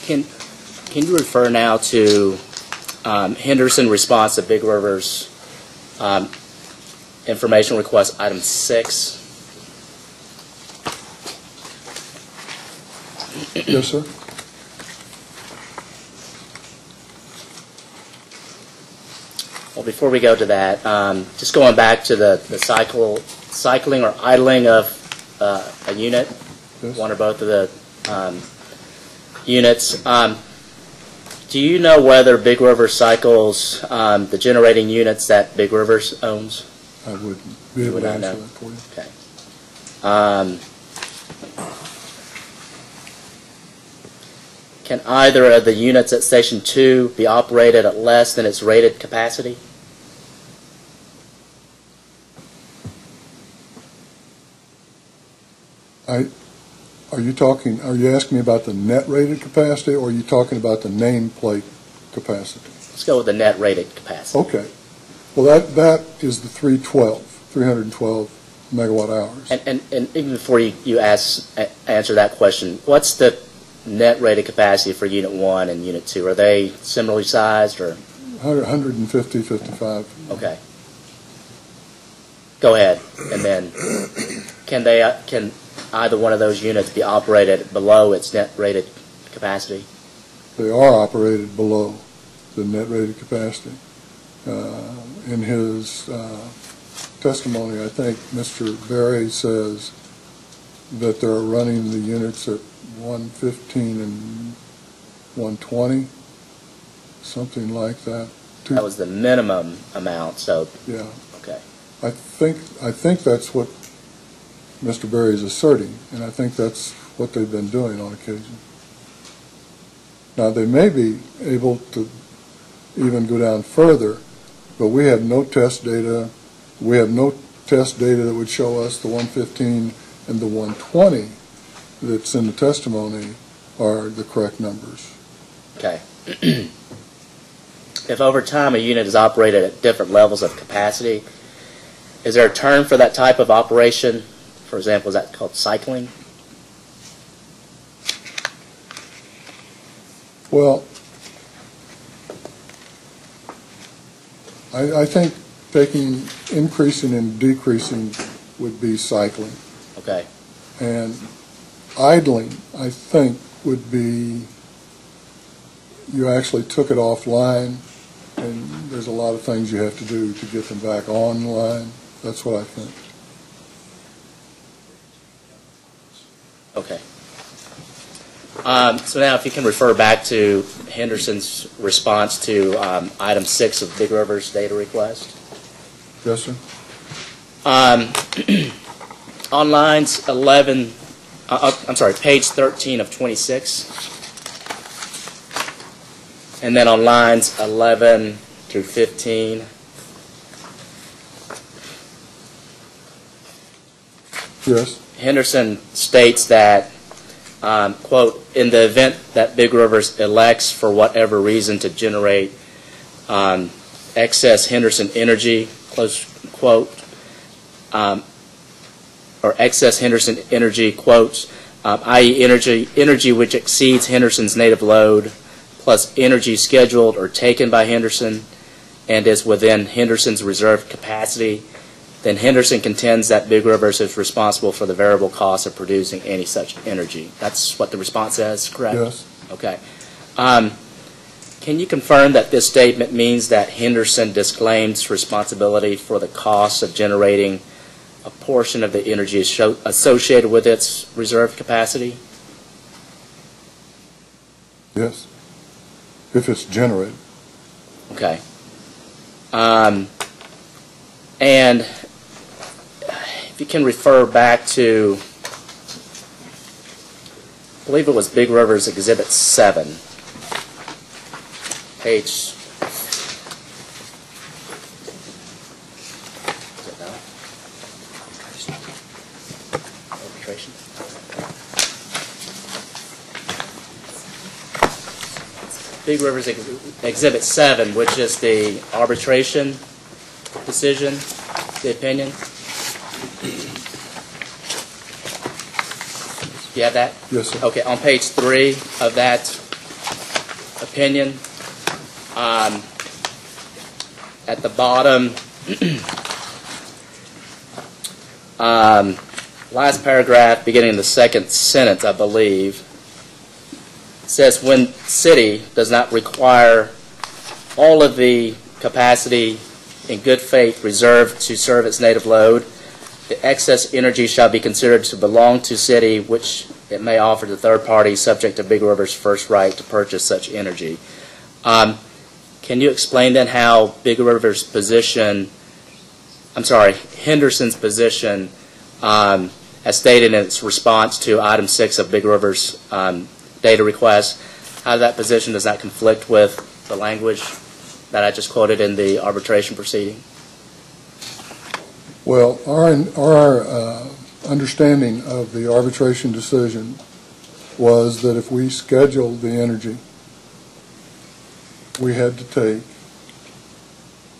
Can you refer now to Henderson response to Big River's information request, item 6? Yes, sir. Well, before we go to that, just going back to the cycling or idling of a unit, Yes. one or both of the units. Do you know whether Big River cycles the generating units that Big River owns? I wouldn't be able to answer that for you. Okay. Can either of the units at Station 2 be operated at less than its rated capacity? Are you asking me about the net rated capacity, or are you talking about the nameplate capacity? Let's go with the net rated capacity. Okay. Well, that is the 312 megawatt hours. And even before you answer that question, what's the net rated capacity for Unit 1 and Unit 2? Are they similarly sized or? 150, 55. Okay. Go ahead. And then can either one of those units be operated below its net rated capacity? They are operated below the net rated capacity. In his testimony, I think Mr. Berry says that they're running the units at 115 and 120, something like that. That was the minimum amount, so. Yeah. Okay. I think that's what Mr. Berry is asserting, and I think that's what they've been doing on occasion. Now, they may be able to even go down further, but we have no test data. We have no test data that would show us the 115 and the 120 that's in the testimony are the correct numbers. Okay. If over time a unit is operated at different levels of capacity, is there a term for that type of operation? For example, is that called cycling? Well, I think increasing and decreasing would be cycling. Okay. And idling, I think, would be you actually took it offline, and there's a lot of things you have to do to get them back online. That's what I think. Okay. So now if you can refer back to Henderson's response to item 6 of Big River's data request. Yes, sir. On lines 11, page 13 of 26, and then on lines 11 through 15. Yes. Henderson states that, quote, in the event that Big Rivers elects for whatever reason to generate excess Henderson energy, close quote, or excess Henderson energy, quotes, i.e. energy which exceeds Henderson's native load, plus energy scheduled or taken by Henderson and is within Henderson's reserved capacity, then Henderson contends that Big Rivers is responsible for the variable cost of producing any such energy. That's what the response says, correct? Yes. Okay. Can you confirm that this statement means that Henderson disclaims responsibility for the cost of generating a portion of the energy associated with its reserved capacity? Yes. If it's generated. Okay. And if you can refer back to, I believe it was Big River's Exhibit 7, page, arbitration. Big River's Exhibit 7, which is the arbitration decision, the opinion. Do you have that? Yes, sir. Okay, on page 3 of that opinion, at the bottom, last paragraph, beginning in the second sentence, I believe, says when city does not require all of the capacity in good faith reserved to serve its native load, the excess energy shall be considered to belong to city, which it may offer to third parties subject to Big River's first right to purchase such energy. Can you explain then how Big River's position, Henderson's position, as stated in its response to item 6 of Big River's data request, how that position does not conflict with the language that I just quoted in the arbitration proceeding? Well, our understanding of the arbitration decision was that if we scheduled the energy, we had to take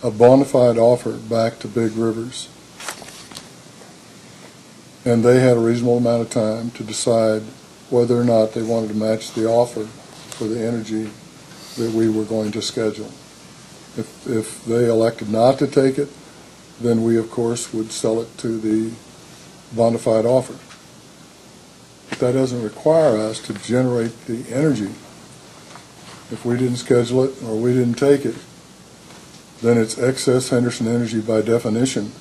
a bona fide offer back to Big Rivers, and they had a reasonable amount of time to decide whether or not they wanted to match the offer for the energy that we were going to schedule. If they elected not to take it, then we, of course, would sell it to the bona fide offer. But that doesn't require us to generate the energy. If we didn't schedule it or we didn't take it, then it's excess Henderson energy by definition,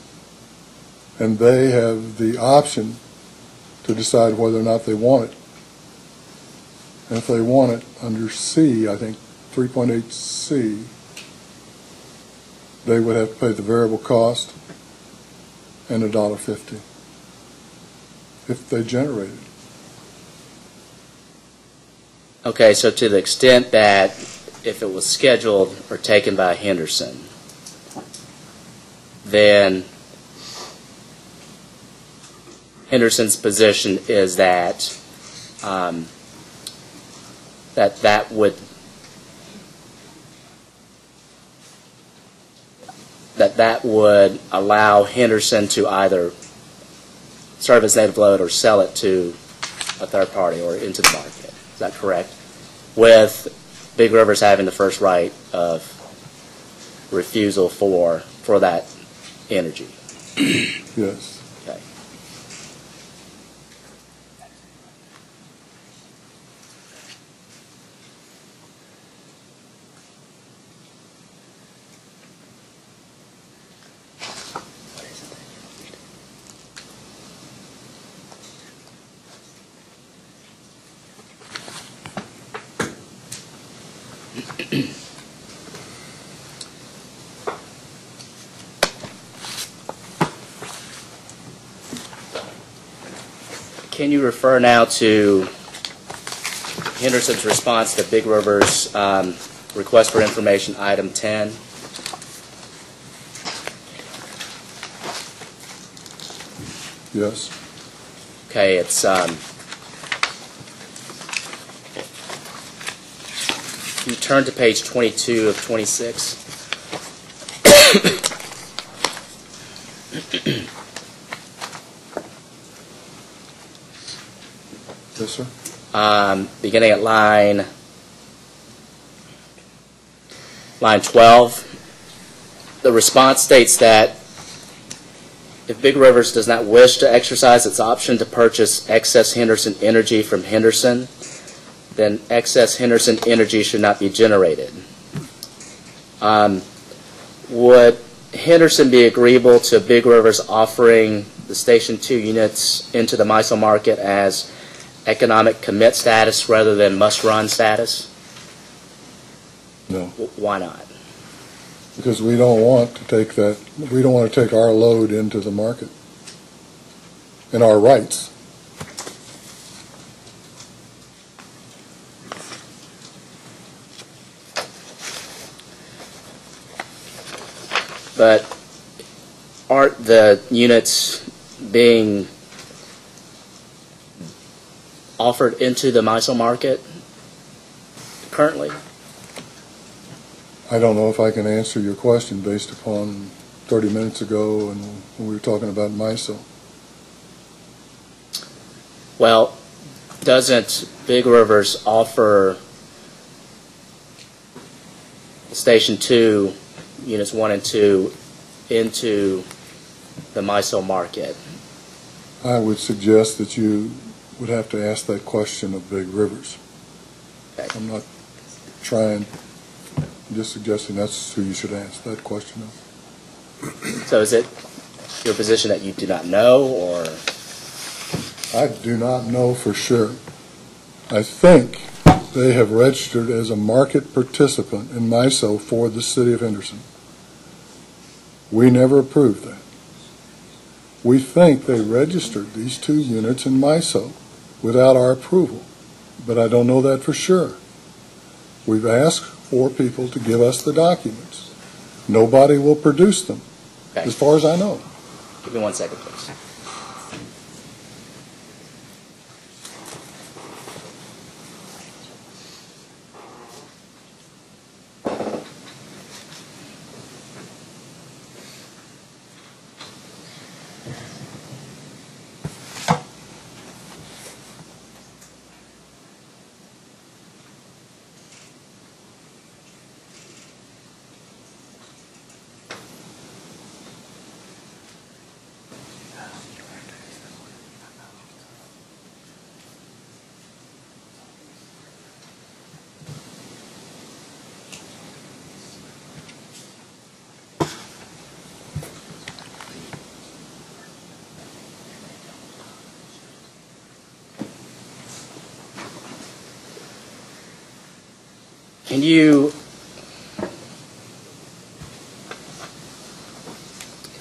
and they have the option to decide whether or not they want it. And if they want it under C, I think 3.8C, they would have to pay the variable cost and $1.50 if they generate it. Okay, so to the extent that if it was scheduled or taken by Henderson, then Henderson's position is that that would allow Henderson to either serve as native load or sell it to a third party or into the market. Is that correct? With Big Rivers having the first right of refusal for that energy. Yes. Okay. Can you refer now to Henderson's response to Big River's request for information, item 10? Yes. Okay, it's you turn to page 22 of 26. Yes, sir. Beginning at line 12, the response states that if Big Rivers does not wish to exercise its option to purchase excess Henderson energy from Henderson, then excess Henderson energy should not be generated. Would Henderson be agreeable to Big Rivers offering the Station 2 units into the MISO market as economic commit status rather than must-run status? No. Why not? Because we don't want to take that, we don't want to take our load into the market and our rights. But aren't the units being offered into the MISO market currently? I don't know if I can answer your question based upon 30 minutes ago and when we were talking about MISO. Well, doesn't Big Rivers offer Station 2, Units 1 and 2, into the MISO market? I would suggest that you would have to ask that question of Big Rivers. Okay. I'm not trying, I'm just suggesting that's who you should ask that question of. So is it your position that you do not know, or? I do not know for sure. I think they have registered as a market participant in MISO for the city of Henderson. We never approved that. We think they registered these 2 units in MISO without our approval, but I don't know that for sure. We've asked for people to give us the documents. Nobody will produce them, Okay. as far as I know. Give me 1 second, please. Can you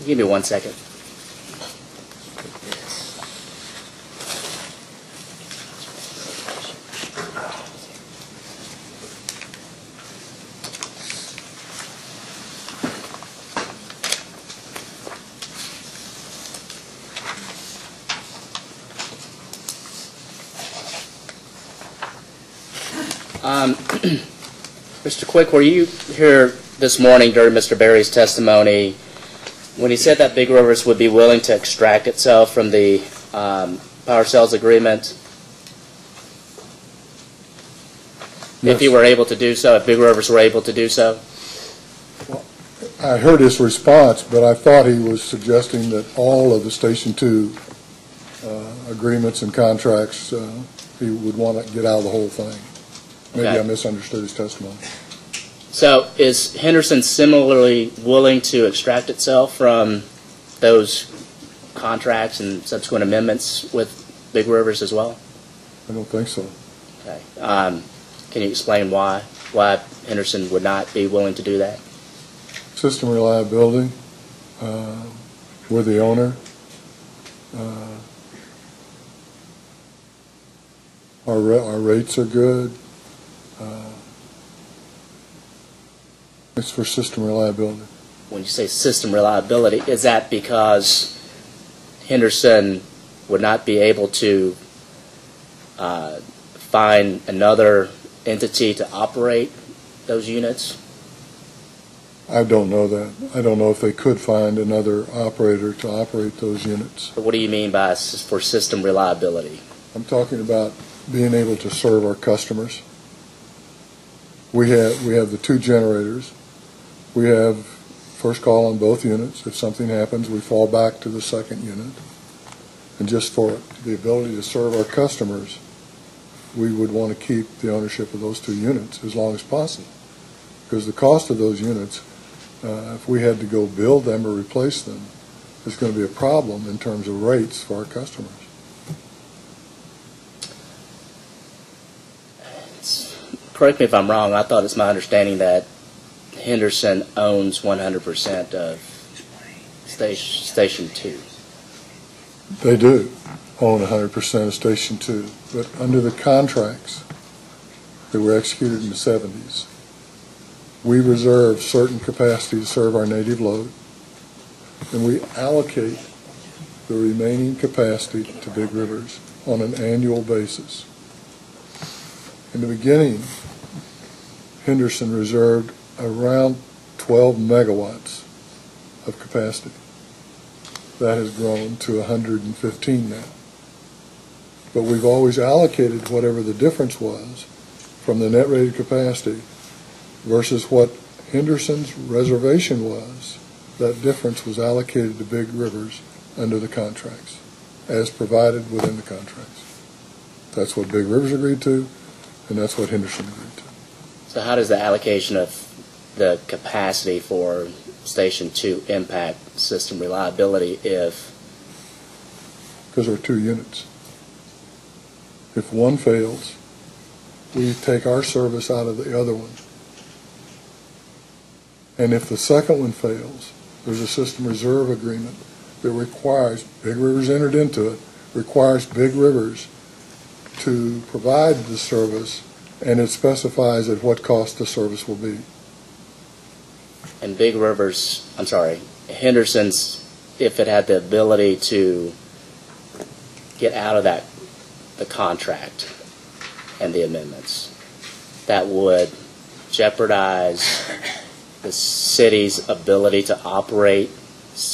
give me 1 second? Mr. Quick, were you here this morning during Mr. Berry's testimony when he said that Big Rivers would be willing to extract itself from the power sales agreement if he were able to do so, if Big Rivers were able to do so? I heard his response, but I thought he was suggesting that all of the Station 2 agreements and contracts, he would want to get out of the whole thing. Maybe Okay. I misunderstood his testimony. So is Henderson similarly willing to extract itself from those contracts and subsequent amendments with Big Rivers as well? I don't think so. Okay. Can you explain why Henderson would not be willing to do that? System reliability, we're the owner. Our rates are good. It's for system reliability. When you say system reliability, is that because Henderson would not be able to find another entity to operate those units? I don't know that. I don't know if they could find another operator to operate those units. What do you mean by for system reliability? I'm talking about being able to serve our customers. We have the 2 generators. We have first call on both units. If something happens, we fall back to the second unit. And just for the ability to serve our customers, we would want to keep the ownership of those 2 units as long as possible. Because the cost of those units, if we had to go build them or replace them, is going to be a problem in terms of rates for our customers. Correct me if I'm wrong, I thought it's my understanding that Henderson owns 100% of Station 2. They do own 100% of Station 2, but under the contracts that were executed in the 70s, we reserve certain capacity to serve our native load, and we allocate the remaining capacity to Big Rivers on an annual basis. In the beginning, Henderson reserved around 12 megawatts of capacity. That has grown to 115 now. But we've always allocated whatever the difference was from the net rated capacity versus what Henderson's reservation was. That difference was allocated to Big Rivers under the contracts, as provided within the contracts. That's what Big Rivers agreed to, and that's what Henderson agreed to. So how does the allocation of the capacity for Station 2 impact system reliability if... Because there are 2 units. If one fails, we take our service out of the other one. And if the second one fails, there's a system reserve agreement that requires, Big Rivers entered into it, requires Big Rivers to provide the service and it specifies at what cost the service will be. And Big Rivers, I'm sorry, Henderson's, if it had the ability to get out of that, the contract and the amendments, that would jeopardize the city's ability to operate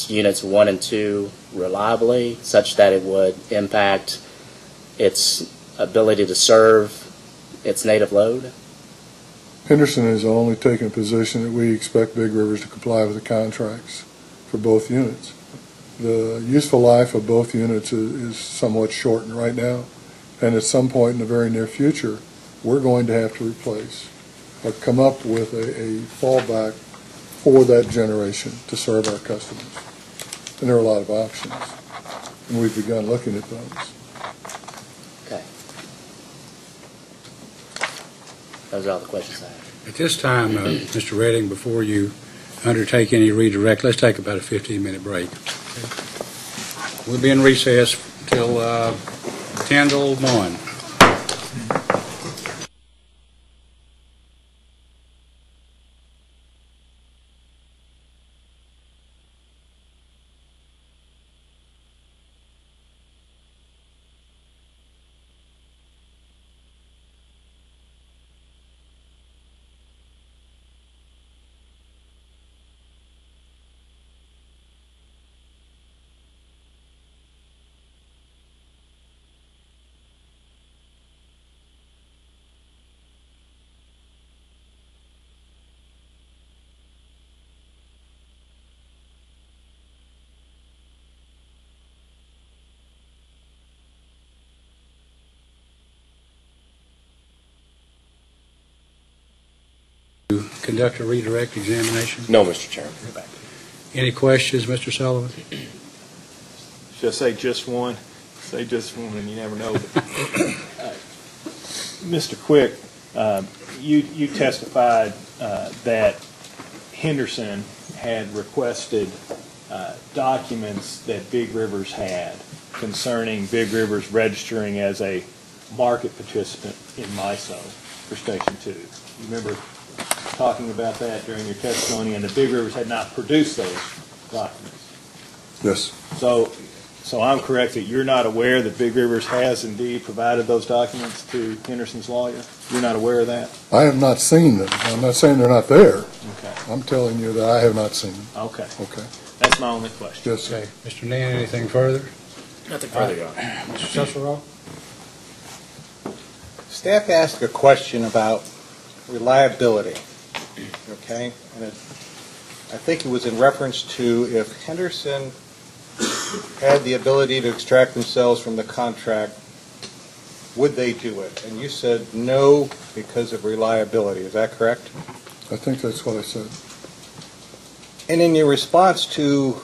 units 1 and 2 reliably, such that it would impact its ability to serve its native load? Henderson has only taken a position that we expect Big Rivers to comply with the contracts for both units. The useful life of both units is somewhat shortened right now, and at some point in the very near future, we're going to have to replace or come up with a fallback for that generation to serve our customers. And there are a lot of options, and we've begun looking at those. Okay. Those are all the questions I have. At this time, Mr. Redding, before you undertake any redirect, let's take about a 15-minute break. We'll be in recess till 10 to 1. Conduct a redirect examination. No, Mr. Chairman. Any questions, Mr. Sullivan? Should I say just one? Say just one, and you never know. Mr. Quick, you testified that Henderson had requested documents that Big Rivers had concerning Big Rivers registering as a market participant in MISO for Station 2. You remember talking about that during your testimony, and the Big Rivers had not produced those documents. Yes. So I'm correct that you're not aware that Big Rivers has indeed provided those documents to Henderson's lawyer? You're not aware of that? I have not seen them. I'm not saying they're not there. Okay. I'm telling you that I have not seen them. Okay. Okay. That's my only question. Yes, sir. Okay. Mr. Nan, anything further? Nothing further, Your Honor. Mr. Cicero? Staff asked a question about reliability, okay? And I think it was in reference to if Henderson had the ability to extract themselves from the contract, would they do it? And you said no because of reliability. Is that correct? I think that's what I said. And in your response to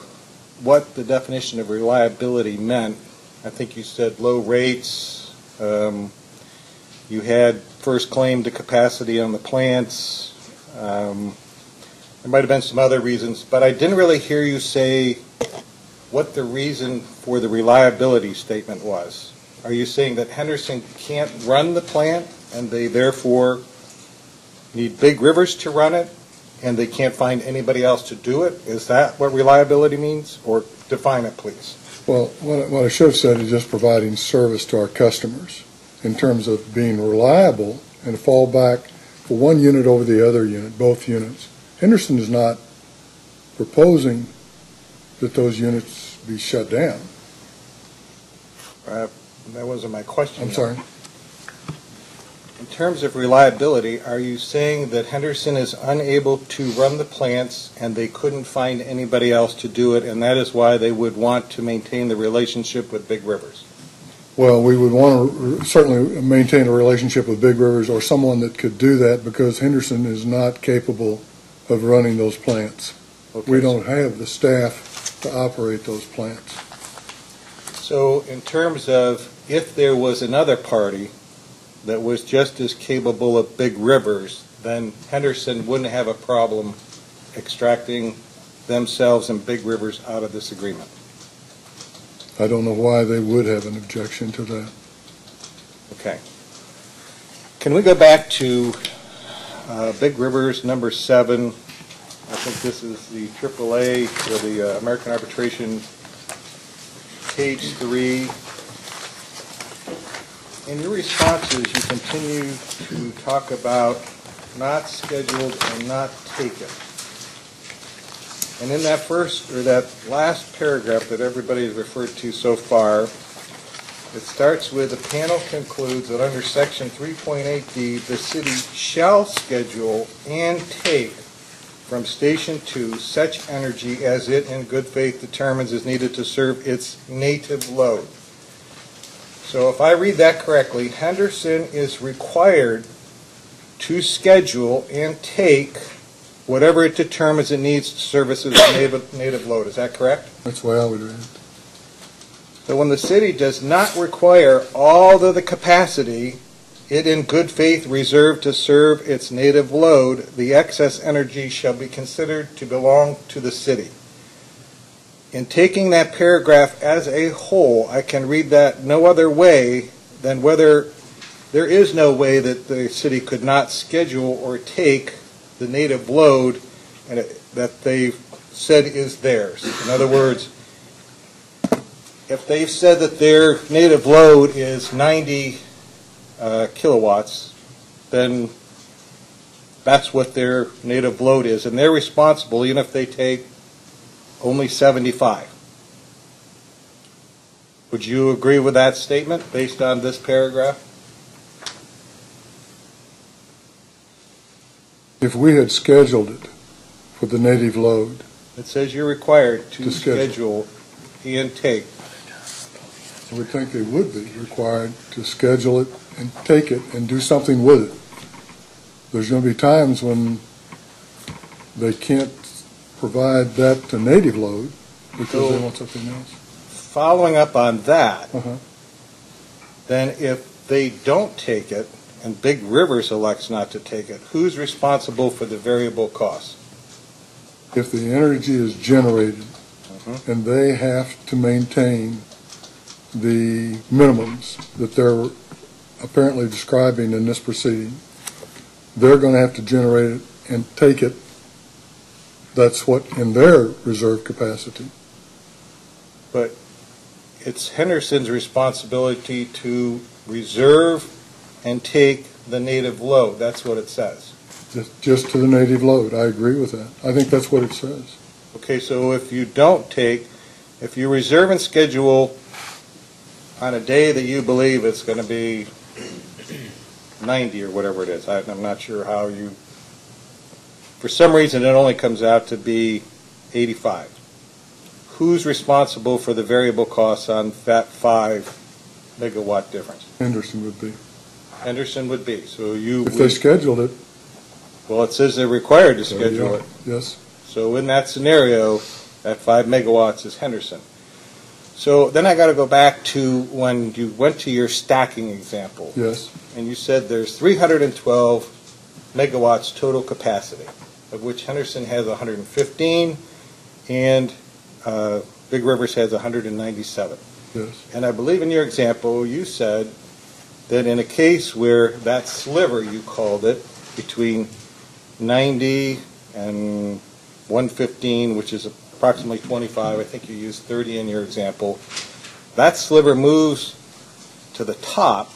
what the definition of reliability meant, I think you said low rates, you had first claim to capacity on the plants, there might have been some other reasons, but I didn't really hear you say what the reason for the reliability statement was. Are you saying that Henderson can't run the plant and they therefore need Big Rivers to run it and they can't find anybody else to do it? Is that what reliability means? Or define it, please. Well, what I should have said is just providing service to our customers in terms of being reliable and fallback for one unit over the other unit, both units. Henderson is not proposing that those units be shut down. That wasn't my question. I'm sorry? In terms of reliability, are you saying that Henderson is unable to run the plants and they couldn't find anybody else to do it, and that is why they would want to maintain the relationship with Big Rivers? Well, we would want to certainly maintain a relationship with Big Rivers or someone that could do that because Henderson is not capable of running those plants. Okay. We don't have the staff to operate those plants. So in terms of if there was another party that was just as capable of Big Rivers, then Henderson wouldn't have a problem extracting themselves and Big Rivers out of this agreement. I don't know why they would have an objection to that. Okay. Can we go back to Big Rivers number 7? I think this is the AAA or the American Arbitration, page 3. In your responses, you continue to talk about not scheduled and not taken. And in that first or that last paragraph that everybody has referred to so far, it starts with, the panel concludes that under section 3.8D, the city shall schedule and take from Station 2 such energy as it in good faith determines is needed to serve its native load. So if I read that correctly, Henderson is required to schedule and take whatever it determines it needs to service its native load. Is that correct? That's the way I would read it. So when the city does not require all of the capacity it in good faith reserved to serve its native load, the excess energy shall be considered to belong to the city. In taking that paragraph as a whole, I can read that no other way than whether there is no way that the city could not schedule or take the native load that they've said is theirs. In other words, if they've said that their native load is 90 kilowatts, then that's what their native load is, and they're responsible even if they take only 75. Would you agree with that statement based on this paragraph? If we had scheduled it for the native load, It says you're required to schedule and take. I would think they would be required to schedule it and take it and do something with it. There's going to be times when they can't provide that to native load because they want something else. Following up on that, Uh-huh. then if they don't take it and Big Rivers elects not to take it, who's responsible for the variable costs? If the energy is generated Mhm. and they have to maintain the minimums that they're apparently describing in this proceeding, they're going to have to generate it and take it. That's what in their reserve capacity. But it's Henderson's responsibility to reserve and take the native load. That's what it says. Just to the native load. I agree with that. I think that's what it says. Okay, so if you don't take, if you reserve and schedule on a day that you believe it's going to be 90 or whatever it is, I'm not sure how you, for some reason it only comes out to be 85. Who's responsible for the variable costs on that 5 megawatt difference? Henderson would be. Henderson would be. So you, If they scheduled it. well, it says they're required to So, schedule it. Yes. So in that scenario, that 5 megawatts is Henderson. So then I got to go back to when you went to your stacking example. Yes. And you said there's 312 megawatts total capacity, of which Henderson has 115 and Big Rivers has 197. Yes. And I believe in your example you said that in a case where that sliver, you called it, between 90 and 115, which is approximately 25, I think you used 30 in your example, that sliver moves to the top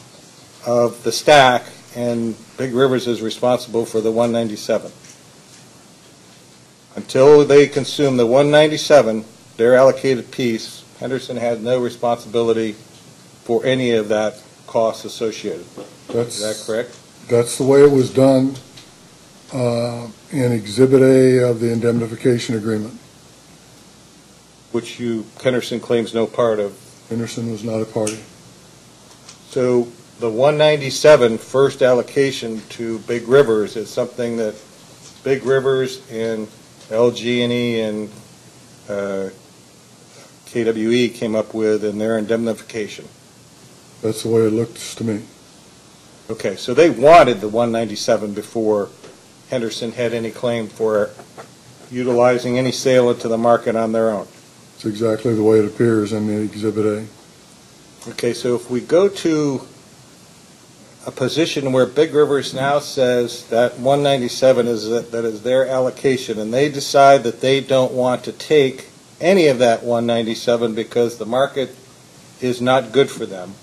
of the stack and Big Rivers is responsible for the 197. Until they consume the 197, their allocated piece, Henderson has no responsibility for any of that cost associated. Is that correct? That's the way it was done in Exhibit A of the indemnification agreement. Which Henderson claims no part of. Henderson was not a party. So the 197 first allocation to Big Rivers is something that Big Rivers and LG&E and KWE came up with in their indemnification. That's the way it looks to me. Okay, so they wanted the 197 before Henderson had any claim for utilizing any sale into the market on their own. It's exactly the way it appears in the Exhibit A. Okay, so if we go to a position where Big Rivers now says that 197 that is their allocation, and they decide that they don't want to take any of that 197 because the market is not good for them,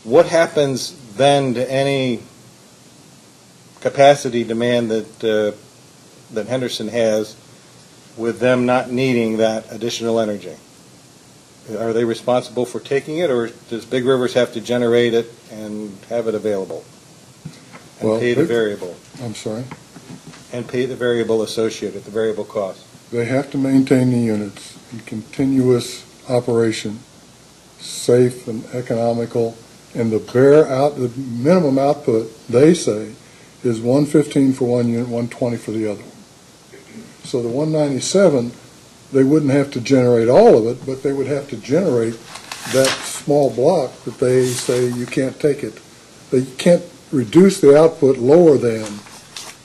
what happens then to any capacity demand that Henderson has with them not needing that additional energy? Are they responsible for taking it, or does Big Rivers have to generate it and have it available? And pay the variable? I'm sorry? And pay the variable associated, the variable cost? They have to maintain the units in continuous operation, safe and economical, and the minimum output, they say, is 115 for one unit, 120 for the other one. So the 197, they wouldn't have to generate all of it, but they would have to generate that small block that they say you can't take it. They can't reduce the output lower than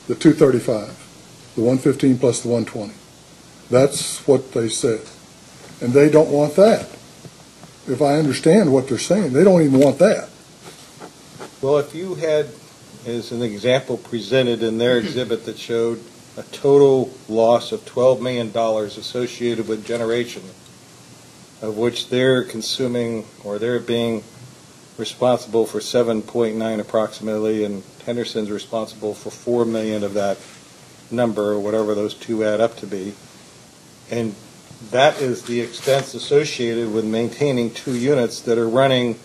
the 235, the 115 plus the 120. That's what they said. And they don't want that. If I understand what they're saying, they don't even want that. Well, if you had, as an example presented in their exhibit that showed a total loss of $12 million associated with generation, of which they're consuming, or they're being responsible for 7.9 approximately, and Henderson's responsible for 4 million of that number, or whatever those two add up to be. And that is the expense associated with maintaining two units that are running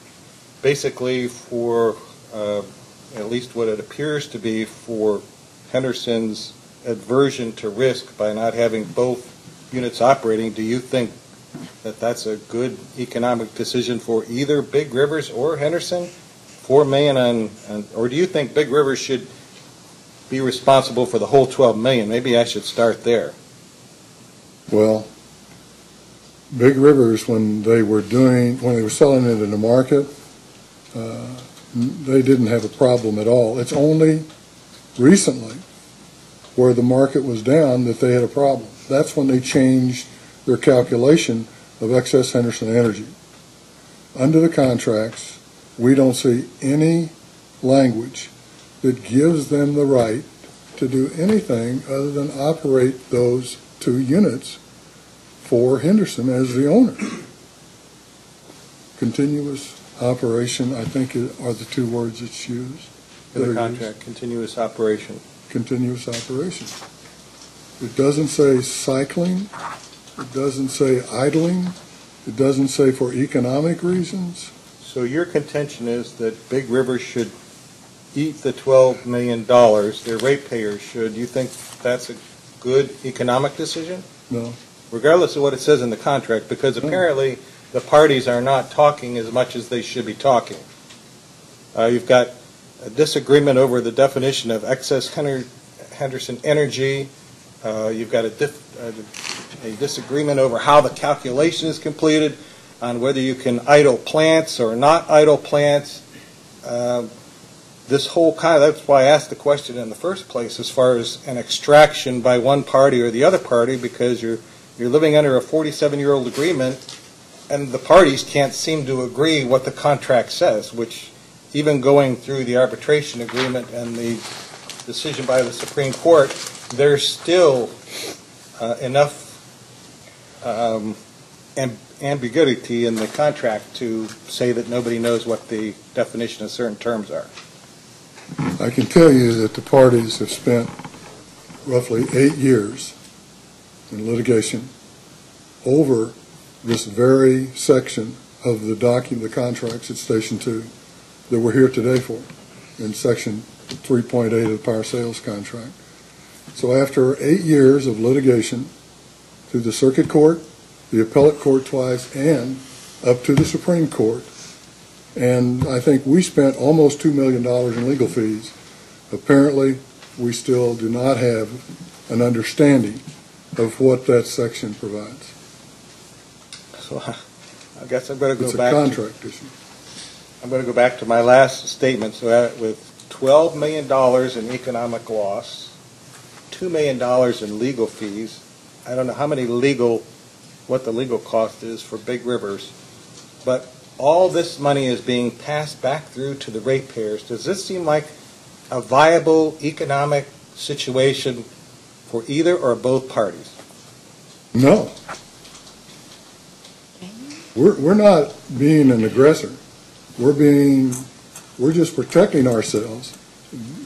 basically for at least what it appears to be for Henderson's aversion to risk by not having both units operating. Do you think that that's a good economic decision for either Big Rivers or Henderson? 4 million on, or do you think Big Rivers should be responsible for the whole 12 million? Maybe I should start there. Well, Big Rivers, when they were selling it in the market, they didn't have a problem at all. It's only recently, where the market was down, that they had a problem. That's when they changed their calculation of excess Henderson energy. Under the contracts, we don't see any language that gives them the right to do anything other than operate those two units for Henderson as the owner. Continuous operation, I think, are the two words that's used. In the contract, continuous operation. Continuous operation. It doesn't say cycling. It doesn't say idling. It doesn't say for economic reasons. So your contention is that Big River should eat the $12 million, their ratepayers should. Do you think that's a good economic decision? No. Regardless of what it says in the contract, because apparently the parties are not talking as much as they should be talking. You've got a disagreement over the definition of excess Henderson energy. You've got a disagreement over how the calculation is completed, on whether you can idle plants or not idle plants. This whole that's why I asked the question in the first place, as far as an extraction by one party or the other party, because you're living under a 47-year-old agreement, and the parties can't seem to agree what the contract says, which, even going through the arbitration agreement and the decision by the Supreme Court, there's still enough ambiguity in the contract to say that nobody knows what the definition of certain terms are. I can tell you that the parties have spent roughly 8 years in litigation over this very section of the document, the contracts at Station 2 that we're here today for, in Section 3.8 of the power sales contract. So after 8 years of litigation through the circuit court, the appellate court twice, and up to the Supreme Court, and I think we spent almost $2 million in legal fees. Apparently, we still do not have an understanding of what that section provides. So I guess I'm going to go back. It's a contract issue. I'm going to go back to my last statement. So with $12 million in economic loss, $2 million in legal fees, I don't know what the legal cost is for Big Rivers, but all this money is being passed back through to the ratepayers, does this seem like a viable economic situation for either or both parties? No. We're not being an aggressor. We're just protecting ourselves.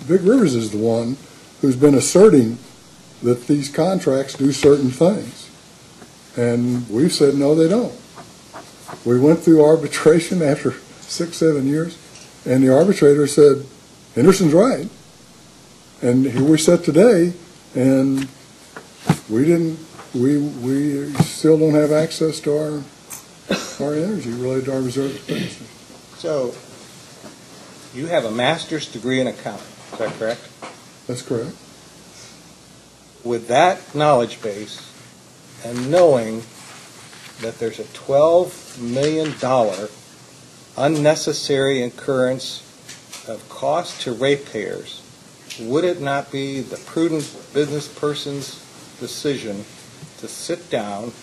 Big Rivers is the one who's been asserting that these contracts do certain things. And we've said, no, they don't. We went through arbitration after 6-7 years, and the arbitrator said, Henderson's right. And here we sit today, and we still don't have access to our energy related to our reserve capacity. So, you have a master's degree in accounting, is that correct? That's correct. With that knowledge base, and knowing that there's a $12 million unnecessary incurrence of cost to ratepayers, would it not be the prudent business person's decision to sit down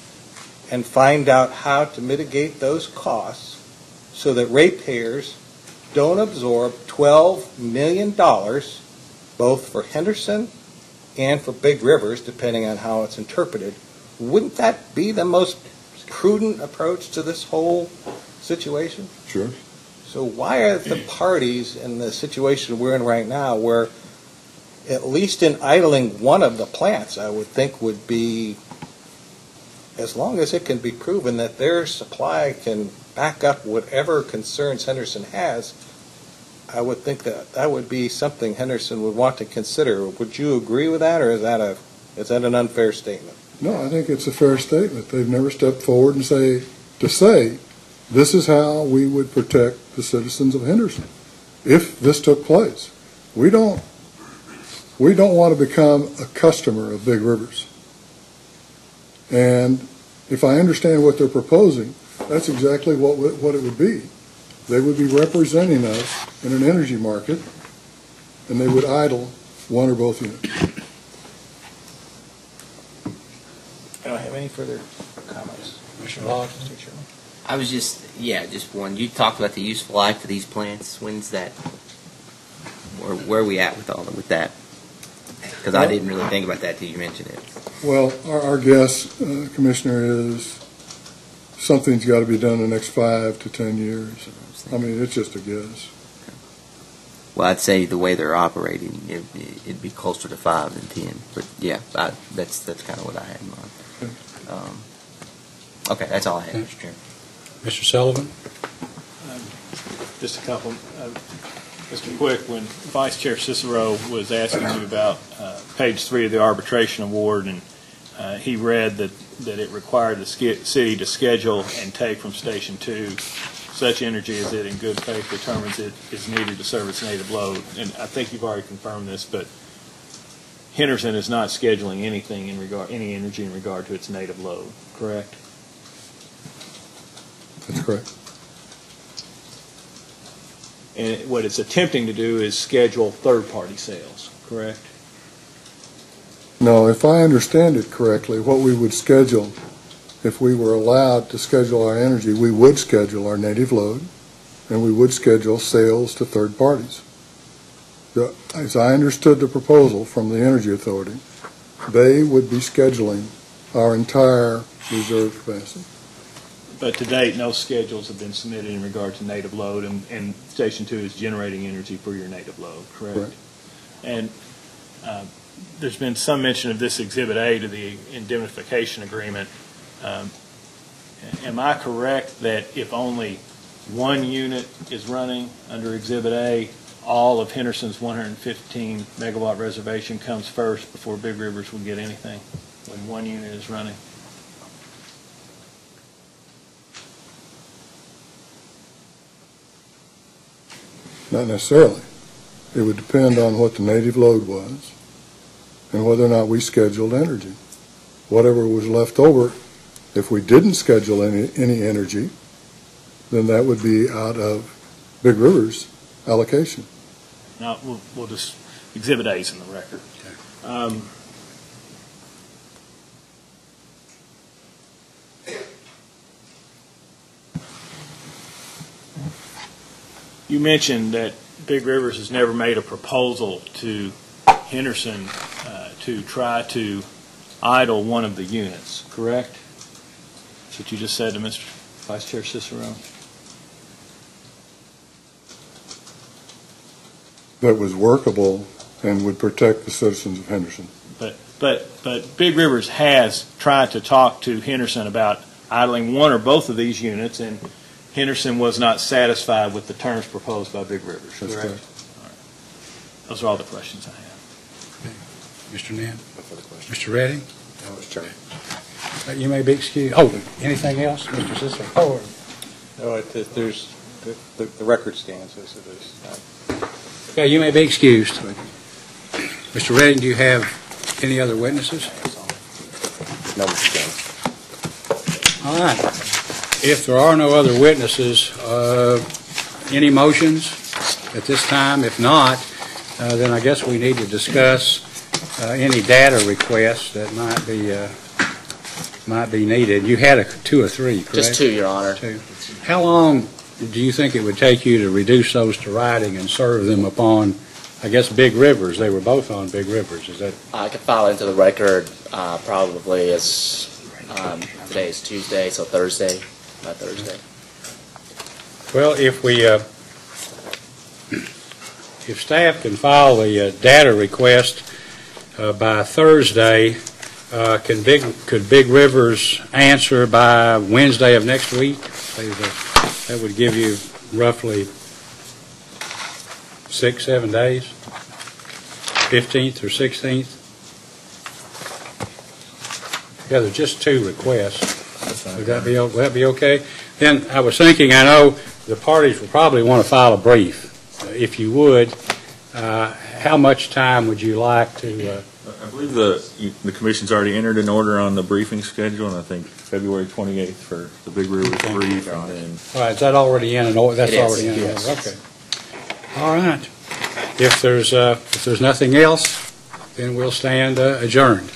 and find out how to mitigate those costs so that ratepayers don't absorb $12 million, both for Henderson and for Big Rivers, depending on how it's interpreted? Wouldn't that be the most prudent approach to this whole situation? Sure. So why are the parties in the situation we're in right now, where at least in idling one of the plants, I would think would be, as long as it can be proven that their supply can back up whatever concerns Henderson has, I would think that that would be something Henderson would want to consider. Would you agree with that, or is that an unfair statement? No, I think it's a fair statement. They've never stepped forward and say this is how we would protect the citizens of Henderson if this took place. We don't want to become a customer of Big Rivers. And if I understand what they're proposing, that's exactly what it would be. They would be representing us in an energy market, and they would idle one or both units. I don't have any further comments. Mr. Lodge, Mr. Chairman. I was just one. You talked about the useful life of these plants. When's that? Where are we at with that? Because I didn't really think about that till you mentioned it. Well, our guess, Commissioner, is something's got to be done in the next 5 to 10 years. I mean, it's just a guess. Well, I'd say the way they're operating, it'd be closer to 5 than 10. But yeah, that's kind of what I had in mind. Okay, that's all I had, Mr. Chairman. Mr. Sullivan? Just a couple. Mr. Quick, when Vice Chair Cicero was asking you about page 3 of the arbitration award, and he read that it required the city to schedule and take from Station 2 such energy as it in good faith determines it is needed to serve its native load. And I think you've already confirmed this, but Henderson is not scheduling anything any energy in regard to its native load, correct? That's correct. And what it's attempting to do is schedule third-party sales, correct? No, if I understand it correctly, what we would schedule, if we were allowed to schedule our energy, we would schedule our native load, and we would schedule sales to third parties. As I understood the proposal from the Energy Authority, they would be scheduling our entire reserve capacity. But to date, no schedules have been submitted in regard to native load, and Station 2 is generating energy for your native load, correct? Correct. And there's been some mention of this Exhibit A to the indemnification agreement. Am I correct that if only one unit is running under Exhibit A, all of Henderson's 115 megawatt reservation comes first before Big Rivers will get anything when one unit is running? Not necessarily. It would depend on what the native load was and whether or not we scheduled energy. Whatever was left over, if we didn't schedule any energy, then that would be out of Big River's allocation. Now, we'll just, Exhibit A's in the record. Okay. You mentioned that Big Rivers has never made a proposal to Henderson to try to idle one of the units, correct? That's what you just said to Mr. Vice Chair Cicero? That was workable and would protect the citizens of Henderson. But Big Rivers has tried to talk to Henderson about idling one or both of these units, and Henderson was not satisfied with the terms proposed by Big Rivers, correct? That's correct. All right. Those are all the questions I have. Mr. Nant? No further questions. Mr. Redding? No, Mr. Chairman. You may be excused. Oh, anything else, Mr. Cicero? Oh, No, there's, the record stands as it is. yeah, you may be excused. Mr. Redding, do you have any other witnesses? No, Mr. Chairman. All right. If there are no other witnesses, any motions at this time? If not, then I guess we need to discuss any data requests that might be needed. You had two or three, correct? Just two, Your Honor. Two. How long do you think it would take you to reduce those to writing and serve them upon, I guess, Big Rivers? They were both on Big Rivers. Is that? I could file into the record probably as today is Tuesday, so Thursday, by Thursday. Well, if staff can file the data request by Thursday, could Big Rivers answer by Wednesday of next week? That would give you roughly 6-7 days, 15th or 16th. Yeah, there's just two requests. Would that be okay? Then I was thinking, I know the parties will probably want to file a brief. If you would, how much time would you like to? I believe the commission's already entered an order on the briefing schedule, and I think February 28th for the Big Rivers brief. And then All right, is that already in? That's It is, already in. yes. Okay. All right. If there's nothing else, then we'll stand adjourned.